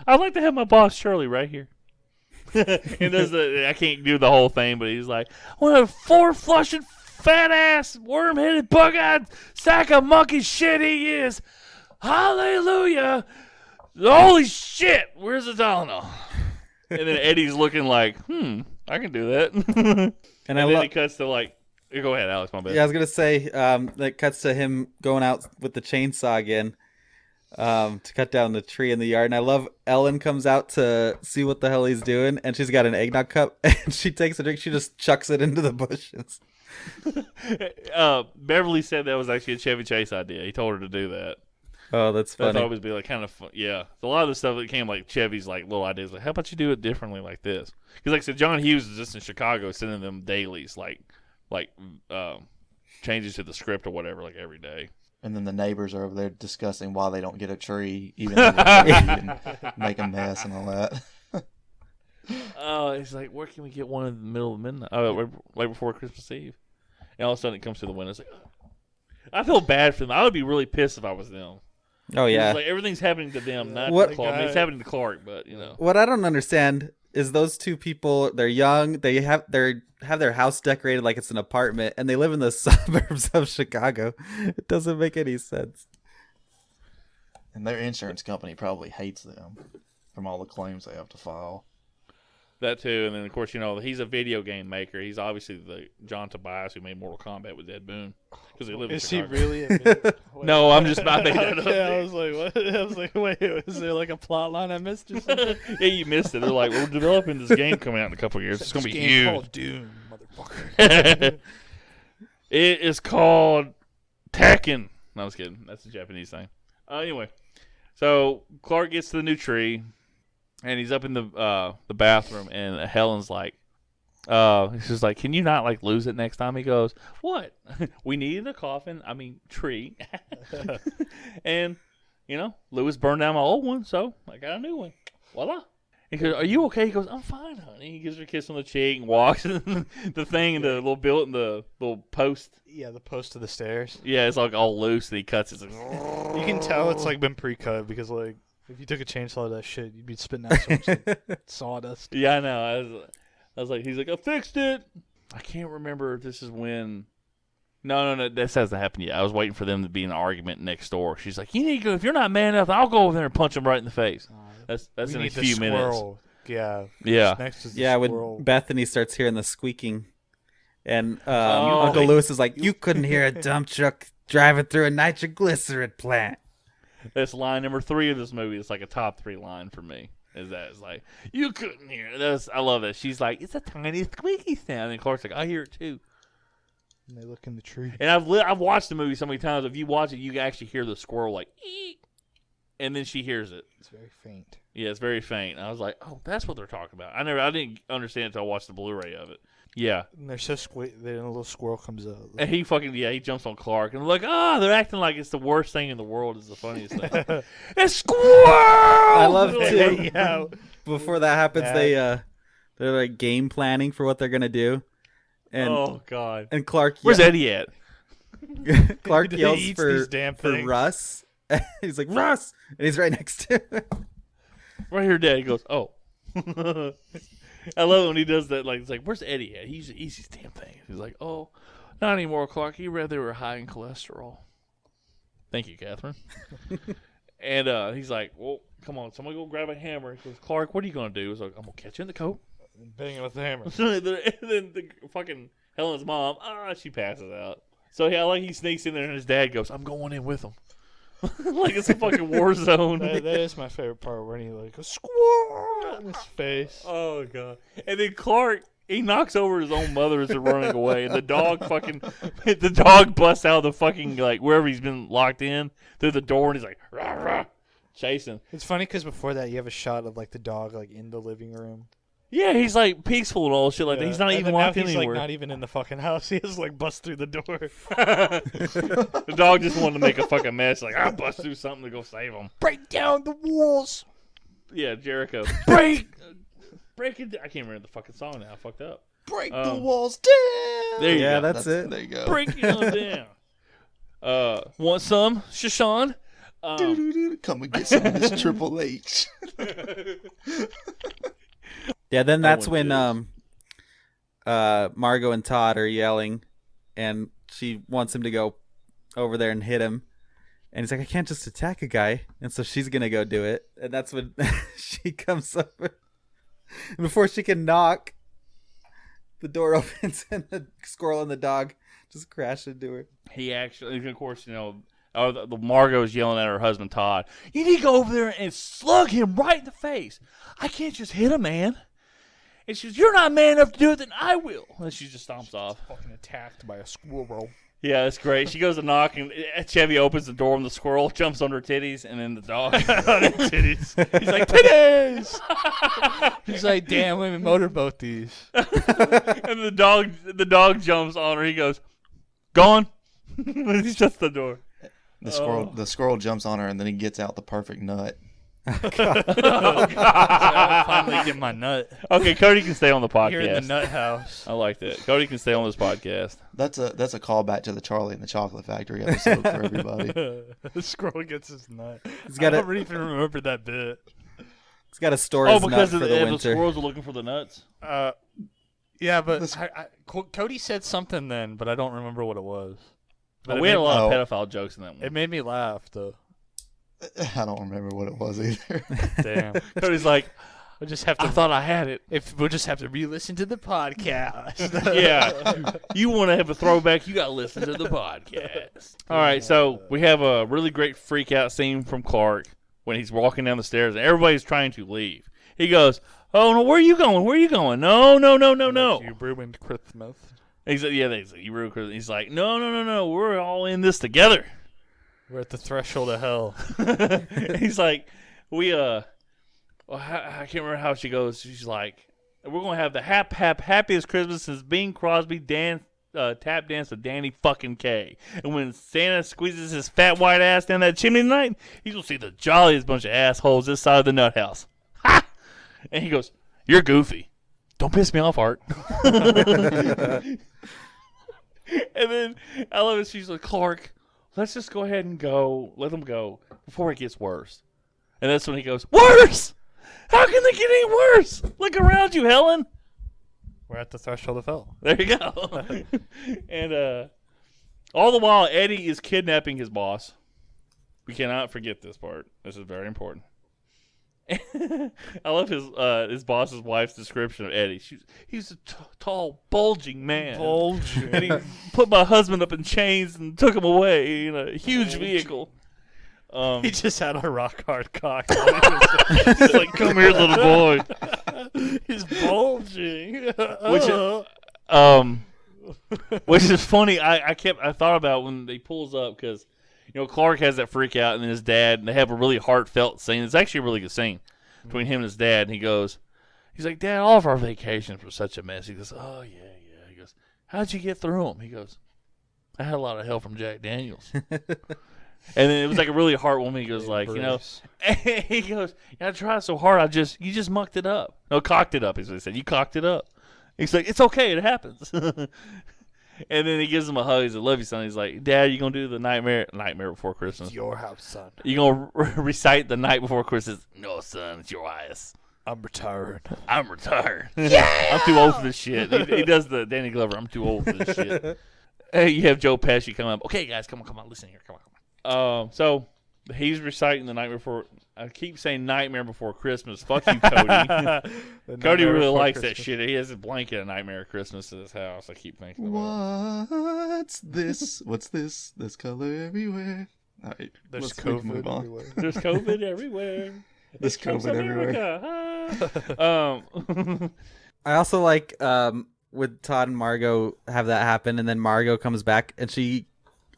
I'd like to have my boss Shirley right here. And I can't do the whole thing, but he's like, what a four-flushing, fat-ass, worm-headed, bug-eyed sack of monkey shit he is. Hallelujah. Holy shit, where's the Tylenol? And then Eddie's looking like, I can do that. And then he cuts to like, go ahead, Alex, my bad. Yeah, I was gonna say that cuts to him going out with the chainsaw again to cut down the tree in the yard. And I love Ellen comes out to see what the hell he's doing, and she's got an eggnog cup, and she takes a drink. She just chucks it into the bushes. Beverly said that was actually a Chevy Chase idea. He told her to do that. Oh, that's That's funny. always be like kind of fun. Yeah, a lot of the stuff that came like Chevy's like little ideas. Like, how about you do it differently like this? Because like I said, John Hughes is just in Chicago sending them dailies, like changes to the script or whatever, like every day. And then the neighbors are over there discussing why they don't get a tree, even though they and make a mess and all that. Oh, he's like, where can we get one in the middle of midnight? Oh, right before Christmas Eve. And all of a sudden it comes to the window. It's like, I feel bad for them. I would be really pissed if I was them. Oh yeah. It's like everything's happening to them, not What- to Clark. I mean, it's happening to Clark, but What I don't understand is those two people. They're young. They have their house decorated like it's an apartment, and they live in the suburbs of Chicago. It doesn't make any sense. And their insurance company probably hates them from all the claims they have to file. That too, and then of course he's a video game maker. He's obviously the John Tobias who made Mortal Kombat with Ed Boon because he lived in Is he Chicago. really? No, I made that up. I was like, what? I was like, wait, is there like a plot line I missed or something? Yeah, you missed it. They're like, we're developing this game coming out in a couple of years. It's gonna be Game huge. called Doom, motherfucker. It is called Tekken. No, I was kidding. That's a Japanese thing. Anyway, so Clark gets to the new tree, and he's up in the bathroom, and Helen's like, she's like, can you not like lose it next time? He goes, what? We needed a coffin. I mean, tree. And Lewis burned down my old one, so I got a new one. Voila. He goes, are you okay? He goes, I'm fine, honey. He gives her a kiss on the cheek and walks the thing in the little built in the little post. Yeah, the post of the stairs. Yeah, it's like all loose, and he cuts it. It's like, You can tell it's like been pre-cut because like if you took a chainsaw to that shit, you'd be spitting out so much like, sawdust. yeah, I know. I was like, he's like, I fixed it. I can't remember if this is when. No, this hasn't happened yet. I was waiting for them to be in an argument next door. She's like, you need to go. If you're not man enough, I'll go over there and punch him right in the face. That's We in a need the few minutes. squirrel. Yeah. Yeah. Next is the Yeah, squirrel. when Bethany starts hearing the squeaking, and Oh. Uncle Lewis is like, "You couldn't hear a dump truck driving through a nitroglycerin plant." That's line number 3 of this movie. It's like a top 3 line for me. Is that it's like you couldn't hear it. I love that. She's like, it's a tiny squeaky sound, and Clark's like, I hear it too. And they look in the tree. And I've watched the movie so many times. If you watch it, you can actually hear the squirrel like, eek, and then she hears it. It's very faint. Yeah, it's very faint. I was like, oh, that's what they're talking about. I didn't understand it until I watched the Blu-ray of it. Yeah. And they're so then a little squirrel comes out. And he he jumps on Clark. And I'm like, they're acting like it's the worst thing in the world. It's the funniest thing. It's squirrel! I love too. Yeah. Before that happens, they're like game planning for what they're gonna do, and oh, God. and Clark, Where's Eddie at? Clark He yells eats for these damn for things. Russ. He's like, Russ, and he's right next to him. Right here, Dad. He goes, oh. I love it when he does that. Like, it's like, where's Eddie at? He's these damn things. He's like, oh, not anymore, Clark. He read they were high in cholesterol. Thank you, Catherine. And he's like, well, come on, somebody go grab a hammer. He goes, Clark, what are you going to do? He's like, I'm going to catch you in the coat. Bang it with the hammer. And then the fucking Helen's mom, she passes out. So yeah, he sneaks in there and his dad goes, I'm going in with him. Like it's a fucking war zone. That is my favorite part when he like a squirrel in his face. Oh, God. And then Clark, he knocks over his own mother as they're running away. And the dog busts out of the fucking, like, wherever he's been locked in through the door. And he's like, rah, rah, chasing. It's funny because before that you have a shot of like the dog like in the living room. Yeah, he's like peaceful and all shit like that. He's not And even then now locked in he's anywhere. like not even in the fucking house. He just like bust through the door. The dog just wanted to make a fucking mess. Like, I'll bust through something to go save him. Break down the walls. Yeah, Jericho. Break it. I can't remember the fucking song now. I fucked up. Break the walls down. There you Yeah, go. that's it. There you go. Break it on down. Want some, Shashawn? Come and get some of this Triple H. Yeah, then that's Owen when Margot and Todd are yelling, and she wants him to go over there and hit him. And he's like, I can't just attack a guy. And so she's going to go do it. And that's when she comes over. And before she can knock, the door opens and the squirrel and the dog just crash into her. He actually, of course, the Margot's yelling at her husband, Todd. You need to go over there and slug him right in the face. I can't just hit a man. And she goes, you're not man enough to do it, then I will. And she just stomps off. Fucking attacked by a squirrel. Yeah, that's great. She goes to knock, and Chevy opens the door, and the squirrel jumps on her titties, and then the dog on her titties. He's like, titties! He's like, damn, let me motorboat these. And the dog jumps on her. He goes, gone. He shuts the door. The squirrel jumps on her, and then he gets out the perfect nut. I finally get my nut. Okay, Cody can stay on the podcast. Here in the nut house. I like that. Cody can stay on this podcast. That's a callback to the Charlie and the Chocolate Factory episode for everybody. The squirrel gets his nut. He's got I a don't even remember that bit. he's got to store Oh, his because nut for the the winter. squirrels are looking for the nuts? Yeah, but Cody said something then, but I don't remember what it was. But We had a lot of Oh. pedophile jokes in that one. It made me laugh, though. I don't remember what it was either. Damn. Cody's like, We'll just have to. I thought I had it. If we'll just have to re-listen to the podcast. Yeah. You want to have a throwback, you got to listen to the podcast. All right, so we have a really great freak out scene from Clark when he's walking down the stairs and everybody's trying to leave. He goes, "Oh, no, where are you going? Where are you going? No. You ruined Christmas. He's like, yeah, you ruined Christmas. He's like, no. We're all in this together. We're at the threshold of hell. He's like, I can't remember how she goes. She's like, we're going to have the happiest Christmas since Bing Crosby tap dance with Danny fucking Kaye. And when Santa squeezes his fat white ass down that chimney tonight, he's going to see the jolliest bunch of assholes this side of the nut house. Ha! And he goes, you're goofy. Don't piss me off, Art. And then I love it. She's like, Clark, let's just go ahead and go. Let them go before it gets worse. And that's when he goes, worse! How can they get any worse? Look around you, Helen. We're at the threshold of hell. There you go. And all the while, Eddie is kidnapping his boss. We cannot forget this part. This is very important. I love his boss's wife's description of Eddie. He's a tall, bulging man. And he put my husband up in chains and took him away in a huge vehicle. He just had a rock hard cock. He's like, come here, little boy. He's bulging. Which is funny. I thought about when he pulls up because Clark has that freak out and then his dad, and they have a really heartfelt scene. It's actually a really good scene between him and his dad. And he's like, Dad, all of our vacations were such a mess. He goes, oh yeah. He goes, how'd you get through them? He goes, I had a lot of help from Jack Daniels. And then it was like a really heartwarming. He goes like, he goes, I tried so hard. You just mucked it up. No, cocked it up is what he said. You cocked it up. He's like, it's okay. It happens. And then he gives him a hug. He's like, love you, son. He's like, Dad, you going to do the Nightmare Before Christmas? It's your house, son. You going to recite the Night Before Christmas? No, son. It's your ass. I'm retired. Yeah! I'm too old for this shit. He does the Danny Glover. I'm too old for this shit. Hey, you have Joe Pesci come up. Okay, guys, come on. Listen here. Come on. So he's reciting the Nightmare Before. I keep saying Nightmare Before Christmas. Fuck you, Cody. Cody really likes that shit. He has a blanket of Nightmare Christmas in his house. I keep thinking about What's this? What's this? There's color everywhere. All right, There's we can move COVID on. everywhere. There's COVID everywhere. There's COVID everywhere. I also like with Todd and Margot have that happen, and then Margot comes back and she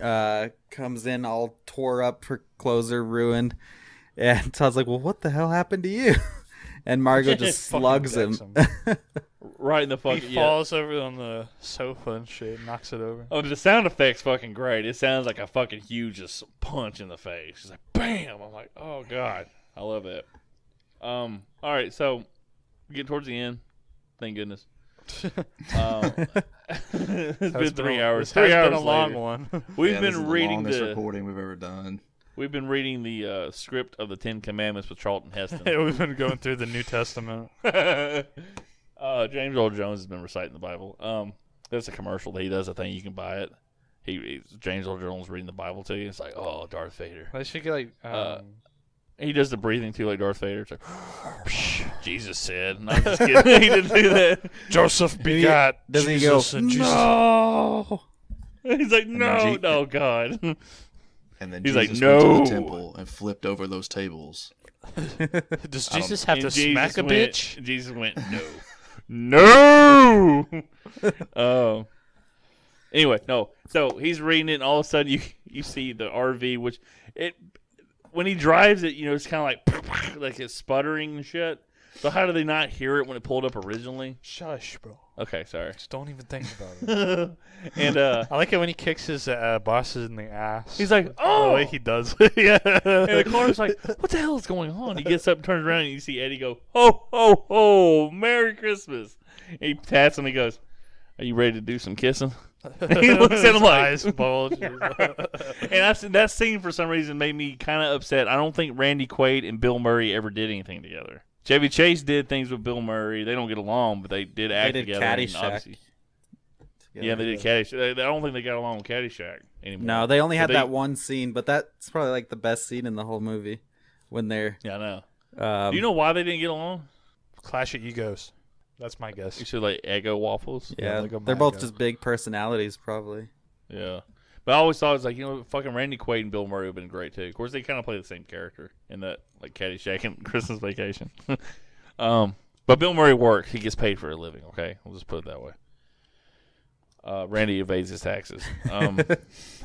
comes in all tore up, her clothes are ruined, and Todd's like, well, what the hell happened to you? And Margot just slugs him. Right in the fucking... He falls over on the sofa and shit, knocks it over. Oh, the sound effect's fucking great. It sounds like a fucking huge just punch in the face. It's like, bam! I'm like, oh, God. I love that. All right, so we get towards the end. Thank goodness. It's been 3 hours. 3 hours been a long later. one. We've This is been reading longest the reporting we've ever done. We've been reading the script of the Ten Commandments with Charlton Heston. We've been going through the New Testament. James Earl Jones has been reciting the Bible. That's a commercial that he does. I think you can buy it. James Earl Jones reading the Bible to you. It's like, oh, Darth Vader. They should get like. He does the breathing too, like Darth Vader. It's like, Jesus said. No, I'm just kidding. He didn't do that. Joseph begot Doesn't he Jesus go, and Jesus. no? He's like, no, God. And then He's Jesus like, went to no. the temple and flipped over those tables. Does Jesus have to And smack Jesus a went- bitch? Jesus went, no. Anyway, no. So he's reading it, and all of a sudden you see the RV, which when he drives it, it's kind of like it's sputtering and shit. So how do they not hear it when it pulled up originally? Shush, bro. Okay, sorry. Just don't even think about it. And I like it when he kicks his bosses in the ass. he's like, The oh. way he does. Yeah. And the car's like, what the hell is going on? He gets up, turns around, and you see Eddie go, ho, ho, ho, Merry Christmas. And he pats him, he goes, are you ready to do some kissing? And he looks at him His like, eyes bulge. and that scene for some reason made me kind of upset. I don't think Randy Quaid and Bill Murray ever did anything together. Chevy Chase did things with Bill Murray. They don't get along, but they did act They did together. and Caddyshack. obviously- Yeah, they did Caddyshack. I don't think they got along with Caddyshack anymore. No, they only had But that one scene, but that's probably like the best scene in the whole movie when they're. Yeah, I know. Do you know why they didn't get along? Clash of egos. That's my guess. You should like Eggo waffles. Yeah, like a they're both Mago. just big personalities, probably. Yeah. But I always thought it was like, fucking Randy Quaid and Bill Murray would have been great too. Of course, they kind of play the same character in that, like, Caddyshack and Christmas Vacation. But Bill Murray works. He gets paid for a living, okay? We'll just put it that way. Randy evades his taxes.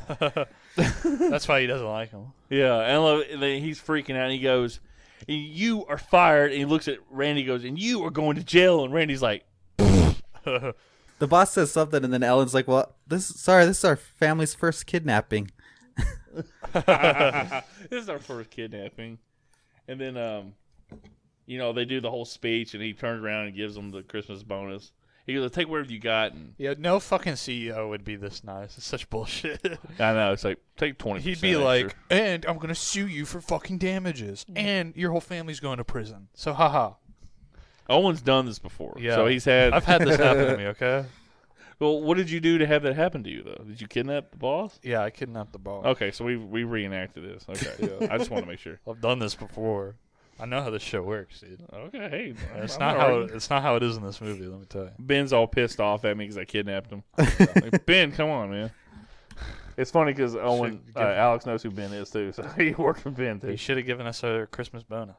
That's why he doesn't like him. Yeah, and I love it. He's freaking out, and he goes, "You are fired." And he looks at Randy and goes, "And you are going to jail." And Randy's like, The boss says something, and then Ellen's like, "Well, this is our family's first kidnapping." "This is our first kidnapping." And then, they do the whole speech, and he turns around and gives them the Christmas bonus. He goes, "Take whatever you got." And Yeah, no fucking CEO would be this nice. It's such bullshit. I know, it's like, take 20%. He'd be like, and I'm going to sue you for fucking damages. And your whole family's going to prison. So, haha. Owen's done this before. Yeah. So he's had. I've had this happen to me, okay? Well, what did you do to have that happen to you, though? Did you kidnap the boss? Yeah, I kidnapped the boss. Okay, so we reenacted this. Okay, yeah. I just want to make sure. I've done this before. I know how this show works, dude. Okay, hey, It's I'm not arguing. how it is in this movie, let me tell you. Ben's all pissed off at me because I kidnapped him. Like, Ben, come on, man. It's funny because Owen, Should give- Alex knows who Ben is too, so he worked for Ben too. He should have given us a Christmas bonus.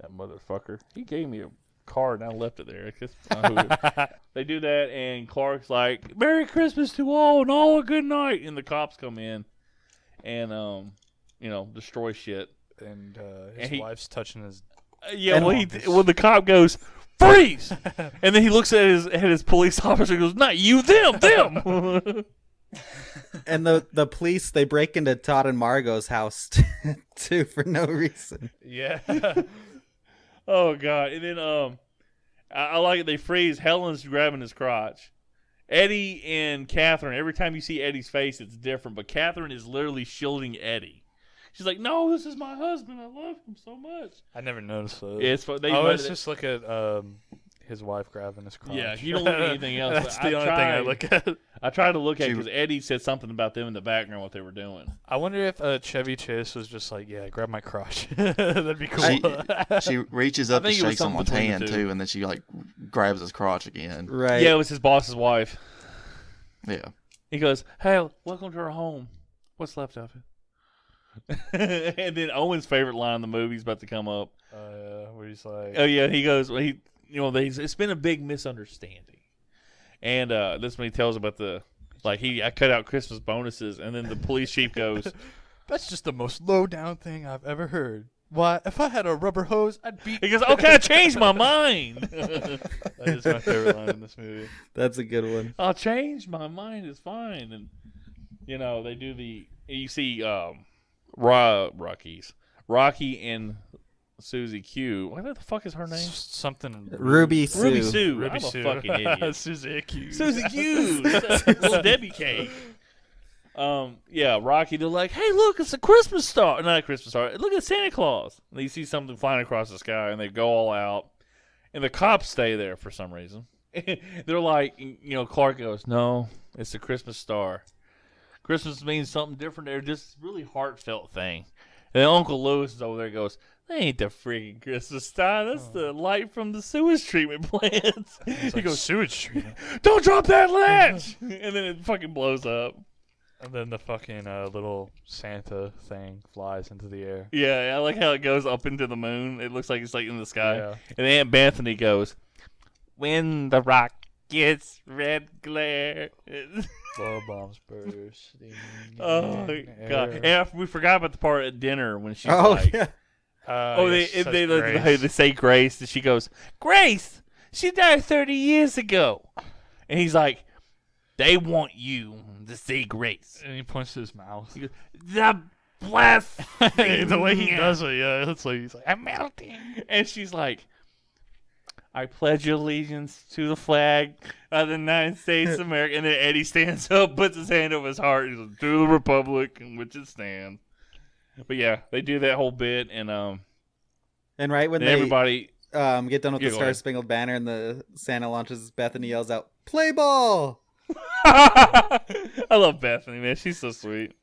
That motherfucker. He gave me a card and I left it there. I guess, they do that, and Clark's like, "Merry Christmas to all, and all a good night." And the cops come in and destroy shit. And And his wife's touching his... The cop goes, "Freeze!" And then he looks at his police officer and goes, "Not you, them." And the police, they break into Todd and Margot's house too for no reason. Yeah. Oh god! And then I like it. They freeze. Helen's grabbing his crotch. Eddie and Catherine. Every time you see Eddie's face, it's different. But Catherine is literally shielding Eddie. She's like, "No, this is my husband. I love him so much." I never noticed that. It's just look at his wife grabbing his crotch. Yeah, you don't look at anything else. That's the only thing I look at. I tried to look at it because Eddie said something about them in the background, what they were doing. I wonder if Chevy Chase was just like, "Yeah, grab my crotch." That'd be cool. She reaches up I and think it was shakes something someone's between the hand two. too, and then she like grabs his crotch again. Right. Yeah, it was his boss's wife. Yeah. He goes, "Hey, welcome to our home. What's left of it?" And then Owen's favorite line in the movie is about to come up. Where he's like, Oh yeah, he goes, it's been a big misunderstanding, and this is when he tells about I cut out Christmas bonuses, and then the police chief goes, "That's just the most low down thing I've ever heard. Why, if I had a rubber hose, I'd beat..." he goes, "Okay, I changed my mind." That is my favorite line in this movie. That's a good one. I'll change my mind. It's fine. And they do you see Rocky and Susie Q. What the fuck is her name? Something. Ruby Sue. Ruby Sue. Ruby I'm Sue. a fucking idiot. Susie Q. Susie Q. Little Debbie cake. Rocky, they're like, "Hey, look, it's a Christmas star." Not a Christmas star. Look at Santa Claus. And they see something flying across the sky, and they go all out. And the cops stay there for some reason. They're like, Clark goes, "No, it's a Christmas star. Christmas means something different there. This really heartfelt thing." And then Uncle Lewis is over there and goes, "That ain't the freaking Christmas star. That's the light from the sewage treatment plant." He goes, "Sewage treatment." "Don't drop that latch!" And then it fucking blows up. And then the fucking little Santa thing flies into the air. Yeah, I like how it goes up into the moon. It looks like it's like in the sky. Yeah. And Aunt Bethany goes, "When the rock gets red glare." Blow bombs bursting. Oh god! And we forgot about the part at dinner when she's Oh like, yeah. they say Grace, and she goes, "Grace, she died 30 years ago," and he's like, "They want you to say Grace." And he points to his mouth. He goes, "The blasphemy." The way he does it, yeah, it's like he's like, "I'm melting." And she's like, "I pledge allegiance to the flag of the United States of America." And then Eddie stands up, puts his hand over his heart, he's like, "To the republic in which it stands." But yeah, they do that whole bit, and And right when then they everybody, get done with Yeah, the go Star ahead. Spangled Banner and the Santa launches, Bethany yells out, "Play ball!" I love Bethany, man. She's so sweet.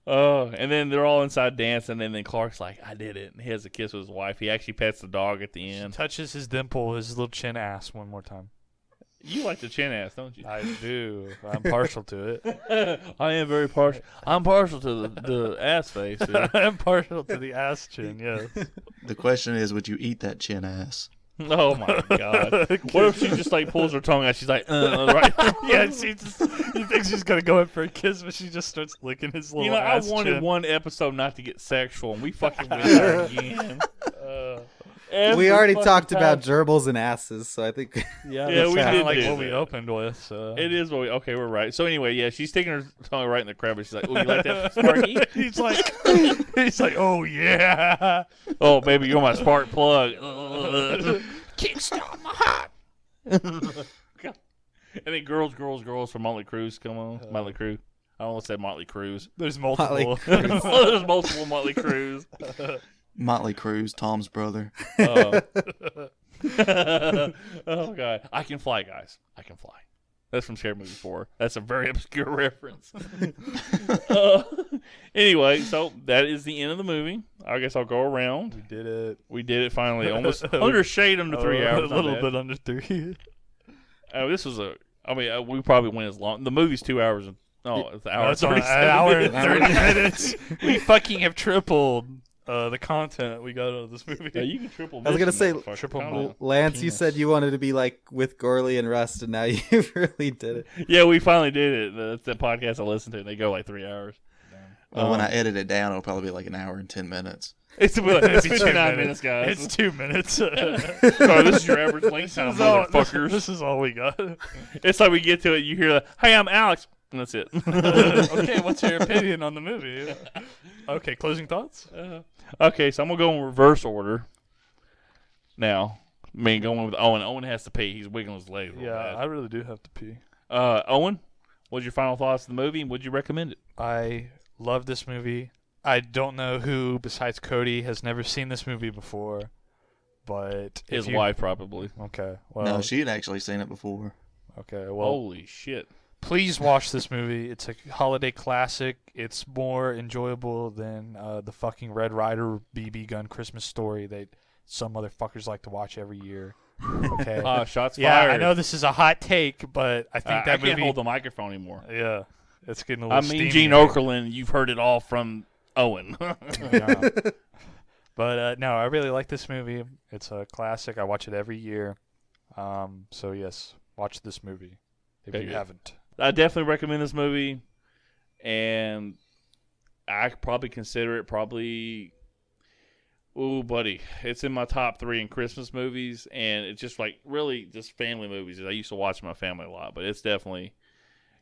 And then they're all inside dancing, and then Clark's like, I did it. And he has a kiss with his wife. He actually pets the dog at the end. Touches his dimple, his little chin ass one more time. You like the chin ass, don't you? I do. I'm partial to it. I am very partial. I'm partial to the ass face. Yeah. I'm partial to the ass chin, yes. The question is, would you eat that chin ass? Oh my god! What if she just like pulls her tongue out? She's like, right? Yeah, she just. You think she's gonna go in for a kiss, but she just starts licking his little. You know, ass I wanted chin. one episode not to get sexual, and we fucking went there again. We already Every talked fucking about time. gerbils and asses, so I think. Yeah, Yeah, that's we kinda did like do what we that. opened with. So. It is what we. Okay, we're right. So anyway, yeah, she's sticking her tongue right in the crevice. She's like, "Oh, you like that, Sparky?" he's like, oh yeah. "Oh, baby, you're my spark plug." Kickstart my heart. And then girls from Motley Crue's come on. Motley Crue. I almost said Motley Crue's. There's Motley multiple. There's multiple Motley Crue's. Motley Crue, Tom's brother. Oh god, I can fly, guys. I can fly. That's from Scary Movie 4. That's a very obscure reference. Anyway, so that is the end of the movie. I guess I'll go around. We did it. We did it finally. Almost undershade them to 3 hours. A little bit under 3. This was we probably went as long. The movie's 2 hours. It's an hour. It's an 37 hour and minutes. 30 minutes. We fucking have tripled the content we got out of this movie. Yeah, you can triple. I was gonna say, triple. Lance, you said you wanted to be like with Gorley and Rust, and now you really did it. Yeah, we finally did it. That's the podcast I listened to. They go like 3 hours. Well, when I edit it down, it'll probably be like an hour and 10 minutes. It's 59 minutes, guys. It's 2 minutes. Sorry, this is your average length time, motherfuckers. This is all we got. It's like we get to it, you hear, "Hey, I'm Alex," and that's it. Okay, what's your opinion on the movie? Okay, closing thoughts? Okay, so I'm going to go in reverse order now. Going with Owen. Owen has to pee. He's wiggling his legs. Yeah, I really do have to pee. Owen, what's your final thoughts on the movie, and would you recommend it? I love this movie. I don't know who besides Cody has never seen this movie before, but His wife, probably. Okay, well, No, she had actually seen it before. okay, well, Holy shit. please watch this movie. It's a holiday classic. It's more enjoyable than the fucking Red Ryder BB gun Christmas story that some motherfuckers like to watch every year. Okay. Shots Yeah, fired. I know this is a hot take, but I think that I movie. can't hold the microphone anymore. Yeah, it's getting a little. I mean, steamy Gene here. Okerlund, you've heard it all from Owen. Yeah. But no, I really like this movie. It's a classic. I watch it every year. So yes, watch this movie if Okay, you good. haven't. I definitely recommend this movie, and I probably consider it ooh, buddy, it's in my top 3 in Christmas movies, and it's just like really just family movies. I used to watch my family a lot, but it's definitely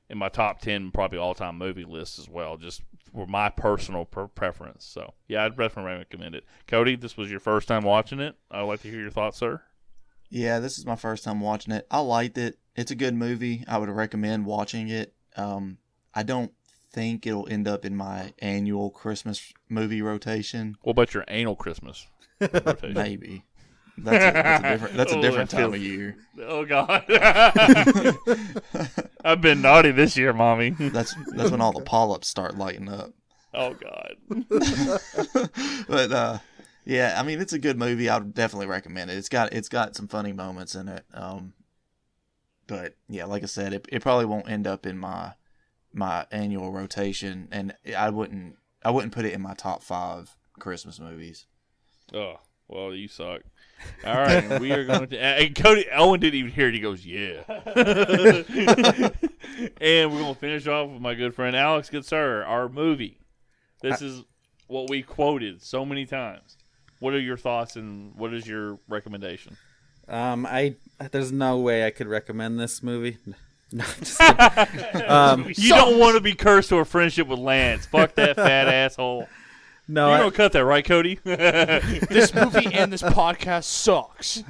in my top 10 probably all-time movie list as well, just for my personal preference. So, yeah, I'd definitely recommend it. Cody, this was your first time watching it. I'd like to hear your thoughts, sir. Yeah, this is my first time watching it. I liked it. It's a good movie. I would recommend watching it. I don't think it'll end up in my annual Christmas movie rotation. What about your anal Christmas rotation? Maybe. That's a different time of year. Oh, God. I've been naughty this year, Mommy. That's when all the polyps start lighting up. Oh, God. But yeah, I mean, it's a good movie. I would definitely recommend it. It's got some funny moments in it. But yeah, like I said, it probably won't end up in my annual rotation, and I wouldn't put it in my top 5 Christmas movies. Oh, well, you suck. All right, we are going to. And Cody, Owen didn't even hear it. He goes, "Yeah." And we're going to finish off with my good friend Alex, good sir. Our movie. This is what we quoted so many times. What are your thoughts and what is your recommendation? There's no way I could recommend this movie. No, I'm just kidding. You don't want to be cursed to a friendship with Lance. Fuck that fat asshole. No, You're going to cut that, right, Cody? This movie and this podcast sucks.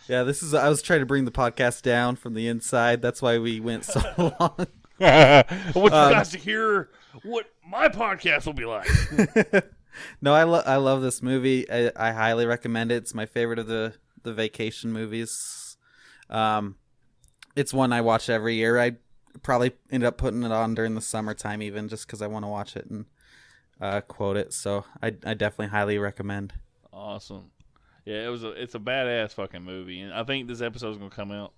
yeah, I was trying to bring the podcast down from the inside. That's why we went so long. I want you guys to hear what my podcast will be like. No, I love this movie. I highly recommend it. It's my favorite of the vacation movies. It's one I watch every year. probably end up putting it on during the summertime, even just because I want to watch it and quote it. So I definitely highly recommend. Awesome. Yeah, it's a badass fucking movie, and I think this episode's gonna come out.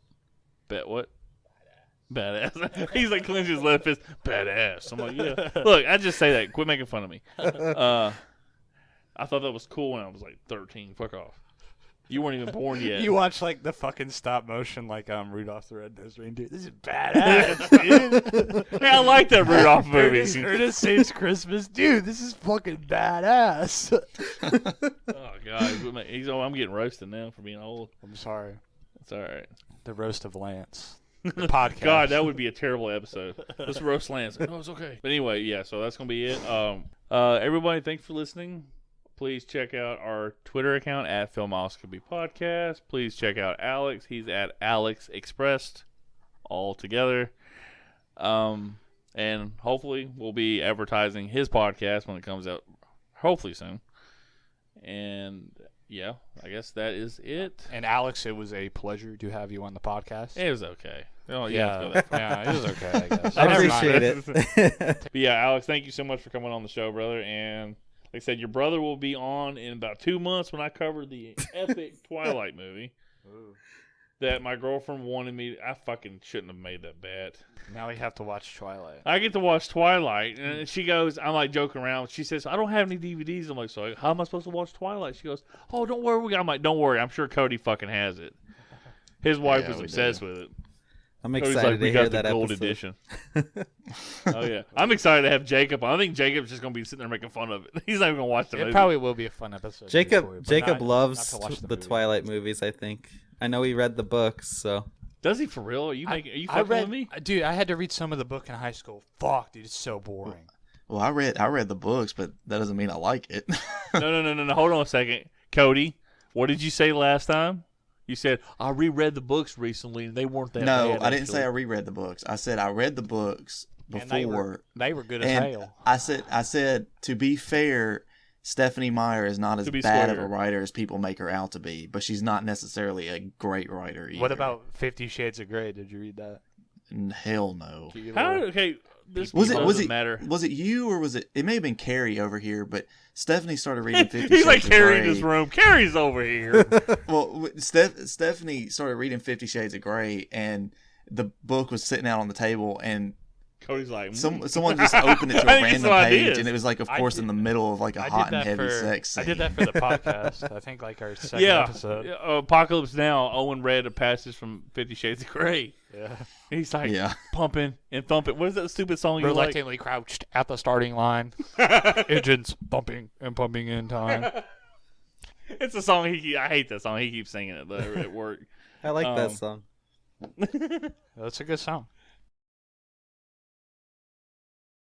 Bet what? Badass. He's like clenching his left fist. Badass. I'm like, yeah. Look, I just say that. Quit making fun of me. I thought that was cool when I was like 13. Fuck off. You weren't even born yet. You watch like the fucking stop motion, like Rudolph the Red-Nosed Reindeer. This is badass, dude. Hey, I like that Rudolph movie. Ernest Saves Christmas, dude. This is fucking badass. Oh god, I'm getting roasted now for being old. I'm sorry. It's all right. The roast of Lance. The podcast. God, that would be a terrible episode. Let's roast Lance. No, it's okay. But anyway, yeah. So that's gonna be it. Everybody, thanks for listening. Please check out our Twitter account at Filmoscopy Podcast. Please check out Alex. He's at Alex Expressed, all together. And hopefully we'll be advertising his podcast when it comes out, hopefully soon. And yeah, I guess that is it. And Alex, it was a pleasure to have you on the podcast. It was okay. Oh, Yeah, it was okay, I guess. I Never mind. appreciate it. But yeah, Alex, thank you so much for coming on the show, brother. And like I said, your brother will be on in about 2 months when I cover the epic Twilight movie that my girlfriend wanted me. I fucking shouldn't have made that bet. Now we have to watch Twilight. I get to watch Twilight, and she goes, I'm like joking around. She says, I don't have any DVDs. I'm like, so how am I supposed to watch Twilight? She goes, oh, don't worry. I'm like, don't worry. I'm sure Cody fucking has it. His wife was obsessed with it. I'm Cody's excited like, to we hear got the that gold episode. edition. Oh yeah, I'm excited to have Jacob on. I think Jacob's just gonna be sitting there making fun of it. He's not even gonna watch the movie. It probably will be a fun episode. for you, Jacob but loves not to watch the movie. Twilight movies. I think. I know he read the books, so. Does he for real? Are you I fucking read, with me? dude. I had to read some of the book in high school. Fuck, dude, it's so boring. Well, I read the books, but that doesn't mean I like it. No. Hold on a second, Cody. What did you say last time? You said I reread the books recently, and they weren't that No, bad. I didn't say I actually. reread the books. I said I read the books And before. they were good as And hell. I said to be fair, Stephanie Meyer is not as To be bad of a square. writer as people make her out to be, but she's not necessarily a great writer either. What about 50 Shades of Grey? Did you read that? Hell no. How? Okay, this Was it doesn't matter. was it you or was it? It may have been Carrie over here, but Stephanie started reading 50 He's Shades like of Carrie in Grey. this room. Carrie's over here. Well, Stephanie started reading 50 Shades of Grey, and the book was sitting out on the table, and Cody's like, someone just opened it to I a think it's random what page, ideas. and it was like, of I course, did- in the middle of like a I hot did that and heavy for, sex scene. I did that for the podcast. I think like our second Yeah, episode. Apocalypse Now. Owen read a passage from 50 Shades of Grey. Yeah. He's like Yeah. pumping and thumping. What is that stupid song you like? Reluctantly crouched at the starting line. Engines bumping and pumping in time. It's a song I hate that song. He keeps singing it though at work. I like that Um, song. That's a good song.